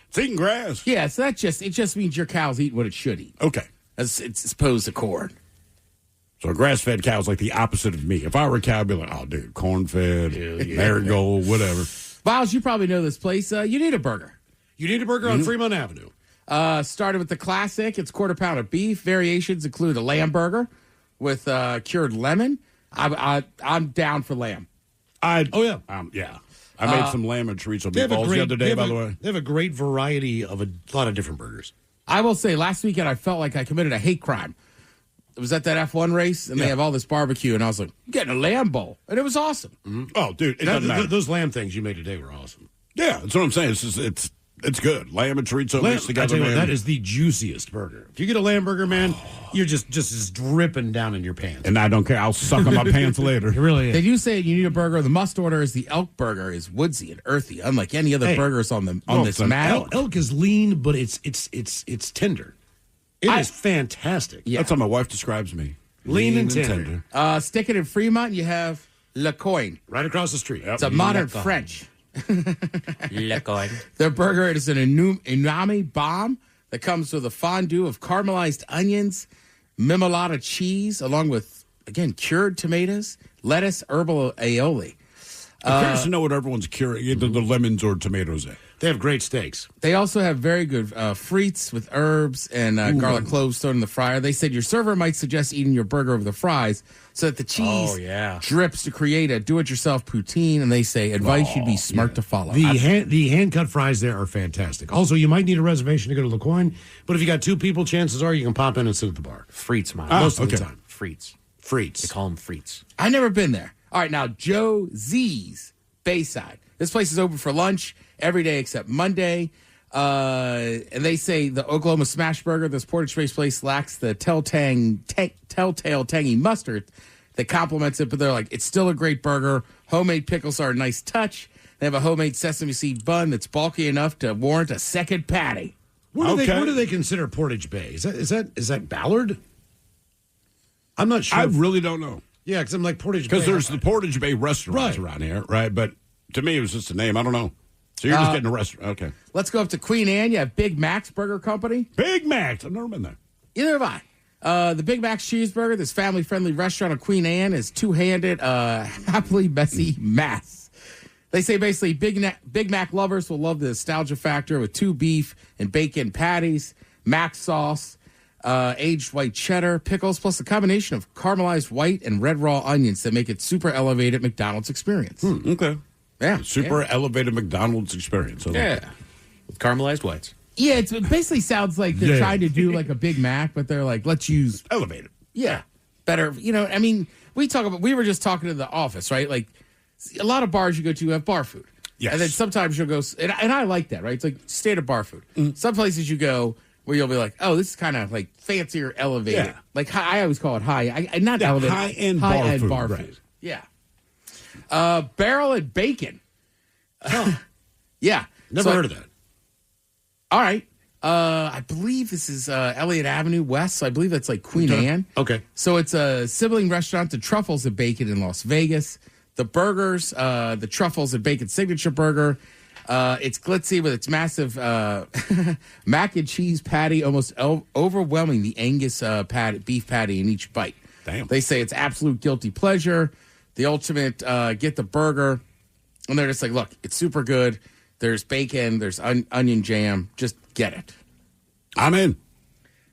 It's eating grass. Yeah, so it just means your cow's eating what it should eat. Okay. As opposed to corn. So a grass-fed cow is like the opposite of me. If I were a cow, I'd be like, oh, dude, corn-fed, marigold, whatever. Miles, you probably know this place. You Need a Burger. You Need a Burger on Fremont Avenue. Started with the classic. It's quarter pound of beef. Variations include a lamb burger with cured lemon. I'm down for lamb. Yeah. Yeah. I made some lamb and chorizo meatballs the other day, by the way. They have a great variety of a lot of different burgers. I will say, last weekend I felt like I committed a hate crime. It was at that F1 race, and they have all this barbecue, and I was like, I'm getting a lamb bowl. And it was awesome. Mm-hmm. Oh, dude, it doesn't matter. Those lamb things you made today were awesome. Yeah, that's what I'm saying. It's good. Lamb and chorizo mixed together, man. That is the juiciest burger. If you get a lamb burger, man, you're just dripping down in your pants. And I don't care. I'll suck on my pants later. It really is. They do say You Need a Burger. The must order is the elk burger. Is woodsy and earthy, unlike any other burgers on this mat. Elk is lean, but it's tender. It is fantastic. Yeah. That's how my wife describes me. Lean and tender. Sticking in Fremont, you have Le Coin. Right across the street. It's a modern French. Le Coin. Their burger is an umami bomb that comes with a fondue of caramelized onions, mimolata cheese, along with, again, cured tomatoes, lettuce, herbal aioli. I'm curious to know what everyone's curing, either the lemons or tomatoes in. They have great steaks. They also have very good frites with herbs and garlic cloves thrown in the fryer. They said your server might suggest eating your burger over the fries so that the cheese drips to create a do-it-yourself poutine. And they say advice you'd be smart to follow. The hand-cut fries there are fantastic. Also, you might need a reservation to go to Le Coin, but if you got two people, chances are you can pop in and sit at the bar. Frites, man. Most of the time. Frites. Frites. They call them frites. I've never been there. All right, now, Joe Z's Bayside. This place is open for lunch every day except Monday. And they say the Oklahoma Smash Burger, this Portage-based place, lacks the telltale tangy mustard that complements it, but they're like, it's still a great burger. Homemade pickles are a nice touch. They have a homemade sesame seed bun that's bulky enough to warrant a second patty. Where do they consider Portage Bay? Is that Ballard? I'm not sure. I really don't know. Yeah, because I'm like Portage Bay. Because there's the Portage Bay restaurants around here, right? But to me, it was just a name. I don't know. So you're just getting a restaurant. Okay. Let's go up to Queen Anne. You have Big Mac's Burger Company. Big Mac's. I've never been there. Either have I. The Big Mac's Cheeseburger, this family-friendly restaurant on Queen Anne, is two-handed, happily messy mass. They say basically Big Mac lovers will love the nostalgia factor with 2 beef and bacon patties, mac sauce, aged white cheddar, pickles, plus a combination of caramelized white and red raw onions that make it super elevated McDonald's experience. Okay. Yeah. Super elevated McDonald's experience. With caramelized whites. Yeah, it basically sounds like they're trying to do like a Big Mac, but they're like, let's use elevated. Yeah. Better, I mean, we were just talking to the office, right? Like a lot of bars you go to have bar food. Yes. And then sometimes you'll go, and I like that, right? It's like standard bar food. Some places you go where you'll be like, oh, this is kind of like fancier, elevated. Yeah. Like I always call it high. Not elevated. High-end bar food. Yeah. Barrel and bacon. Yeah. Never heard of that. All right. I believe this is Elliott Avenue West, so I believe that's like Queen Anne. Okay. So it's a sibling restaurant to Truffles and Bacon in Las Vegas. The burgers, the Truffles and Bacon signature burger. It's glitzy with its massive mac and cheese patty, almost overwhelming the Angus beef patty in each bite. Damn. They say it's absolute guilty pleasure. The ultimate get the burger. And they're just like, look, it's super good. There's bacon. There's onion jam. Just get it. I'm in.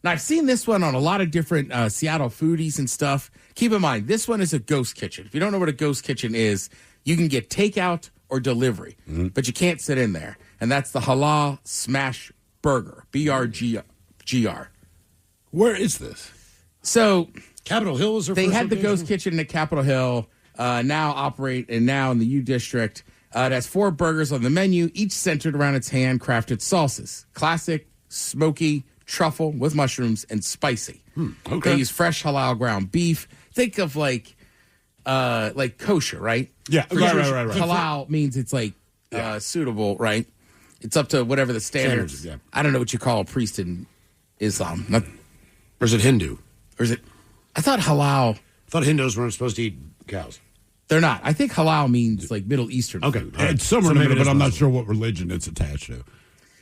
Now, I've seen this one on a lot of different Seattle foodies and stuff. Keep in mind, this one is a ghost kitchen. If you don't know what a ghost kitchen is, you can get takeout or delivery, but you can't sit in there. And that's the Halal Smash Burger, BRGR. Where is this? So Capitol Hill was their They first had the location? ghost kitchen at Capitol Hill, now in the U District. It has 4 burgers on the menu, each centered around its handcrafted sauces. Classic, smoky, truffle with mushrooms, and spicy. Okay. They use fresh halal ground beef. Think of like kosher, right? Yeah, right. Halal means it's like suitable, right? It's up to whatever the standards. Standards, I don't know what you call a priest in Islam. Or is it Hindu? Or is it? I thought halal. I thought Hindus weren't supposed to eat cows. They're not. I think halal means like Middle Eastern food. It's somewhere in the middle, but I'm not sure what religion it's attached to.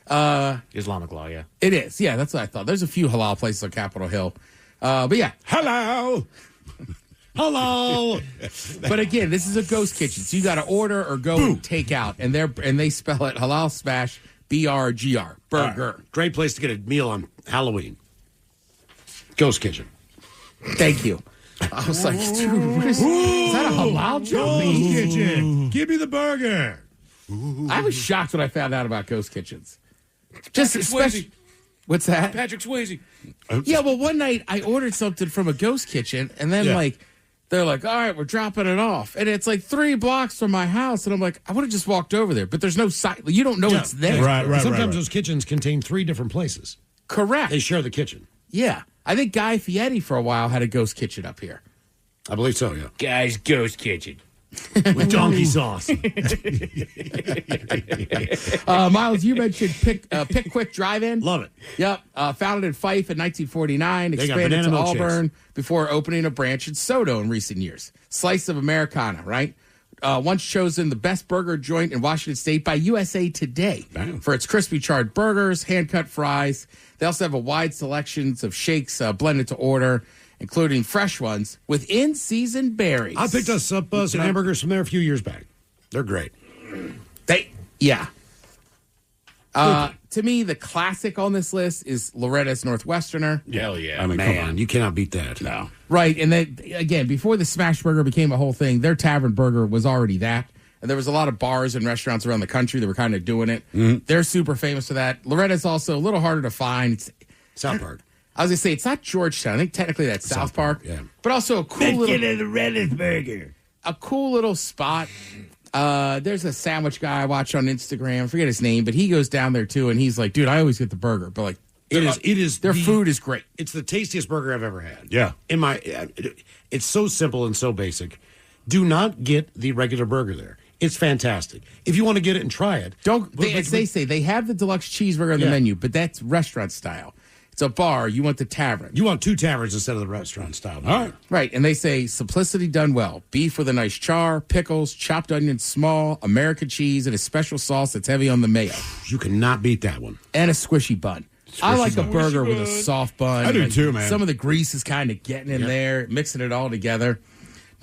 Islamic law, yeah. It is. Yeah, that's what I thought. There's a few halal places on Capitol Hill. But yeah. Hello. Hello. But again, this is a ghost kitchen. So you got to order or go and take out. And they spell it halal smash BRGR. Burger. Great place to get a meal on Halloween. Ghost Kitchen. Thank you. I was like, dude, is that a halal joke? Ghost Kitchen. Give me the burger. I was shocked when I found out about ghost kitchens. Just especially. What's that? Patrick Swayze. Yeah, well, one night I ordered something from a ghost kitchen, and then they're like, all right, we're dropping it off. And it's like 3 blocks from my house. And I'm like, I would have just walked over there, but there's no site. You don't know it's there. Right. Sometimes those kitchens contain 3 different places. Correct. They share the kitchen. Yeah. I think Guy Fieri for a while had a ghost kitchen up here. I believe so, yeah. Guy's Ghost Kitchen. With donkey sauce. Miles, you mentioned Pickwick Drive-In. Love it. Yep. Founded in Fife in 1949, They got expanded to banana Auburn before opening a branch in Soto in recent years. Slice of Americana, right? Once chosen the best burger joint in Washington State by USA Today for its crispy charred burgers, hand-cut fries. They also have a wide selection of shakes blended to order, including fresh ones with in-season berries. I picked us up some hamburgers from there a few years back. They're great. To me, the classic on this list is Loretta's Northwesterner. Hell yeah. I mean, come on. You cannot beat that. No. Right. And then, again, before the smash burger became a whole thing, their tavern burger was already that. And there was a lot of bars and restaurants around the country that were kind of doing it. Mm-hmm. They're super famous for that. Loretta's also a little harder to find. It's South Park. I was going to say, it's not Georgetown. I think technically that's South Park. Yeah. But also a cool Let's get a Loretta's burger. A cool little spot. There's a sandwich guy I watch on Instagram. I forget his name, but he goes down there too, and he's like, dude, I always get the burger. But like, their food is great. It's the tastiest burger I've ever had. Yeah. It's so simple and so basic. Do not get the regular burger there. It's fantastic. If you want to get it and try it. As they say, they have the deluxe cheeseburger on the menu, but that's restaurant style. It's a bar. You want the tavern. You want 2 taverns instead of the restaurant style. All right. Right. And they say simplicity done well. Beef with a nice char, pickles, chopped onions small, American cheese, and a special sauce that's heavy on the mayo. You cannot beat that one. And a squishy bun. I like a burger with a soft bun. I do too, man. Some of the grease is kind of getting in there, mixing it all together.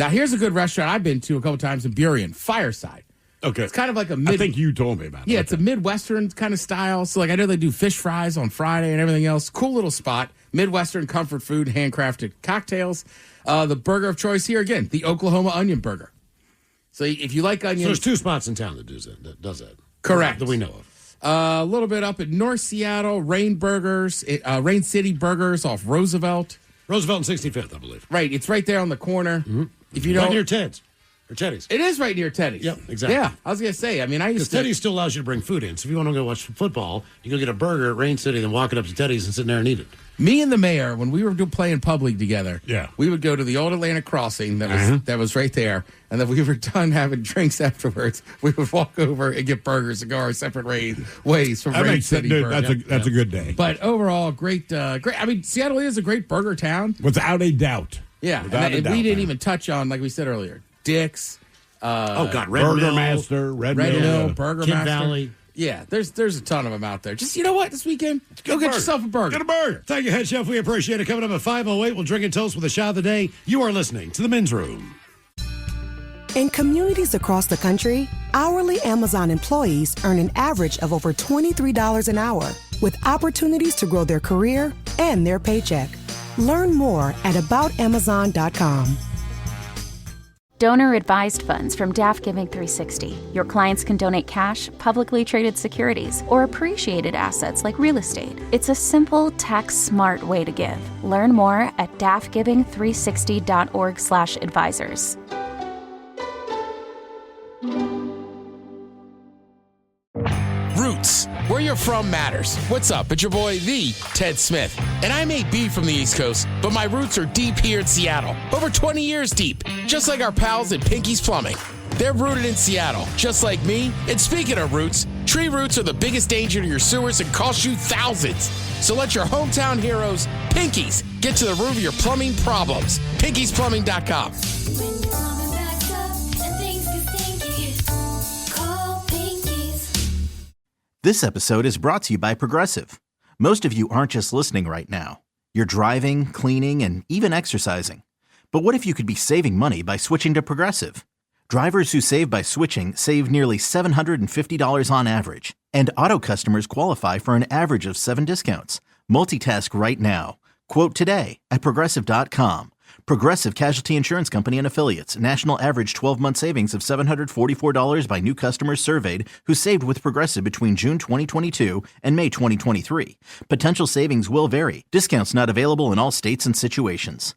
Now, here's a good restaurant I've been to a couple times in Burien, Fireside. Okay. It's kind of like I think you told me about it. Yeah, it's a Midwestern kind of style. So, like, I know they do fish fries on Friday and everything else. Cool little spot. Midwestern comfort food, handcrafted cocktails. The burger of choice here, again, the Oklahoma onion burger. So, if you like onions. So, there's 2 spots in town that does that. Correct. That we know of. A little bit up in North Seattle, Rain City Burgers off Roosevelt. Roosevelt and 65th, I believe. Right. It's right there on the corner. Mm-hmm. If you don't. Right near Ted's. Or Teddy's. It is right near Teddy's. Yep, exactly. Yeah, I was going to say, I mean, I used to. Because Teddy's still allows you to bring food in. So if you want to go watch football, you go get a burger at Rain City, then walk it up to Teddy's and sit there and eat it. Me and the mayor, when we were playing Pub League together, we would go to the old Atlantic Crossing that was right there, and then we were done having drinks afterwards. We would walk over and get burgers and go our separate ways from Rain City. That's a good day. But overall, great. I mean, Seattle is a great burger town, without a doubt. Yeah, and we didn't even touch on, like we said earlier, Dick's. Red Burger Mill, Master, Red Mill, Burger Kid Master. Valley. Yeah, there's a ton of them out there. Just, you know what, this weekend, go get yourself a burger. Get a burger. Thank you, Head Chef. We appreciate it. Coming up at 5:08, we'll drink and toast with a shot of the day. You are listening to The Men's Room. In communities across the country, hourly Amazon employees earn an average of over $23 an hour, with opportunities to grow their career and their paycheck. Learn more at aboutamazon.com. Donor-advised funds from DAF Giving 360. Your clients can donate cash, publicly traded securities, or appreciated assets like real estate. It's a simple, tax-smart way to give. Learn more at dafgiving360.org/advisors. Roots. Where you're from matters. What's up? It's your boy, the Ted Smith. And I may be from the East Coast, but my roots are deep here in Seattle. Over 20 years deep. Just like our pals at Pinky's Plumbing. They're rooted in Seattle, just like me. And speaking of roots, tree roots are the biggest danger to your sewers and cost you thousands. So let your hometown heroes, Pinky's, get to the root of your plumbing problems. Pinky'sPlumbing.com. This episode is brought to you by Progressive. Most of you aren't just listening right now. You're driving, cleaning, and even exercising. But what if you could be saving money by switching to Progressive? Drivers who save by switching save nearly $750 on average. And auto customers qualify for an average of 7 discounts. Multitask right now. Quote today at Progressive.com. Progressive Casualty Insurance Company and Affiliates. National average 12-month savings of $744 by new customers surveyed who saved with Progressive between June 2022 and May 2023. Potential savings will vary. Discounts not available in all states and situations.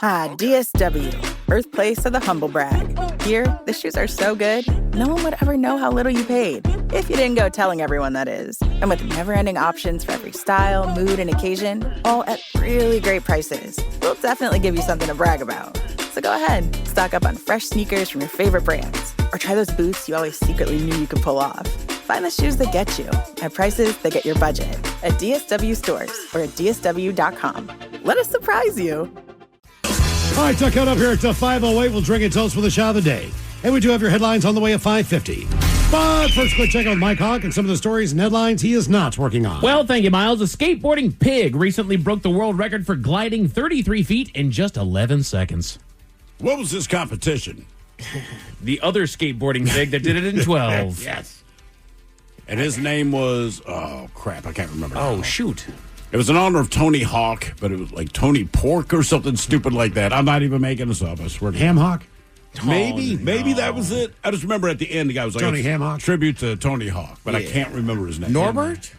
Ah, DSW, birthplace of the humble brag. Here, the shoes are so good, no one would ever know how little you paid. If you didn't go telling everyone, that is. And with never-ending options for every style, mood, and occasion, all at really great prices, we'll definitely give you something to brag about. So go ahead, stock up on fresh sneakers from your favorite brands, or try those boots you always secretly knew you could pull off. Find the shoes that get you at prices that get your budget at DSW stores or at DSW.com. Let us surprise you. All right, coming up here at 5:08, we'll drink and toast for the shot of the day. And we do have your headlines on the way at 5:50. But first, quick check out with Mike Hawk and some of the stories and headlines he is not working on. Well, thank you, Miles. A skateboarding pig recently broke the world record for gliding 33 feet in just 11 seconds. What was this competition? The other skateboarding pig that did it in 12. Yes. And his name was, oh, crap, I can't remember. Oh, shoot. It was in honor of Tony Hawk, but it was like Tony Pork or something stupid like that. I'm not even making this up, I swear to Ham Hawk? Maybe that was it. I just remember at the end the guy was like, Tony Ham Hawk? Tribute to Tony Hawk, but I can't remember his name. Norbert?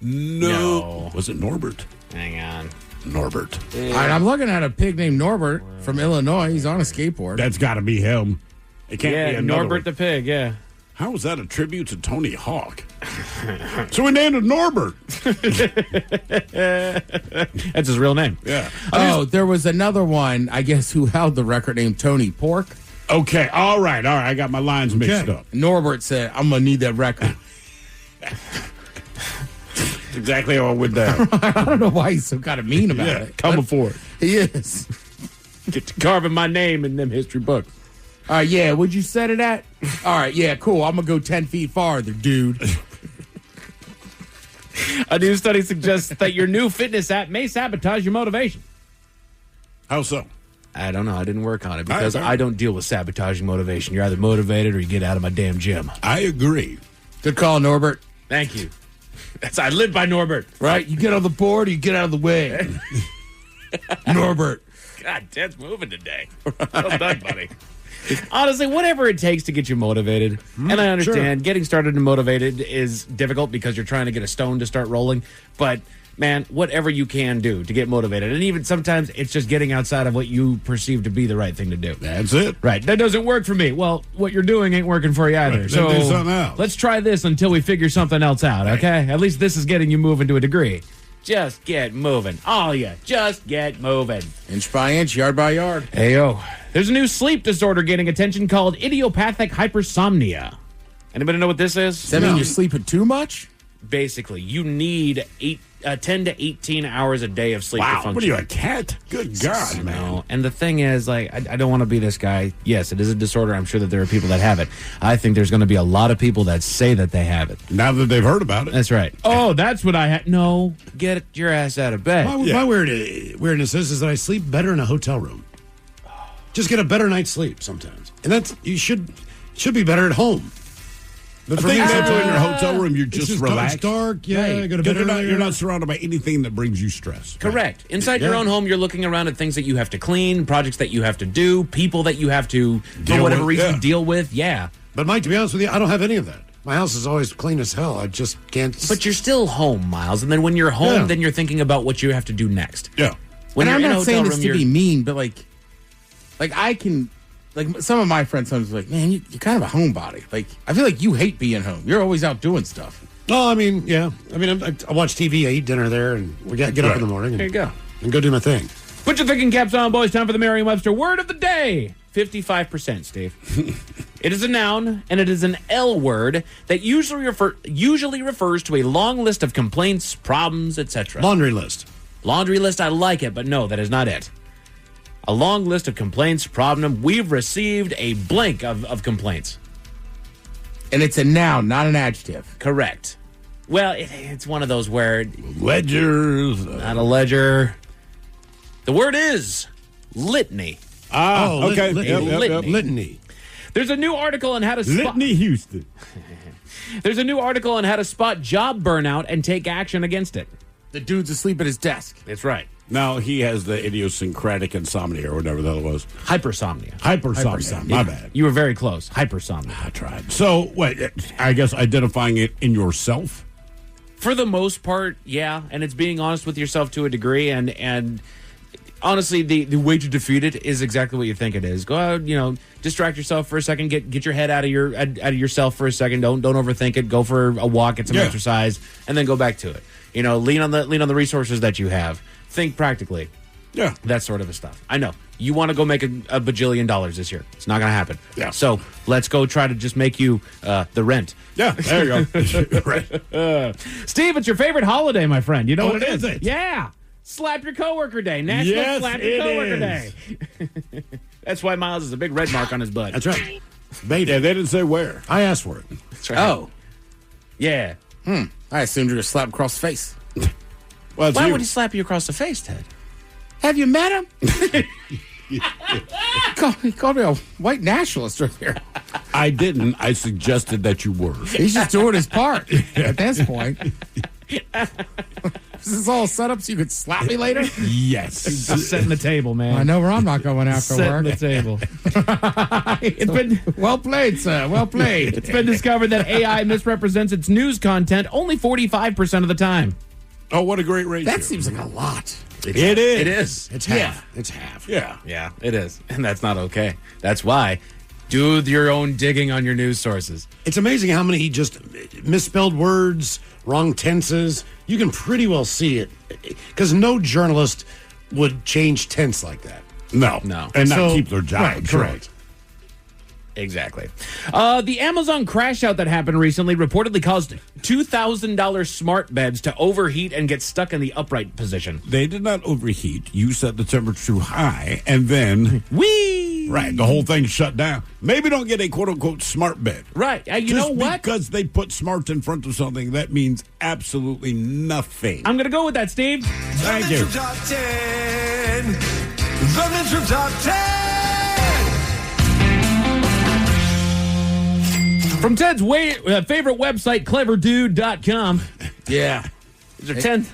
No. Was it Norbert? Hang on. Norbert. All right, I'm looking at a pig named Norbert from Illinois. He's on a skateboard. That's got to be him. It can't be another Norbert the pig, yeah. How was that a tribute to Tony Hawk? So we named him Norbert. That's his real name. Yeah. Oh, there was another one, I guess, who held the record named Tony Pork. Okay, all right. I got my lines mixed up. Norbert said, I'm going to need that record. That's exactly how I went down. I don't know why he's so kind of mean about it. Coming for it. He is. Get to carving my name in them history books. Yeah, would you set it at? All right, yeah, cool. I'm going to go 10 feet farther, dude. A new study suggests that your new fitness app may sabotage your motivation. How so? I don't know. I didn't work on it because I don't deal with sabotaging motivation. You're either motivated or you get out of my damn gym. I agree. Good call, Norbert. Thank you. I live by Norbert. Right? You get on the board or you get out of the way. Norbert. God, Ted's moving today. Well done, buddy. Honestly, whatever it takes to get you motivated. And I understand getting started and motivated is difficult because you're trying to get a stone to start rolling. But, man, whatever you can do to get motivated. And even sometimes it's just getting outside of what you perceive to be the right thing to do. That's it. Right. That doesn't work for me. Well, what you're doing ain't working for you either. Right. So do something else. Let's try this until we figure something else out, okay? At least this is getting you moving to a degree. Just get moving. All ya. Just get moving. Inch by inch, yard by yard. Hey, yo. There's a new sleep disorder getting attention called idiopathic hypersomnia. Anybody know what this is? Does that mean you're sleeping too much? Basically, you need 10 to 18 hours a day of sleep to function. What are you, a cat? Good God, man. And the thing is, like, I don't want to be this guy. Yes, it is a disorder. I'm sure that there are people that have it. I think there's going to be a lot of people that say that they have it. Now that they've heard about it. That's right. Oh, that's what I had. No, get your ass out of bed. My weirdness is that I sleep better in a hotel room. Just get a better night's sleep sometimes. And that's, you should be better at home. But for me, in your hotel room, you're just relaxed. It's dark, yeah. Right. Go to bed you're not surrounded by anything that brings you stress. Correct. Right. Inside your own home, you're looking around at things that you have to clean, projects that you have to do, people that you have to, for whatever reason, deal with. Yeah. But Mike, to be honest with you, I don't have any of that. My house is always clean as hell. I just can't. But you're still home, Miles. And then when you're home, then you're thinking about what you have to do next. Yeah. When and you're I'm in not a saying hotel this room, to be mean, but like I can. Like, some of my friends sometimes like, man, you're kind of a homebody. Like, I feel like you hate being home. You're always out doing stuff. Oh, I mean, yeah. I mean, I watch TV, I eat dinner there, and we get up in the morning. There you go. And go do my thing. Put your thinking caps on, boys. Time for the Merriam-Webster word of the day. 55%, Steve. It is a noun, and it is an L word that usually refers to a long list of complaints, problems, etc. Laundry list. Laundry list, I like it, but no, that is not it. A long list of complaints, problem. We've received a blank of complaints. And it's a noun, not an adjective. Correct. Well, it's one of those where... Ledgers. Not a ledger. The word is litany. Okay. Litany. There's a new article on how to spot... Litany Houston. There's a new article on how to spot job burnout and take action against it. The dude's asleep at his desk. That's right. Now, he has the idiosyncratic insomnia or whatever the hell it was. Hypersomnia. Hypersomnia. My bad. You were very close. Hypersomnia. I tried. So, I guess identifying it in yourself? For the most part, yeah. And it's being honest with yourself to a degree. And honestly, the way to defeat it is exactly what you think it is. Go out, distract yourself for a second. Get your head out of yourself for a second. Don't overthink it. Go for a walk, get some exercise, and then go back to it. Lean on the resources that you have. Think practically. Yeah. That sort of stuff. I know. You want to go make a bajillion dollars this year. It's not going to happen. Yeah. So let's go try to just make you the rent. Yeah, there you go. Right. Steve, it's your favorite holiday, my friend. You know what it is? It? Yeah. Slap your coworker day. National Slap Your Coworker Day. That's why Miles has a big red mark on his butt. That's right. Baby. Yeah, they didn't say where. I asked for it. That's right. Oh. Yeah. I assumed you were slapped across the face. Well, why would he slap you across the face, Ted? Have you met him? He called me a white nationalist earlier. I didn't. I suggested that you were. He's just doing his part at this point. Is this all set up so you could slap me later? Yes. Just setting the table, man. I know where I'm not going after Setting work. the table. It's been well played, sir. Well played. It's been discovered that AI misrepresents its news content only 45% of the time. Oh, what a great ratio. That seems like a lot. It is. It is. It's half. It's half. Yeah. Yeah, it is. And that's not okay. That's why. Do your own digging on your news sources. It's amazing how many just misspelled words, wrong tenses. You can pretty well see it because no journalist would change tense like that. No. And not keep their job. Right, correct. Exactly. The Amazon crash out that happened recently reportedly caused $2,000 smart beds to overheat and get stuck in the upright position. They did not overheat. You set the temperature too high, and then... Whee! Right, the whole thing shut down. Maybe don't get a quote-unquote smart bed. Right. You know what? Because they put smart in front of something, that means absolutely nothing. I'm going to go with that, Steve. Thank you. Top 10. The Men's Room Top 10. From Ted's favorite website, cleverdude.com. Yeah. These are 10.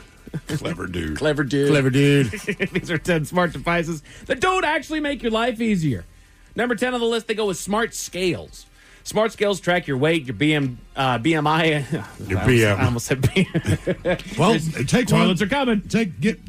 Clever dude. Clever dude. Clever dude. These are 10 smart devices that don't actually make your life easier. Number 10 on the list, they go with smart scales. Smart scales track your weight, your BMI. Your BM. I almost said BM. Well, take toilets are coming.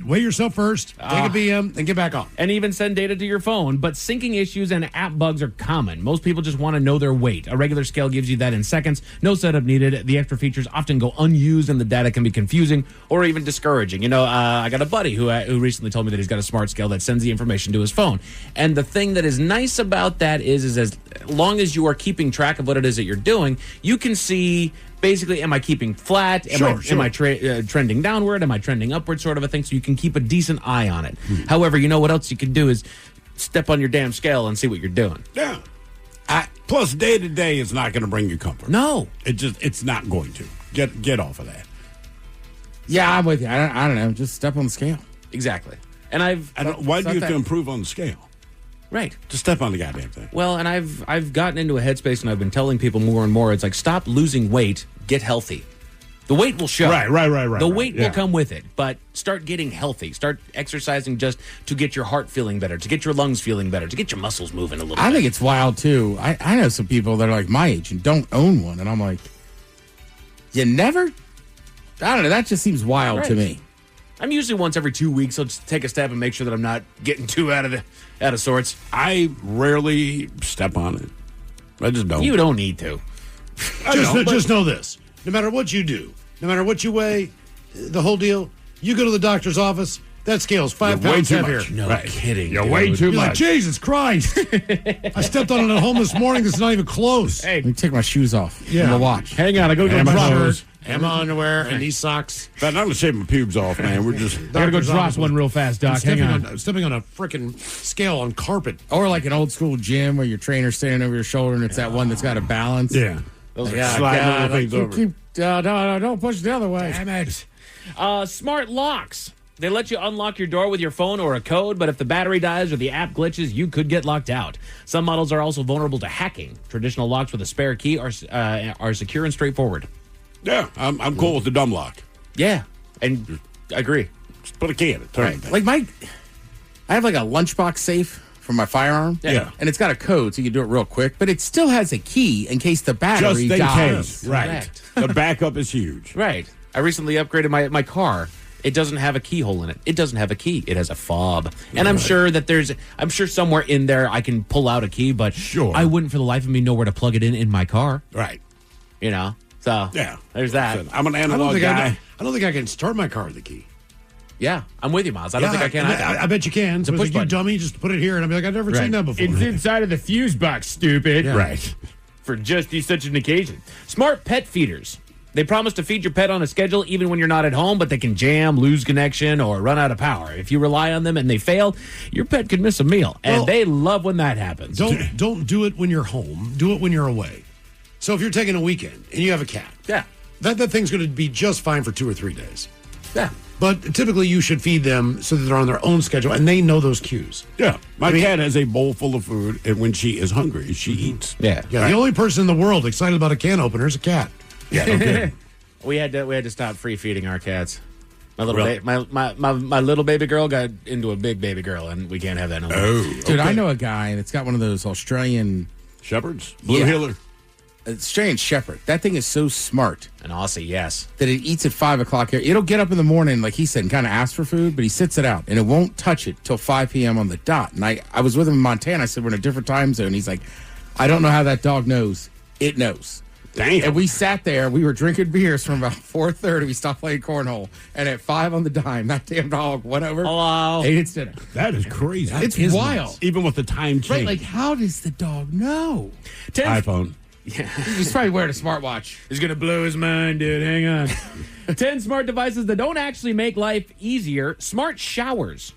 Weigh yourself first, take a BM, and get back on. And even send data to your phone. But syncing issues and app bugs are common. Most people just want to know their weight. A regular scale gives you that in seconds. No setup needed. The extra features often go unused, and the data can be confusing or even discouraging. I got a buddy who recently told me that he's got a smart scale that sends the information to his phone. And the thing that is nice about that is as long as you are keeping track of what it is that you're doing, you can see basically, am I keeping flat? Am I trending downward? Am I trending upward? Sort of a thing. So you can keep a decent eye on it. However, you know what else you can do is step on your damn scale and see what you're doing. Yeah. Plus, day to day is not going to bring you comfort. No, it's not going to. Get off of that. Yeah, I'm with you. I don't know. Just step on the scale. Exactly. And why do you have to improve on the scale? Right. Just step on the goddamn thing. Well, and I've gotten into a headspace, and I've been telling people more and more, it's like, stop losing weight, get healthy. The weight will show. Right. The weight will come with it, but start getting healthy. Start exercising just to get your heart feeling better, to get your lungs feeling better, to get your muscles moving a little bit. I think it's wild, too. I know some people that are like my age and don't own one, and I'm like, you never? I don't know. That just seems wild to me. I'm usually once every 2 weeks, I'll just take a step and make sure that I'm not getting too out of sorts. I rarely step on it. I just don't. You don't need to. Just know this. No matter what you do, no matter what you weigh, the whole deal, you go to the doctor's office, that scale's 5 pounds heavier. No kidding. You're way too You're much. like, Jesus Christ. I stepped on it at home this morning. This is not even close. Hey, let me take my shoes off. Yeah. And the watch. Hang on, I go to And a my drop. shirt, and my underwear, and these socks. I'm going to shave my pubes off, man. We're just... I gotta go drop one real fast, Doc. Hang on. Stepping on a freaking scale on carpet. Or like an old school gym where your trainer's standing over your shoulder and it's that one that's got a balance. Yeah. Those are slide little things over. Don't push the other way. Damn it. Smart locks. They let you unlock your door with your phone or a code, but if the battery dies or the app glitches, you could get locked out. Some models are also vulnerable to hacking. Traditional locks with a spare key are secure and straightforward. Yeah, I'm cool with the dumb lock. Yeah, and I agree. Just put a key in it. Turn it. Like I have like a lunchbox safe for my firearm. Yeah. And it's got a code, so you can do it real quick, but it still has a key in case the battery Just in dies. case. Right. Correct. The backup is huge. Right. I recently upgraded my car. It doesn't have a keyhole in it. It doesn't have a key. It has a fob. And I'm sure that I'm sure somewhere in there I can pull out a key, but I wouldn't for the life of me know where to plug it in my car. Right. You know? So, yeah, there's that. I'm an analog guy. I don't think I can start my car with the key. Yeah, I'm with you, Miles. I don't think I can either. I bet you can. It's a push you button. dummy, just put it here, and I'll be like, I've never seen that before. It's inside of the fuse box, stupid. Yeah. Right. For just such an occasion. Smart pet feeders. They promise to feed your pet on a schedule even when you're not at home, but they can jam, lose connection, or run out of power. If you rely on them and they fail, your pet could miss a meal. And they love when that happens. Don't do it when you're home. Do it when you're away. So if you're taking a weekend and you have a cat, that thing's going to be just fine for 2 or 3 days. Yeah. But typically you should feed them so that they're on their own schedule and they know those cues. Yeah. My cat has a bowl full of food, and when she is hungry, she eats. Yeah. The only person in the world excited about a can opener is a cat. Yeah, okay. We had to stop free feeding our cats. My little Really? my little baby girl got into a big baby girl, and we can't have that no more. Oh, Dude, I know a guy that's got one of those Australian Shepherds? Blue Heeler? Australian Shepherd. That thing is so smart. An Aussie, yes. That it eats at 5 o'clock. It'll get up in the morning, like he said, and kind of ask for food, but he sits it out, and it won't touch it till 5 p.m. on the dot. And I was with him in Montana. I said, we're in a different time zone. He's like, I don't know how that dog knows. It knows. Damn. And we sat there. We were drinking beers from about 4:30. We stopped playing cornhole. And at 5 on the dime, that damn dog went over. Hello. Ate its dinner. That is crazy. It's wild. Even with the time change. Right, like, how does the dog know? iPhone. Yeah. He's probably wearing a smartwatch. He's going to blow his mind, dude. Hang on. 10 smart devices that don't actually make life easier. Smart showers.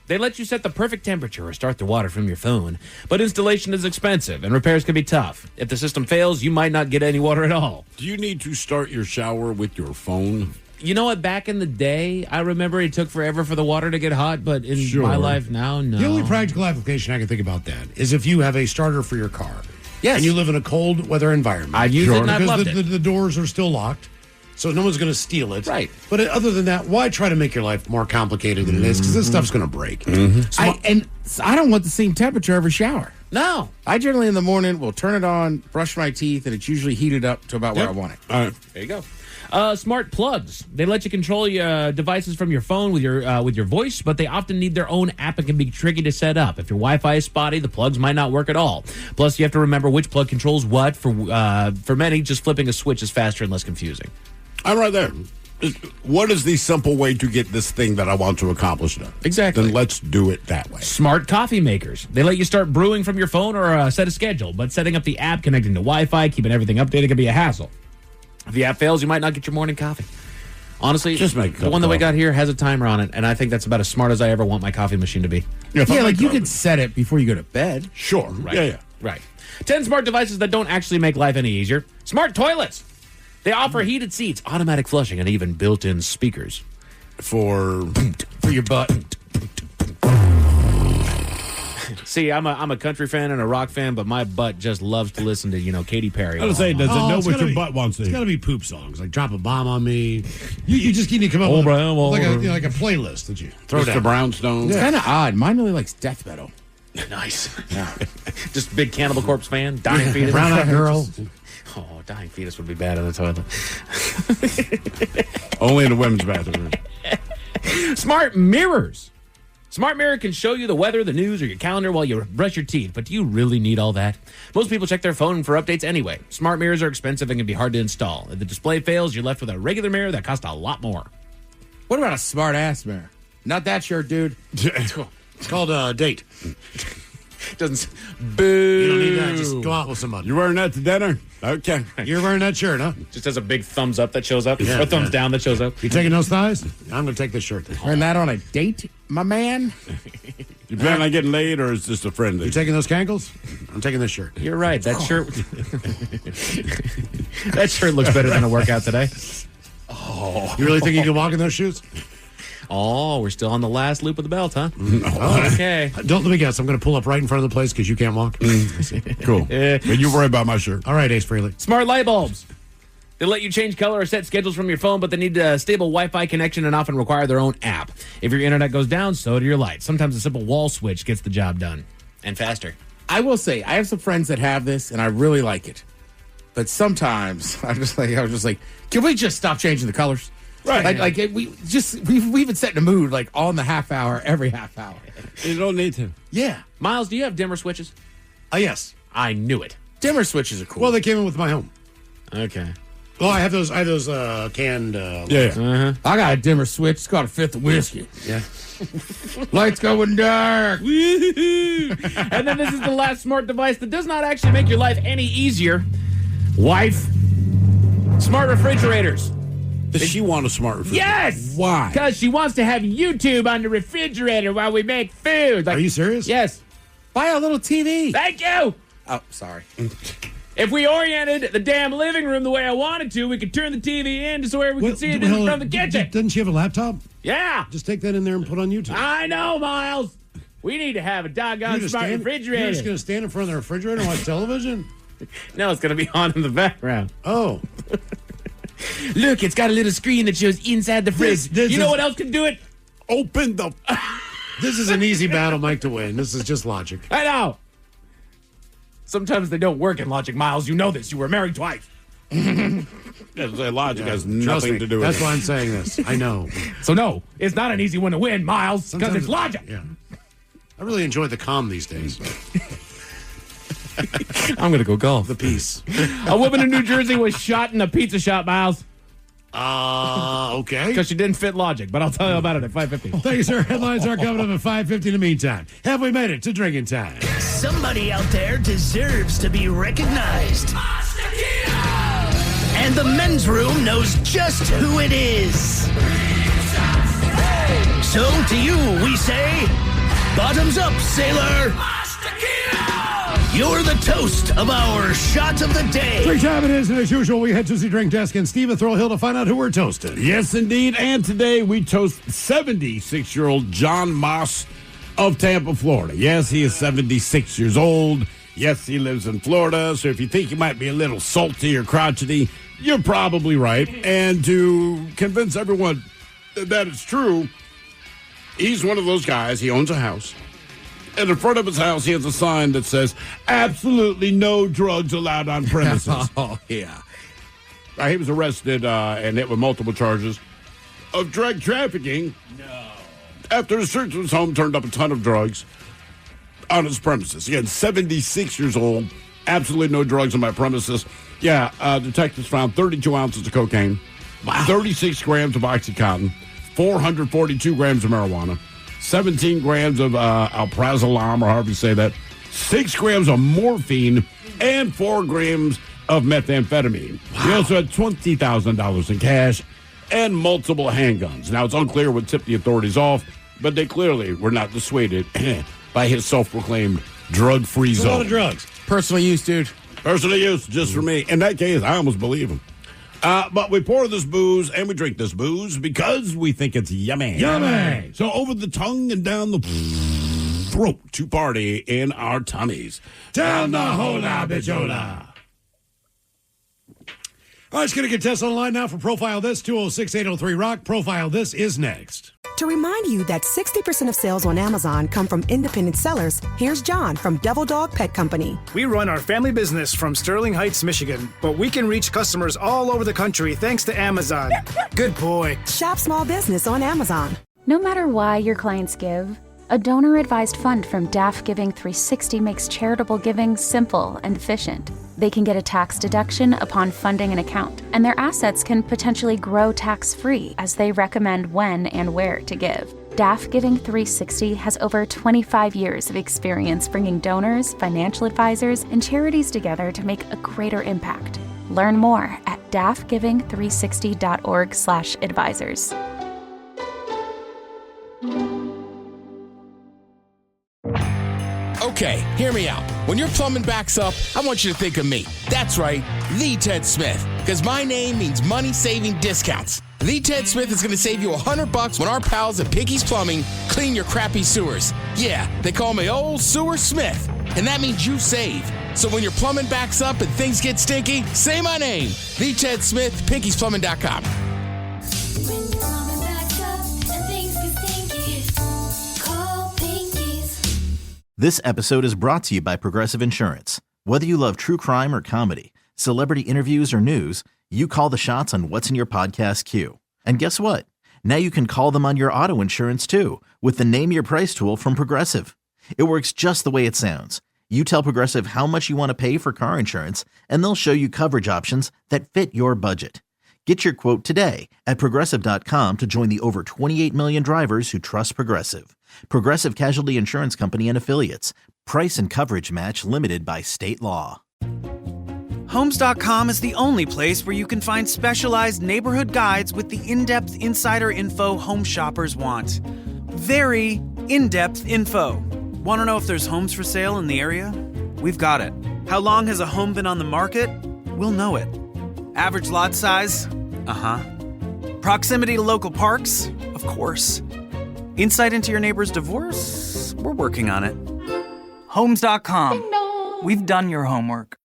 They let you set the perfect temperature or start the water from your phone. But installation is expensive and repairs can be tough. If the system fails, you might not get any water at all. Do you need to start your shower with your phone? You know what? Back in the day, I remember it took forever for the water to get hot, but in my life now, no. The only practical application I can think about that is if you have a starter for your car. Yes. And you live in a cold weather environment. I've used it and I've loved the doors are still locked, so no one's going to steal it. Right. But other than that, why try to make your life more complicated than it is? Because this stuff's going to break. I don't want the same temperature every shower. No. I generally in the morning will turn it on, brush my teeth, and it's usually heated up to about where I want it. All right. There you go. Smart plugs. They let you control your devices from your phone with your voice, but they often need their own app and can be tricky to set up. If your Wi-Fi is spotty, the plugs might not work at all. Plus, you have to remember which plug controls what. For many, just flipping a switch is faster and less confusing. I'm right there. What is the simple way to get this thing that I want to accomplish done? Exactly. Then let's do it that way. Smart coffee makers. They let you start brewing from your phone or set a schedule, but setting up the app, connecting to Wi-Fi, keeping everything updated can be a hassle. If the app fails, you might not get your morning coffee. Honestly, Just make a cup the one of that we coffee. got here has a timer on it, and I think that's about as smart as I ever want my coffee machine to be. Yeah, like you could set it before you go to bed. Sure. Right. Yeah. Right. 10 smart devices that don't actually make life any easier. Smart toilets. They offer heated seats, automatic flushing, and even built-in speakers. For your butt. See, I'm a country fan and a rock fan, but my butt just loves to listen to, Katy Perry. I was saying, does it know it's what gotta your be- butt wants to It's hear? got to be poop songs, like "Drop a Bomb on Me." You just need to come up with like a playlist that you throw Mr. down. Brownstone. It's kind of odd. Mine really likes death metal. Nice. Just big Cannibal Corpse fan. Dying Fetus. Brown Eyed Girl. Oh, Dying Fetus would be bad in the toilet. Only in the women's bathroom. Smart mirrors. Smart mirror can show you the weather, the news, or your calendar while you brush your teeth. But do you really need all that? Most people check their phone for updates anyway. Smart mirrors are expensive and can be hard to install. If the display fails, you're left with a regular mirror that costs a lot more. What about a smart ass mirror? Not that shirt, dude. It's called a date. Doesn't. You don't need that. Just go out with somebody. You wearing that to dinner? Okay. You're wearing that shirt, huh? Just has a big thumbs up that shows up, Yeah, or thumbs yeah. down that shows up. You taking those thighs? I'm going to take this shirt. Wearing that on a date, my man? You plan on getting laid, or is this a friendly? You taking those cankles? I'm taking this shirt. You're right. That shirt. That shirt looks better than a workout today. Oh, you really think you can walk in those shoes? Oh, we're still on the last loop of the belt, huh? Oh, okay. Don't let me guess. I'm going to pull up right in front of the place because you can't walk. Cool. But you worry about my shirt. All right, Ace Frehley. Smart light bulbs. They let you change color or set schedules from your phone, but they need a stable Wi-Fi connection and often require their own app. If your internet goes down, so do your lights. Sometimes a simple wall switch gets the job done. And faster. I will say, I have some friends that have this, and I really like it. But sometimes I was just like, can we just stop changing the colors? Right. We've been setting a mood like on the half hour, every half hour. You don't need to. Yeah. Miles, do you have dimmer switches? Yes. I knew it. Dimmer switches are cool. Well, they came in with my home. Okay. Well, I have those canned. I got a dimmer switch. It's called a fifth of whiskey. Yeah. Lights going dark. And then this is the last smart device that does not actually make your life any easier. Wife, smart refrigerators. Does she want a smart refrigerator? Yes! Why? Because she wants to have YouTube on the refrigerator while we make food. Are you serious? Yes. Buy a little TV. Thank you! Oh, sorry. If we oriented the damn living room the way I wanted to, we could turn the TV in to where we could see it from the kitchen. Doesn't she have a laptop? Yeah. Just take that in there and put on YouTube. I know, Miles. We need to have a doggone smart refrigerator. You're just going to stand in front of the refrigerator and watch television? No, it's going to be on in the background. Oh. Look, it's got a little screen that shows inside the fridge. You know what else can do it? Open the... This is an easy battle, Mike, to win. This is just logic. I know. Sometimes they don't work in logic, Miles. You know this. You were married twice. Logic has nothing to do with it. That's why I'm saying this. I know. So, no, it's not an easy one to win, Miles, because it's logic. Yeah. I really enjoy the calm these days. I'm going to go golf. The peace. A woman in New Jersey was shot in a pizza shop, Miles. Okay. Because she didn't fit logic, but I'll tell you about it at 5:50. Thank you, sir. Headlines are coming up at 5:50 in the meantime. Have we made it to drinking time? Somebody out there deserves to be recognized. And the men's room knows just who it is. So to you, we say, bottoms up, sailor. You're the toast of our shot of the day. Drink time it is, and as usual, we head to the drink desk and Steve Thrill-Hill to find out who we're toasting. Yes, indeed. And today we toast 76-year-old John Moss of Tampa, Florida. Yes, he is 76 years old. Yes, he lives in Florida. So if you think he might be a little salty or crotchety, you're probably right. And to convince everyone that it's true, he's one of those guys. He owns a house. And in front of his house, he has a sign that says, absolutely no drugs allowed on premises. Oh, yeah. He was arrested and hit with multiple charges of drug trafficking. No. After a search of his home turned up a ton of drugs on his premises. Again, 76 years old, absolutely no drugs on my premises. Yeah, detectives found 32 ounces of cocaine, 36 grams of Oxycontin, 442 grams of marijuana, 17 grams of alprazolam, or however you say that, 6 grams of morphine, and 4 grams of methamphetamine. He also had $20,000 in cash and multiple handguns. Now, it's unclear what tipped the authorities off, but they clearly were not dissuaded by his self-proclaimed drug-free zone. A lot of drugs. Personal use, dude. Personal use, just for me. In that case, I almost believe him. But we pour this booze and we drink this booze because we think it's yummy. Yummy! So over the tongue and down the throat to party in our tummies. Down the hola, bichola. All right, let's get a contestant on the line now for Profile This, 206-803-ROCK. Profile This is next. To remind you that 60% of sales on Amazon come from independent sellers, here's John from Devil Dog Pet Company. We run our family business from Sterling Heights, Michigan, but we can reach customers all over the country thanks to Amazon. Good boy. Shop small business on Amazon. No matter why your clients give, a donor-advised fund from DAF Giving 360 makes charitable giving simple and efficient. They can get a tax deduction upon funding an account, and their assets can potentially grow tax-free as they recommend when and where to give. DAF Giving 360 has over 25 years of experience bringing donors, financial advisors, and charities together to make a greater impact. Learn more at dafgiving360.org/advisors. Okay, hear me out. When your plumbing backs up, I want you to think of me. That's right, the Ted Smith. Because my name means money-saving discounts. The Ted Smith is going to save you $100 when our pals at Pinky's Plumbing clean your crappy sewers. Yeah, they call me Old Sewer Smith. And that means you save. So when your plumbing backs up and things get stinky, say my name. The Ted Smith, Pinky'sPlumbing.com. This episode is brought to you by Progressive Insurance. Whether you love true crime or comedy, celebrity interviews or news, you call the shots on what's in your podcast queue. And guess what? Now you can call them on your auto insurance too with the Name Your Price tool from Progressive. It works just the way it sounds. You tell Progressive how much you want to pay for car insurance, and they'll show you coverage options that fit your budget. Get your quote today at Progressive.com to join the over 28 million drivers who trust Progressive. Progressive Casualty Insurance Company and Affiliates. Price and coverage match limited by state law. Homes.com is the only place where you can find specialized neighborhood guides with the in-depth insider info home shoppers want. Very in-depth info. Want to know if there's homes for sale in the area? We've got it. How long has a home been on the market? We'll know it. Average lot size? Proximity to local parks? Of course. Insight into your neighbor's divorce? We're working on it. Homes.com. We've done your homework.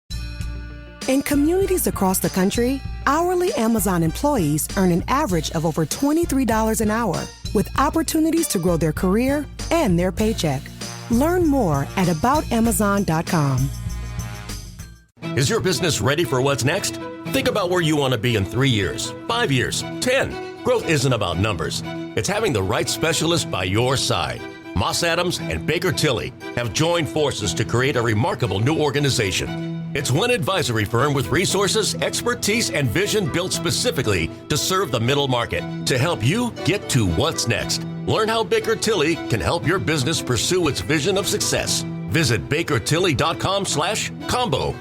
In communities across the country, hourly Amazon employees earn an average of over $23 an hour, with opportunities to grow their career and their paycheck. Learn more at aboutamazon.com. Is your business ready for what's next? Think about where you want to be in 3 years, 5 years, 10. Growth isn't about numbers. It's having the right specialist by your side. Moss Adams and Baker Tilly have joined forces to create a remarkable new organization. It's one advisory firm with resources, expertise, and vision built specifically to serve the middle market to help you get to what's next. Learn how Baker Tilly can help your business pursue its vision of success. Visit bakertilly.com/combo.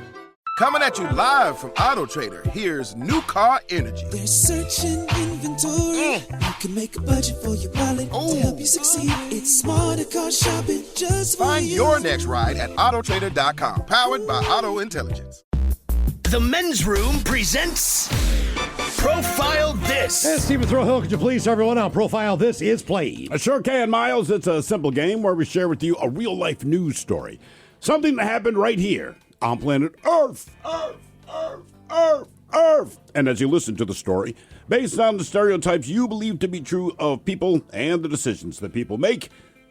Coming at you live from Auto Trader, here's New Car Energy. They're searching inventory. You can make a budget for your wallet to help you succeed. It's smarter car shopping just for Find you. your next ride at autotrader.com, powered by Auto Intelligence. The Men's Room presents Profile This. And Stephen Throwhill, could you please tell everyone how Profile This is played? I sure can, Miles. It's a simple game where we share with you a real-life news story. Something that happened right here on planet Earth. Earth. And as you listen to the story, based on the stereotypes you believe to be true of people and the decisions that people make,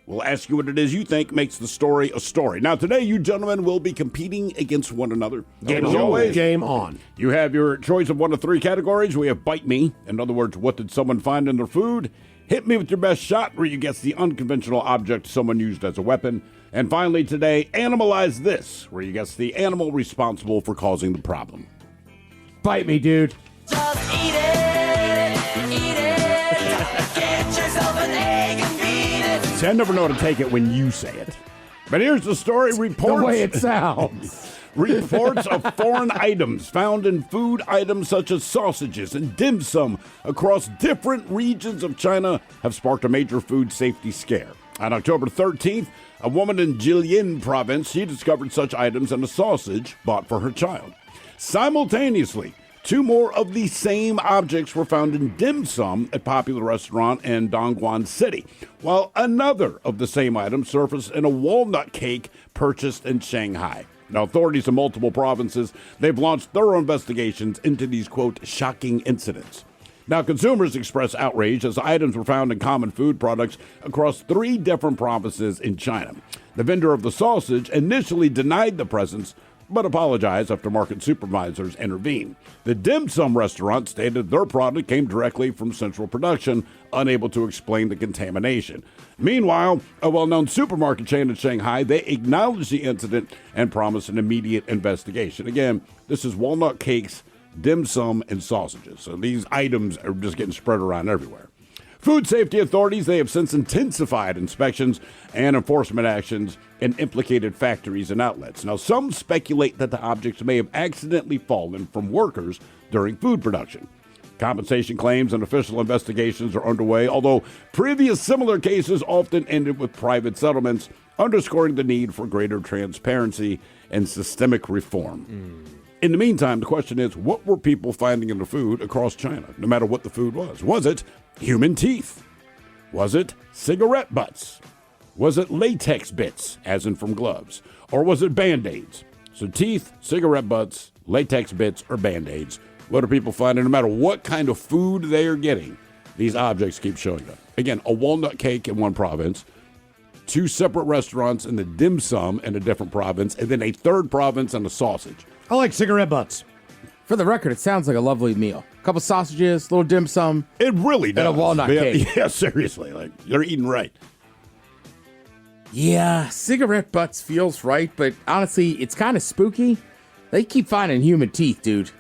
we'll ask you what it is you think makes the story a story. Now, today, you gentlemen will be competing against one another. Game As on. always, Game on. you have your choice of 1 of 3 categories. We have Bite Me. In other words, what did someone find in their food? Hit Me with Your Best Shot, where you guess the unconventional object someone used as a weapon. And finally today, Animalize This, where you guess the animal responsible for causing the problem. Bite me, dude. Just eat it. Get yourself an egg and beat it. See, I never know how to take it when you say it. But here's the story. Reports, The way it sounds. Reports of foreign items found in food items such as sausages and dim sum across different regions of China have sparked a major food safety scare. On October 13th, a woman in Jilin province, she discovered such items in a sausage bought for her child. Simultaneously, 2 more of the same objects were found in dim sum at a popular restaurant in Dongguan City, while another of the same item surfaced in a walnut cake purchased in Shanghai. Now, authorities in multiple provinces, they've launched thorough investigations into these, quote, shocking incidents. Now, consumers express outrage as items were found in common food products across 3 different provinces in China. The vendor of the sausage initially denied the presence, but apologized after market supervisors intervened. The dim sum restaurant stated their product came directly from central production, unable to explain the contamination. Meanwhile, a well-known supermarket chain in Shanghai, they acknowledged the incident and promised an immediate investigation. Again, this is walnut cakes, dim sum, and sausages. So these items are just getting spread around everywhere. Food safety authorities, they have since intensified inspections and enforcement actions in implicated factories and outlets. Now, some speculate that the objects may have accidentally fallen from workers during food production. Compensation claims and official investigations are underway, although previous similar cases often ended with private settlements, underscoring the need for greater transparency and systemic reform. In the meantime, the question is, what were people finding in the food across China, no matter what the food was? Was it human teeth? Was it cigarette butts? Was it latex bits, as in from gloves? Or was it Band-Aids? So teeth, cigarette butts, latex bits, or Band-Aids. What are people finding? No matter what kind of food they are getting, these objects keep showing up. Again, a walnut cake in one province, 2 separate restaurants in the dim sum in a different province, and then a third province and a sausage. I like cigarette butts. For the record, it sounds like a lovely meal. A couple sausages, little dim sum. It really does. And a walnut cake. Yeah, seriously. Like, you're eating right. Yeah, cigarette butts feels right, but honestly, it's kind of spooky. They keep finding human teeth, dude.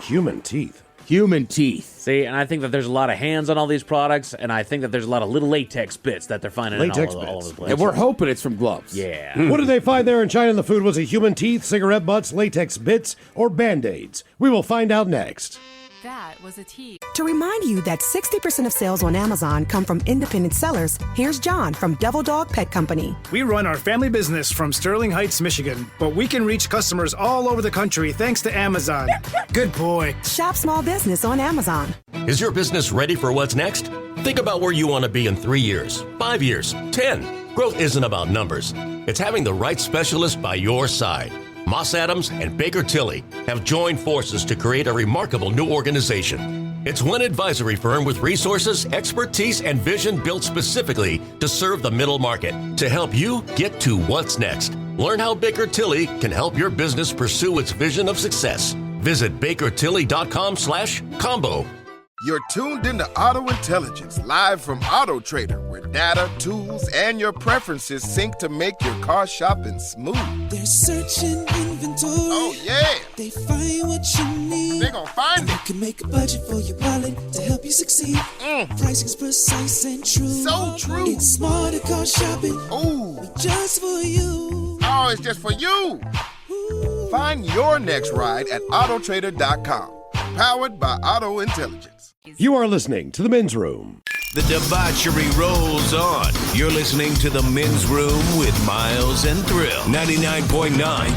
Human teeth? Human teeth. See, and I think that there's a lot of hands on all these products, and I think that there's a lot of little latex bits that they're finding Latex all over bits. the place. And we're hoping it's from gloves. Yeah. What did they find there in China in the food? Was it human teeth, cigarette butts, latex bits, or Band-Aids? We will find out next. That was a teeth. To remind you that 60% of sales on Amazon come from independent sellers, here's John from Devil Dog Pet Company. We run our family business from Sterling Heights, Michigan, but we can reach customers all over the country thanks to Amazon. Good boy. Shop small business on Amazon. Is your business ready for what's next? Think about where you want to be in 3 years, 5 years, 10. Growth isn't about numbers. It's having the right specialist by your side. Moss Adams and Baker Tilly have joined forces to create a remarkable new organization. It's one advisory firm with resources, expertise, and vision built specifically to serve the middle market to help you get to what's next. Learn how Baker Tilly can help your business pursue its vision of success. Visit bakertilly.com/combo. You're tuned into Auto Intelligence, live from Auto Trader, where data, tools, and your preferences sync to make your car shopping smooth. They're searching inventory. Oh, yeah. They find what you need. They're gonna find it. You can make a budget for your wallet to help you succeed. Pricing's precise and true. So true. It's smarter car shopping. Ooh. Just for you. Oh, it's just for you. Find your next ride at autotrader.com. Powered by Auto Intelligence. You are listening to The Men's Room. The debauchery rolls on. You're listening to The Men's Room with Miles and Thrill. 99.9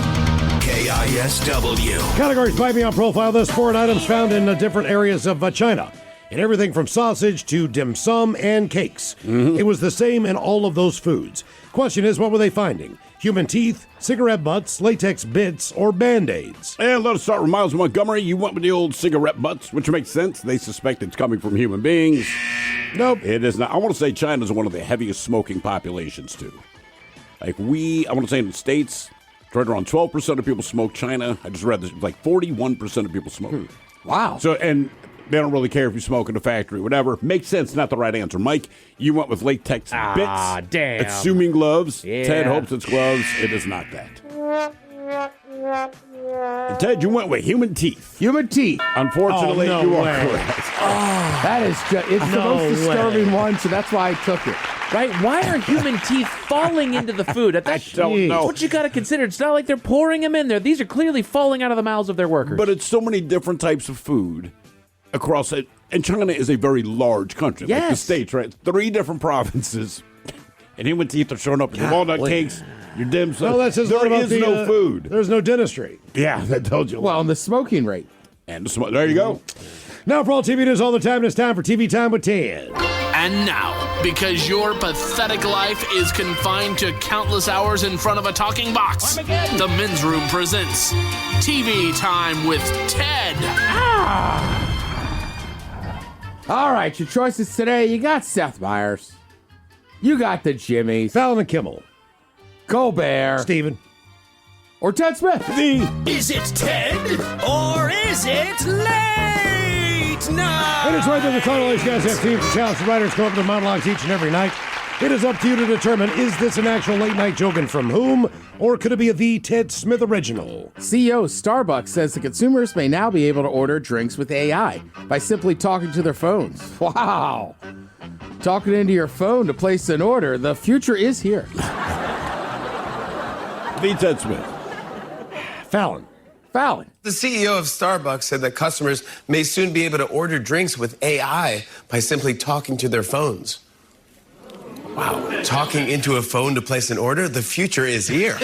KISW. Categories by me on profile. This 4 items found in different areas of China. And everything from sausage to dim sum and cakes. It was the same in all of those foods. Question is, what were they finding? Human teeth, cigarette butts, latex bits, or Band-Aids? And let us start with Miles Montgomery. You went with the old cigarette butts, which makes sense. They suspect it's coming from human beings. Nope. It is not. I want to say China's one of the heaviest smoking populations, too. Like I want to say in the States, it's right around 12% of people smoke. China, I just read this, like 41% of people smoke. Wow. So, and they don't really care if you smoke in a factory, whatever. Makes sense, not the right answer. Mike, you went with latex bits. Damn. Assuming gloves. Yeah. Ted hopes it's gloves. It is not that. And Ted, you went with human teeth. Human teeth. Unfortunately, Oh, no you are way. correct. That is just, it's the No most disturbing way. one, so that's why I took it. Right? Why are human teeth falling into the food? I don't know. What you got to consider. It's not like they're pouring them in there. These are clearly falling out of the mouths of their workers. But it's so many different types of food across it. And China is a very large country. Like the Yes. States, right? 3 different provinces. And human teeth are showing up in your walnut cakes, your dim sum. Well, that says a lot There about is the, no food. There's no dentistry. Yeah, that told you. Well, and the smoking rate. And the smoke. There you go. Now for all TV news all the time, it's time for TV Time with Ted. And now, because your pathetic life is confined to countless hours in front of a talking box, the Men's Room presents TV Time with Ted. All right, your choices today. You got Seth Meyers. You got the Jimmys. Fallon and Kimmel. Colbert. Steven. Or Ted Smith. Is it Ted or is it late night? And it's right there. The title. These guys have teams of talented writers come up with their monologues each and every night. It is up to you to determine, is this an actual late night joke and from whom, or could it be a the Ted Smith original? CEO Starbucks says the consumers may now be able to order drinks with AI by simply talking to their phones. Wow. Talking into your phone to place an order. The future is here. The Ted Smith. Fallon. Fallon. The CEO of Starbucks said that customers may soon be able to order drinks with AI by simply talking to their phones. Wow, talking into a phone to place an order? The future is here.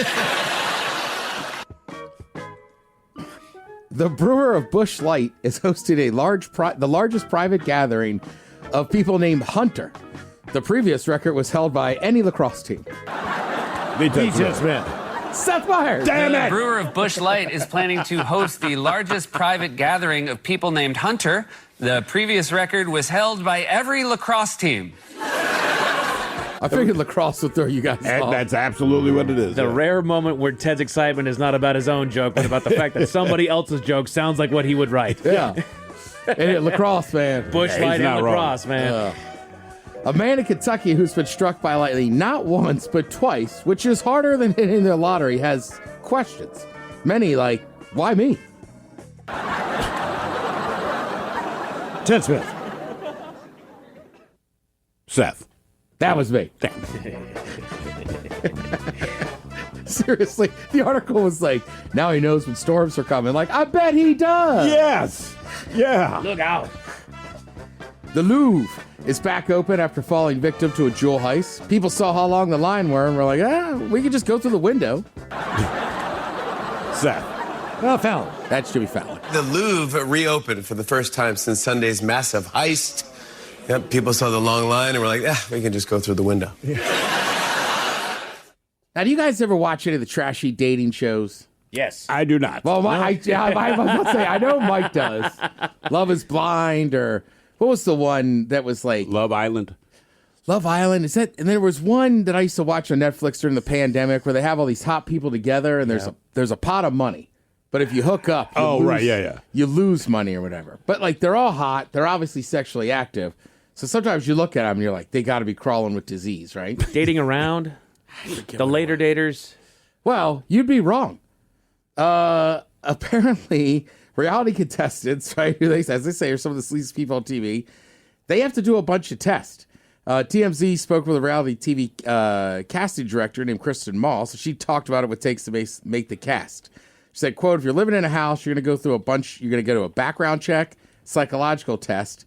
The brewer of Busch Light is hosting the largest private gathering of people named Hunter. The previous record was held by any lacrosse team. DJ Smith. Seth Meyers. Damn it. The brewer of Busch Light is planning to host the largest private gathering of people named Hunter. The previous record was held by every lacrosse team. I figured lacrosse would throw you guys off. That's absolutely what it is. The rare moment where Ted's excitement is not about his own joke, but about the fact that somebody else's joke sounds like what he would write. Yeah. Hey, lacrosse, man. Busch Light and lacrosse, man. A man in Kentucky who's been struck by lightning not once, but twice, which is harder than hitting the lottery, has questions. Many like, why me? Ted Smith. Seth. That was me. Seriously, the article was like, now he knows when storms are coming. Like, I bet he does. Yes. Yeah. Look out. The Louvre is back open after falling victim to a jewel heist. People saw how long the line were and were like, we could just go through the window. Seth. Fallon. That should be Fallon. The Louvre reopened for the first time since Sunday's massive heist. Yep, people saw the long line and were like, we can just go through the window. Now, do you guys ever watch any of the trashy dating shows? Yes. I do not. Well, I was about to say, I know Mike does. Love is Blind, or what was the one that was like Love Island? Love Island. Is that? And there was one that I used to watch on Netflix during the pandemic where they have all these hot people together, and there's a pot of money. But if you hook up, you lose money or whatever. But like they're all hot, they're obviously sexually active. So sometimes you look at them and you're like, they got to be crawling with disease, right? Dating around, the later daters. Well, you'd be wrong. Apparently, reality contestants, right? As they say, are some of the sleaziest people on TV. They have to do a bunch of tests. TMZ spoke with a reality TV casting director named Kristen Mall. So she talked about what it takes to make the cast. She said, quote, if you're living in a house, you're going to go through you're going to go to a background check, psychological test.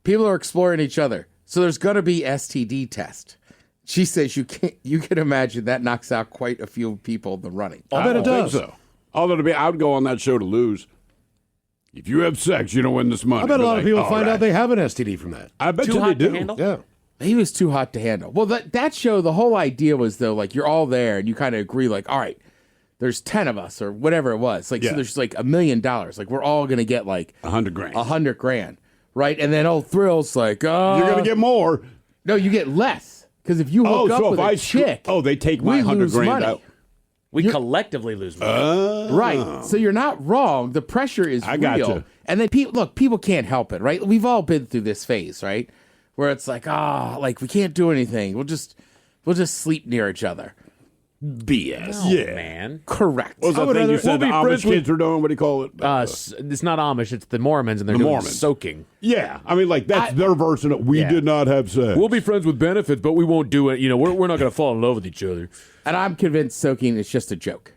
People are exploring each other. So there's going to be STD test. She says you can imagine that knocks out quite a few people in the running. I bet it does. So. Although I would go on that show to lose. If you have sex, you don't win this money. I bet a lot of people find out they have an STD from that. I bet you they do. Yeah. He was too hot to handle. Well, that show, the whole idea was, though, like, you're all there and you kind of agree, like, all right, there's 10 of us or whatever it was. Like, so there's like $1 million. Like, we're all going to get like $100,000. $100,000. Right? And then old Thrill's like, oh. You're going to get more. No, you get less. Because if you hook up with a chick. they take my $100,000 out. We collectively lose money. Right. So you're not wrong. The pressure is real. Gotcha. And then people can't help it, right? We've all been through this phase, right? Where it's like, like we can't do anything. We'll just sleep near each other. BS. No, man. Correct. What was that thing you said the Amish kids are doing? What do you call it? It's not Amish. It's the Mormons, and they're doing soaking. Yeah. I mean, like, that's their version of we did not have sex. We'll be friends with benefits, but we won't do it. You know, we're not going to fall in love with each other. And I'm convinced soaking is just a joke.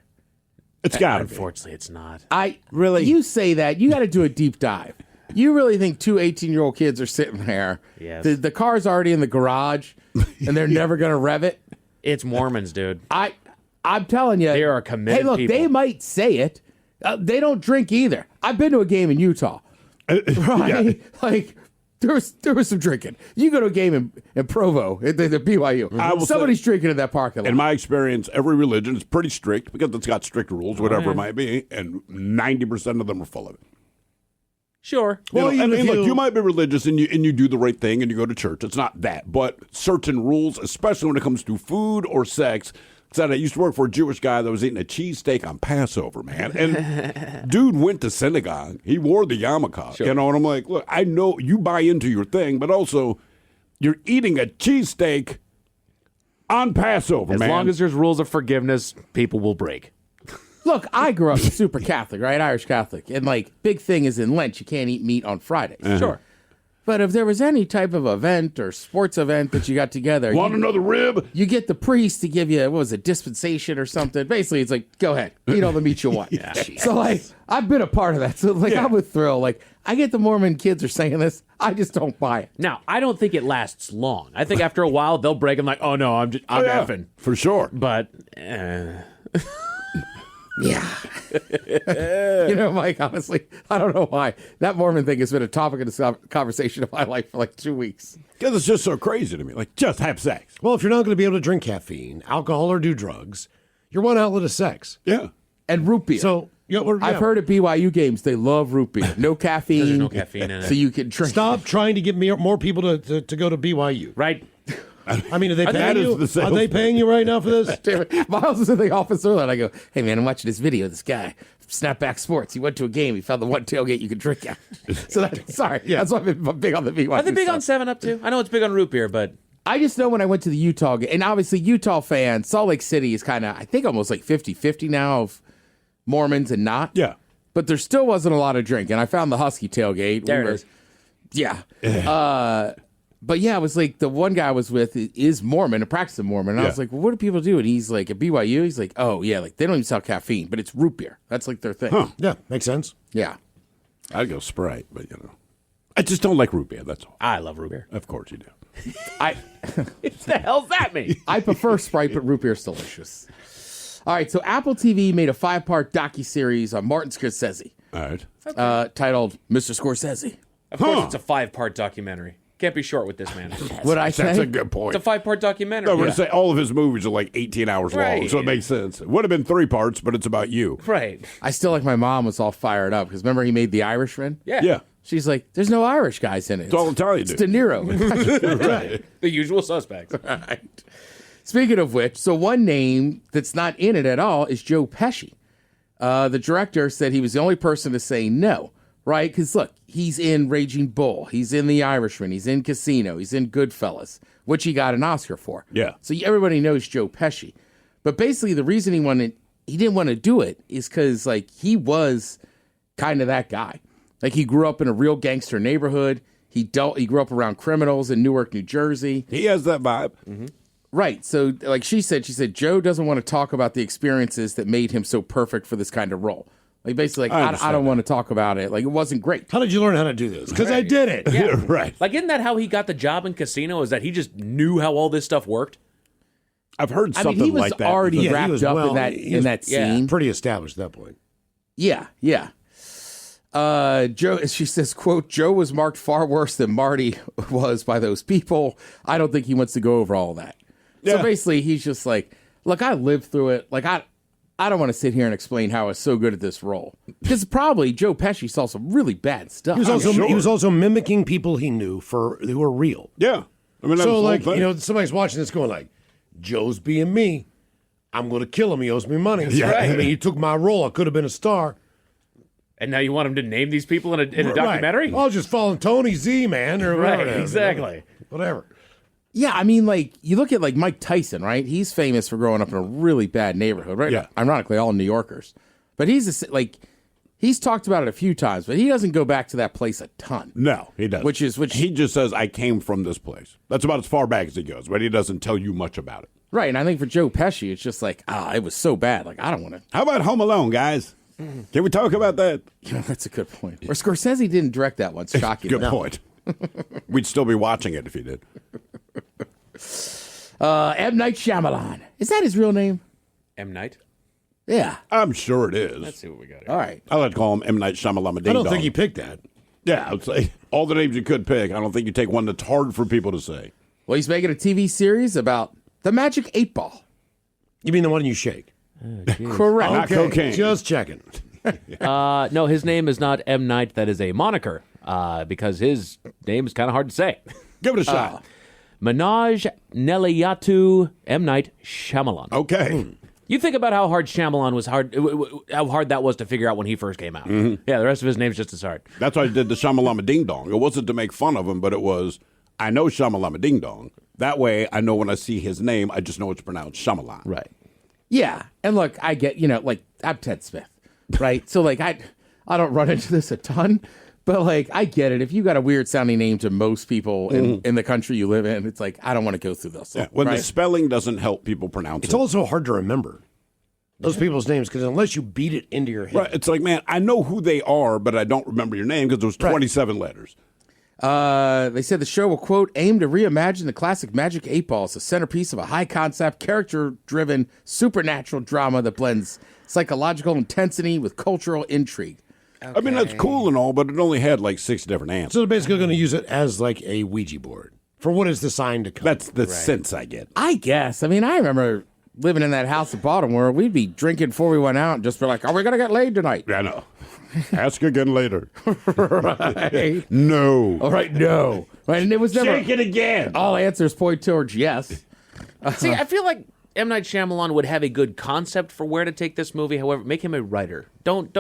It's got to be. Unfortunately, it's not. Really? You say that. You got to do a deep dive. You really think two 18-year-old kids are sitting there? Yes. The car's already in the garage, and they're never going to rev it? It's Mormons, dude. I'm telling you. They are committed Hey, look, people. they might say it. They don't drink either. I've been to a game in Utah. Right? Yeah. Like, there was some drinking. You go to a game in Provo, at the BYU. Somebody's drinking in that parking lot. In my experience, every religion is pretty strict because it's got strict rules, whatever it might be, and 90% of them are full of it. Sure. Well, look, you might be religious and you do the right thing and you go to church. It's not that. But certain rules, especially when it comes to food or sex. I used to work for a Jewish guy that was eating a cheesesteak on Passover, man. And dude went to synagogue. He wore the yarmulke. Sure. You know, and I'm like, look, I know you buy into your thing, but also you're eating a cheesesteak on Passover, man. As long as there's rules of forgiveness, people will break. Look, I grew up super Catholic, right? Irish Catholic. And, like, big thing is in Lent, you can't eat meat on Fridays. Sure. But if there was any type of event or sports event that you got together, Want another rib? You get the priest to give you, what was it, dispensation or something. Basically, it's like, go ahead, eat all the meat you want. So, like, I've been a part of that. So, like, I'm with Thrill. Like, I get the Mormon kids are saying this. I just don't buy it. Now, I don't think it lasts long. I think after a while, they'll break them like, oh, no, I'm effing. For sure. But, Yeah. Mike, honestly, I don't know why. That Mormon thing has been a topic of this conversation of my life for like 2 weeks. Because it's just so crazy to me. Like, just have sex. Well, if you're not going to be able to drink caffeine, alcohol, or do drugs, your one outlet is sex. Yeah. And root beer. So, I've heard at BYU games, they love root beer. No caffeine. There's no caffeine in it. So you can drink. Stop trying to get more people to go to BYU. Right. I mean, are they paying you? Are they paying you right now for this? Miles was in the office earlier, and I go, hey, man, I'm watching this video of this guy from Snapback Sports. He went to a game. He found the one tailgate you could drink at. So, that's why I've been big on the BYU. Are they big on 7-Up, too? I know it's big on root beer, but... I just know when I went to the Utah game, and obviously Utah fans, Salt Lake City is kind of, I think, almost like 50-50 now of Mormons and not. Yeah. But there still wasn't a lot of drink, and I found the Husky tailgate. There it is. Yeah. But yeah, it was like the one guy I was with is Mormon, a practicing Mormon. And I was like, well, what do people do? And he's like, at BYU, he's like, oh, yeah, like they don't even sell caffeine, but it's root beer. That's like their thing. Huh. Yeah, makes sense. Yeah. I'd go Sprite, but I just don't like root beer, that's all. I love root beer. Of course you do. What the hell's that mean? I prefer Sprite, but root beer's delicious. All right, so Apple TV made a 5-part docuseries on Martin Scorsese. All right. Titled Mr. Scorsese. Of course, it's a 5-part documentary. Can't be short with this man. What I say? That's a good point. It's a 5-part documentary. No, we're going to say all of his movies are like 18 hours long, Right. so it makes sense. It would have been 3 parts, but it's about you. Right. I still like my mom was all fired up because remember he made The Irishman? Yeah. Yeah. She's like, there's no Irish guys in it. It's all Italian It's dude. De Niro. Right. The usual suspects. Right. Speaking of which, so one name that's not in it at all is Joe Pesci. The director said he was the only person to say no, right? Because look, he's in Raging Bull, he's in The Irishman, he's in Casino, he's in Goodfellas, which he got an Oscar for. Yeah. So everybody knows Joe Pesci. But basically the reason he didn't want to do it is because like he was kind of that guy. Like he grew up in a real gangster neighborhood. He grew up around criminals in Newark, New Jersey. He has that vibe. Mm-hmm. Right. So like she said, Joe doesn't want to talk about the experiences that made him so perfect for this kind of role. Like basically, like, I don't want to talk about it. Like it wasn't great. How did you learn how to do this? Because I did it. Yeah. Right. Like, isn't that how he got the job in Casino? Is that he just knew how all this stuff worked? I've heard something he was like that. already wrapped up in that scene. Pretty established at that point. Yeah. Joe, she says, quote, Joe was marked far worse than Marty was by those people. I don't think he wants to go over all that. Yeah. So basically, he's just like, look, I lived through it. Like, I don't want to sit here and explain how I was so good at this role. Because probably Joe Pesci saw some really bad stuff. He was also mimicking people he knew who were real. Yeah. I mean, so, like, somebody's watching this going like, Joe's being me. I'm going to kill him. He owes me money. Yeah. I mean, he took my role. I could have been a star. And now you want him to name these people in a documentary? I'll just follow Tony Z, man. Or Right, whatever. exactly. Whatever. Yeah, I mean, like, you look at, like, Mike Tyson, right? He's famous for growing up in a really bad neighborhood, right? Yeah. Ironically, all New Yorkers. But he's talked about it a few times, but he doesn't go back to that place a ton. No, he doesn't. Which he just says, I came from this place. That's about as far back as he goes, but he doesn't tell you much about it. Right, and I think for Joe Pesci, it's just like, it was so bad. Like, I don't want to. How about Home Alone, guys? Can we talk about that? That's a good point. Or Scorsese didn't direct that one. Shocking. Good point. We'd still be watching it if he did. M. Night Shyamalan. Is that his real name? M. Night? Yeah. I'm sure it is. Let's see what we got here. All right. I like to call him M. Night Shyamalan. I don't think he picked that. Yeah, I would say all the names you could pick. I don't think you take one that's hard for people to say. Well, he's making a TV series about the Magic 8 Ball. You mean the one you shake? Correct. Not cocaine. Just checking. No, his name is not M. Night. That is a moniker because his name is kind of hard to say. Give it a shot. Minaj Neliyatu M. Night Shyamalan. Okay. You think about how hard Shyamalan was how hard that was to figure out when he first came out. Mm-hmm. Yeah, the rest of his name's just as hard. That's why I did the Shyamalama Ding Dong. It wasn't to make fun of him, but it was, I know Shyamalama Ding Dong. That way, I know when I see his name, I just know it's pronounced Shyamalan. Right. Yeah. And look, I get, like, I'm Ted Smith, right? So, like, I don't run into this a ton, But, like, I get it. If you got a weird sounding name to most people in the country you live in, it's like, I don't want to go through this. Yeah, when the spelling doesn't help people pronounce It's it. also hard to remember those people's names because unless you beat it into your head. Right. It's like, man, I know who they are, but I don't remember your name because there was 27 letters. They said the show will, quote, aim to reimagine the classic Magic 8 Ball as a centerpiece of a high-concept, character-driven, supernatural drama that blends psychological intensity with cultural intrigue. Okay. I mean, that's cool and all, but it only had like 6 different answers. So they're basically going to use it as like a Ouija board for what is the sign to come. That's the sense I get. I guess. I mean, I remember living in that house in Baltimore. We'd be drinking before we went out and just be like, are we going to get laid tonight? Yeah, I know. Ask again later. Right. No. All right, no. Right, and it was never. Shake it again. All answers point towards yes. See, I feel like M. Night Shyamalan would have a good concept for where to take this movie. However, make him a writer. Don't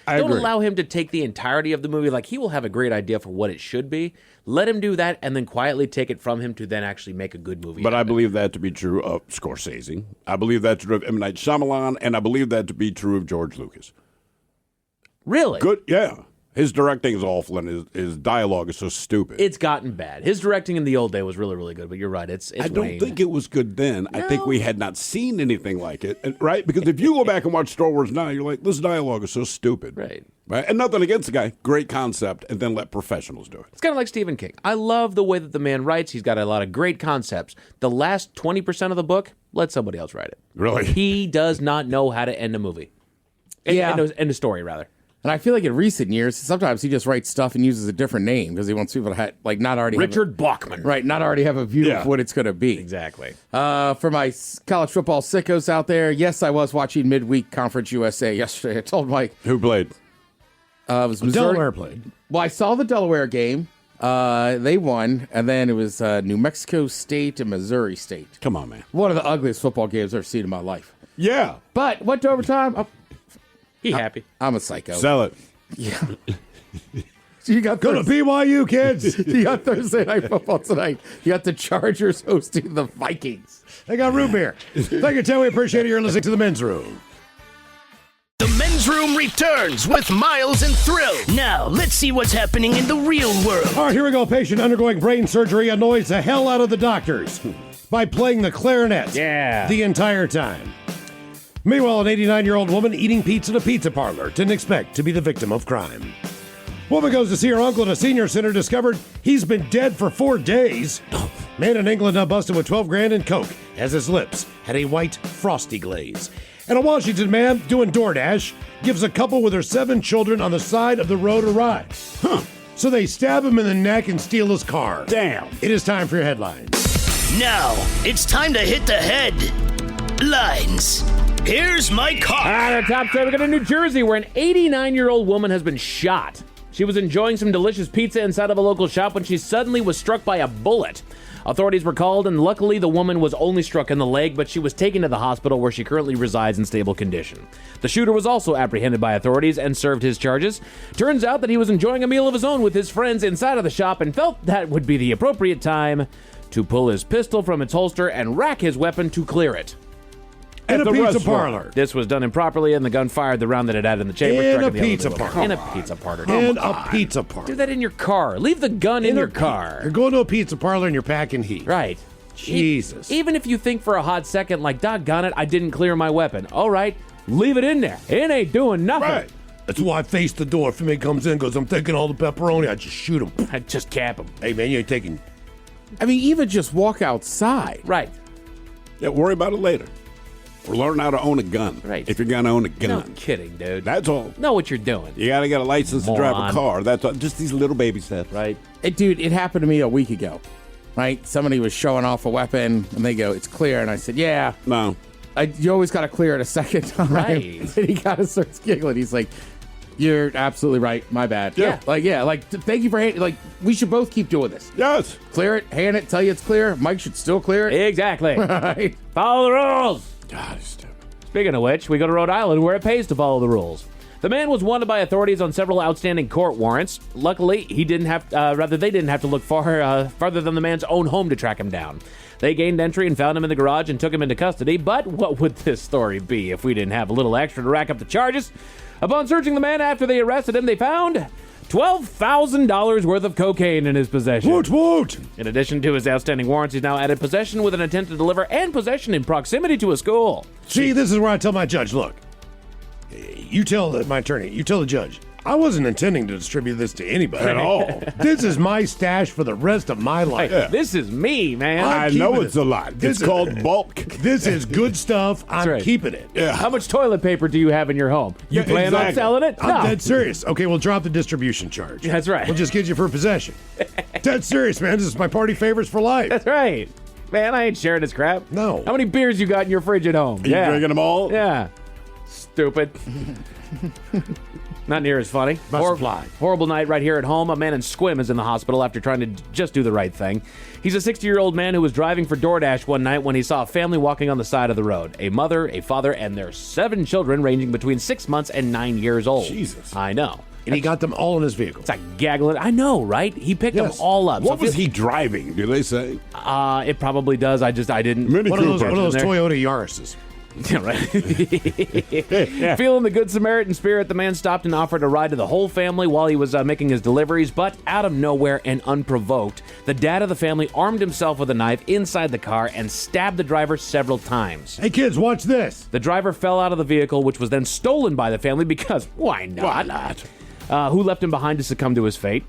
agree. allow him to take the entirety of the movie. Like, he will have a great idea for what it should be. Let him do that, and then quietly take it from him to then actually make a good movie. But I believe that to be true of Scorsese. I believe that to be true of M. Night Shyamalan, and I believe that to be true of George Lucas. Really? Good, yeah. His directing is awful, and his dialogue is so stupid. It's gotten bad. His directing in the old day was really, really good, but you're right. It's I don't waned. think it was good then. I think we had not seen anything like it, right? Because if you go back and watch Star Wars now, you're like, this dialogue is so stupid. Right. And nothing against the guy. Great concept, and then let professionals do it. It's kind of like Stephen King. I love the way that the man writes. He's got a lot of great concepts. The last 20% of the book, let somebody else write it. Really? He does not know how to end a movie. End a story, rather. And I feel like in recent years, sometimes he just writes stuff and uses a different name because he wants people to not already Richard Bachman. Right, not already have a view of what it's going to be. Exactly. For my college football sickos out there, yes, I was watching Midweek Conference USA yesterday. I told Mike. Who played? It was Missouri. Delaware played. Well, I saw the Delaware game. They won, and then it was New Mexico State and Missouri State. Come on, man. One of the ugliest football games I've ever seen in my life. Yeah. But went to overtime. He happy. I'm a psycho. Sell it. Yeah. So you got Go to BYU, kids. You got Thursday Night Football tonight. You got the Chargers hosting the Vikings. They got root beer. Thank you, Tim. We appreciate it. You're listening to The Men's Room. The Men's Room returns with Miles and Thrill. Now, let's see what's happening in the real world. All right, here we go. Patient undergoing brain surgery annoys the hell out of the doctors by playing the clarinet the entire time. Meanwhile, an 89-year-old woman eating pizza at a pizza parlor didn't expect to be the victim of crime. Woman goes to see her uncle at a senior center, discovered he's been dead for 4 days. Man in England now busted with 12 grand in coke as his lips had a white frosty glaze. And a Washington man doing DoorDash gives a couple with their 7 children on the side of the road a ride. So they stab him in the neck and steal his car. Damn. It is time for your headlines. Now, it's time to hit the headlines. Here's my car. At the top story, we got in New Jersey where an 89-year-old woman has been shot. She was enjoying some delicious pizza inside of a local shop when she suddenly was struck by a bullet. Authorities were called, and luckily the woman was only struck in the leg, but she was taken to the hospital where she currently resides in stable condition. The shooter was also apprehended by authorities and served his charges. Turns out that he was enjoying a meal of his own with his friends inside of the shop and felt that would be the appropriate time to pull his pistol from its holster and rack his weapon to clear it. In a the pizza restaurant. parlor. This was done improperly, and the gun fired the round that it had in the chamber. In striking a the pizza elevator. parlor. In a pizza parlor. In a pizza parlor. Do that in your car. Leave the gun in your car. You're going to a pizza parlor and you're packing heat. Right. Jesus. Even if you think for a hot second, like, doggone it, I didn't clear my weapon. All right, leave it in there. It ain't doing nothing. Right. That's why I face the door. If somebody comes in and goes, I'm taking all the pepperoni, I just shoot him. I just cap him. Hey, man, you ain't taking... I mean, even just walk outside. Right. Yeah, worry about it later. Or learn how to own a gun. Right. If you're going to own a gun. No kidding, dude. That's all. Know what you're doing. You got to get a license to drive a Moron. car. That's all. Just these little baby steps. Right. Dude, it happened to me a week ago. Right? Somebody was showing off a weapon, and they go, it's clear. And I said, yeah. No. You always got to clear it a second time. Right. And he kind of starts giggling. He's like, you're absolutely right. My bad. Yeah. Thank you for, we should both keep doing this. Yes. Clear it, hand it, tell you it's clear. Mike should still clear it. Exactly. Right. Follow the rules. God, it's stupid. Speaking of which, we go to Rhode Island where it pays to follow the rules. The man was wanted by authorities on several outstanding court warrants. Luckily, they didn't have to look farther than the man's own home to track him down. They gained entry and found him in the garage and took him into custody. But what would this story be if we didn't have a little extra to rack up the charges? Upon searching the man after they arrested him, they found $12,000 worth of cocaine in his possession. Woot woot! In addition to his outstanding warrants, he's now added possession with an intent to deliver and possession in proximity to a school. See, this is where I tell my judge, look, you tell my attorney, you tell the judge, I wasn't intending to distribute this to anybody At all. This is my stash for the rest of my life. Hey, this is me, man. I know it's a lot. It's called bulk. This is good stuff. I'm right. keeping it. Yeah. How much toilet paper do you have in your home? You plan on selling it? I'm No. dead serious. Okay, we'll drop the distribution charge. That's right. We'll just get you for possession. Dead serious, man. This is my party favors for life. That's right. Man, I ain't sharing this crap. No. How many beers you got in your fridge at home? Are you drinking them all? Yeah. Stupid. Not near as funny. Horrible night right here at home. A man in Squim is in the hospital after trying to just do the right thing. He's a 60-year-old man who was driving for DoorDash one night when he saw a family walking on the side of the road. A mother, a father, and their 7 children ranging between 6 months and 9 years old. Jesus. I know. And he got them all in his vehicle. It's a gaggle. I know, right? He picked them all up. What was he driving, do they say? It probably does. I didn't. One of those Toyota Yaris's. Yeah, right. Feeling the Good Samaritan spirit, the man stopped and offered a ride to the whole family while he was making his deliveries, but out of nowhere and unprovoked, the dad of the family armed himself with a knife inside the car and stabbed the driver several times. Hey, kids, watch this. The driver fell out of the vehicle, which was then stolen by the family because, why not? Why not? Who left him behind to succumb to his fate.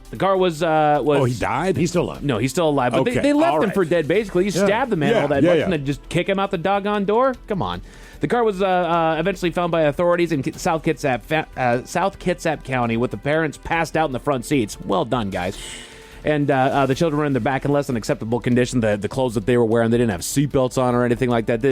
The car was... Oh, he died? He's still alive. No, he's still alive. But Okay, they left all him right. for dead, basically. You stabbed the man all that much and then just kick him out the doggone door? Come on. The car was eventually found by authorities in South Kitsap County with the parents passed out in the front seats. Well done, guys. And the children were in the back in less than acceptable condition. The clothes that they were wearing, they didn't have seatbelts on or anything like that.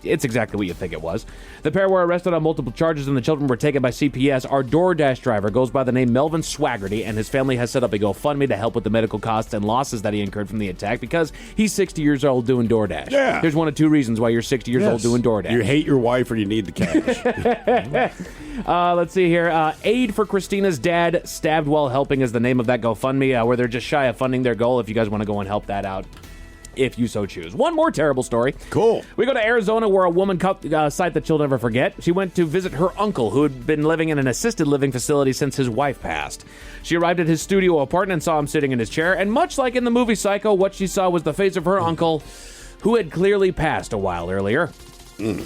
It's exactly what you think it was. The pair were arrested on multiple charges and the children were taken by CPS. Our DoorDash driver goes by the name Melvin Swaggerty, and his family has set up a GoFundMe to help with the medical costs and losses that he incurred from the attack because he's 60 years old doing DoorDash. Yeah. There's one of two reasons why you're 60 years old doing DoorDash. You hate your wife or you need the cash. Let's see here. Aid for Christina's dad stabbed while helping is the name of that GoFundMe, where they're just shy of funding their goal if you guys want to go and help that out. If you so choose. One more terrible story. Cool. We go to Arizona where a woman caught a sight that she'll never forget. She went to visit her uncle who had been living in an assisted living facility since his wife passed. She arrived at his studio apartment and saw him sitting in his chair, and much like in the movie Psycho, what she saw was the face of her uncle who had clearly passed a while earlier.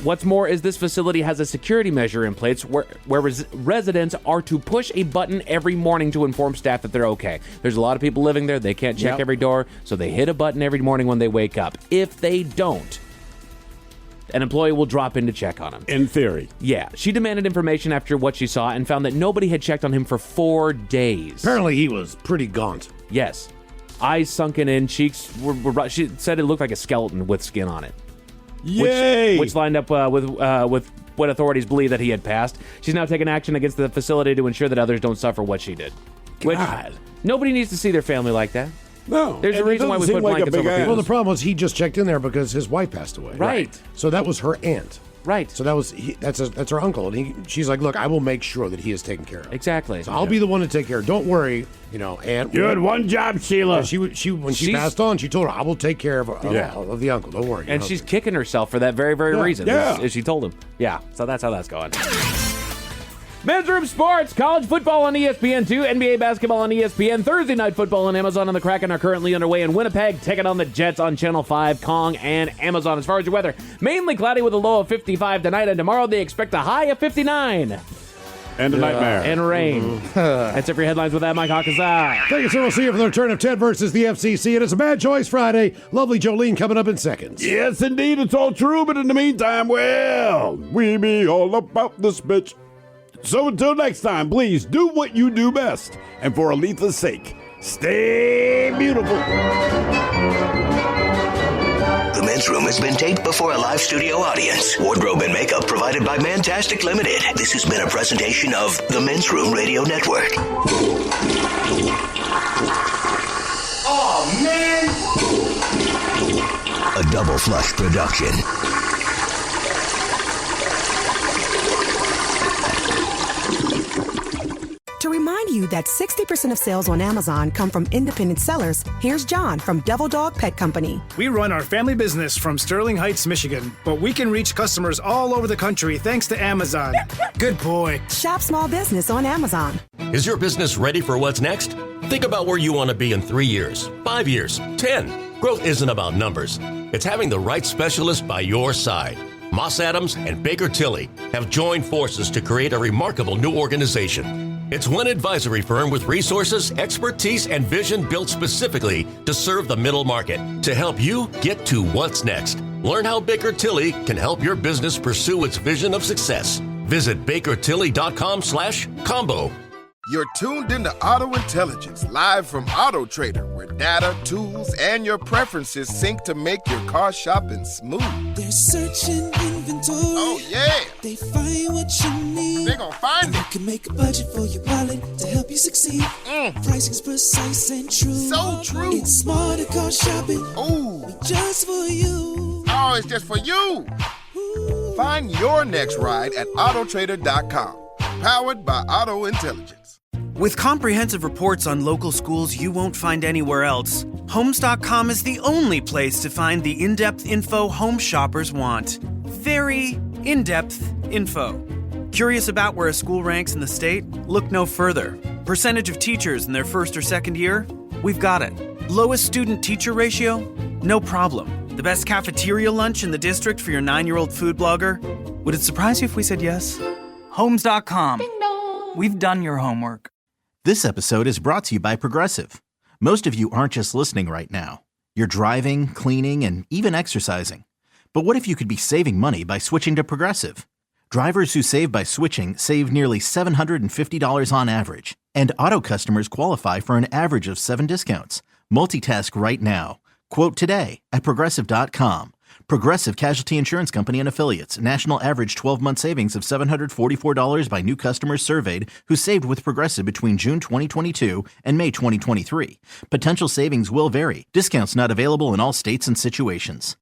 What's more is this facility has a security measure in place where residents are to push a button every morning to inform staff that they're okay. There's a lot of people living there. They can't check every door, so they hit a button every morning when they wake up. If they don't, an employee will drop in to check on him. In theory. Yeah. She demanded information after what she saw and found that nobody had checked on him for 4 days. Apparently he was pretty gaunt. Yes. Eyes sunken in, cheeks were she said it looked like a skeleton with skin on it. Yay! Which lined up with what authorities believe that he had passed. She's now taken action against the facility to ensure that others don't suffer what she did. Which, nobody needs to see their family like that. No. There's a reason why we put blankets over people. Well, the problem was he just checked in there because his wife passed away. Right. So that was her aunt. Right. So that's her uncle, and she's like, look, I will make sure that he is taken care of. Exactly. So I'll be the one to take care of. Don't worry, aunt. You had one job, Sheila. When she passed on, she told her, I will take care of the uncle. Don't worry. And she's kicking herself for that very, very reason. Yeah. As she told him. Yeah. So that's how that's going. Men's Room Sports, college football on ESPN2, NBA basketball on ESPN, Thursday night football on Amazon and the Kraken are currently underway in Winnipeg, taking on the Jets on Channel 5, Kong, and Amazon. As far as your weather, mainly cloudy with a low of 55 tonight, and tomorrow they expect a high of 59. And a nightmare. And rain. That's it for your headlines with that, Mike Hawkins. Thank you, sir. We'll see you for the return of Ted versus the FCC. And it's a Bad Choice Friday. Lovely Jolene coming up in seconds. Yes, indeed. It's all true. But in the meantime, well, we be all about this bitch. So until next time, please do what you do best. And for Aletha's sake, stay beautiful. The Men's Room has been taped before a live studio audience. Wardrobe and makeup provided by Mantastic Limited. This has been a presentation of the Men's Room Radio Network. Oh, man! A Double Flush production. To remind you that 60% of sales on Amazon come from independent sellers, here's John from Devil Dog Pet Company. We run our family business from Sterling Heights, Michigan, but we can reach customers all over the country thanks to Amazon. Good boy. Shop small business on Amazon. Is your business ready for what's next? Think about where you want to be in 3 years, 5 years, 10. Growth isn't about numbers. It's having the right specialist by your side. Moss Adams and Baker Tilly have joined forces to create a remarkable new organization. It's one advisory firm with resources, expertise, and vision built specifically to serve the middle market to help you get to what's next. Learn how Baker Tilly can help your business pursue its vision of success. Visit bakertilly.com/combo. You're tuned into Auto Intelligence, live from Auto Trader, where data, tools, and your preferences sync to make your car shopping smooth. They're searching inventory. Oh, yeah. They find what you need. They're gonna find it. You can make a budget for your wallet to help you succeed. Pricing's precise and true. So true. It's smarter car shopping. Ooh. Just for you. Oh, it's just for you. Find your next ride at autotrader.com. Powered by Auto Intelligence. With comprehensive reports on local schools you won't find anywhere else, Homes.com is the only place to find the in-depth info home shoppers want. Very in-depth info. Curious about where a school ranks in the state? Look no further. Percentage of teachers in their first or second year? We've got it. Lowest student-teacher ratio? No problem. The best cafeteria lunch in the district for your 9-year-old food blogger? Would it surprise you if we said yes? Homes.com. Ding dong. We've done your homework. This episode is brought to you by Progressive. Most of you aren't just listening right now. You're driving, cleaning, and even exercising. But what if you could be saving money by switching to Progressive? Drivers who save by switching save nearly $750 on average. And auto customers qualify for an average of 7 discounts. Multitask right now. Quote today at Progressive.com. Progressive Casualty Insurance Company and Affiliates. National average 12-month savings of $744 by new customers surveyed who saved with Progressive between June 2022 and May 2023. Potential savings will vary. Discounts not available in all states and situations.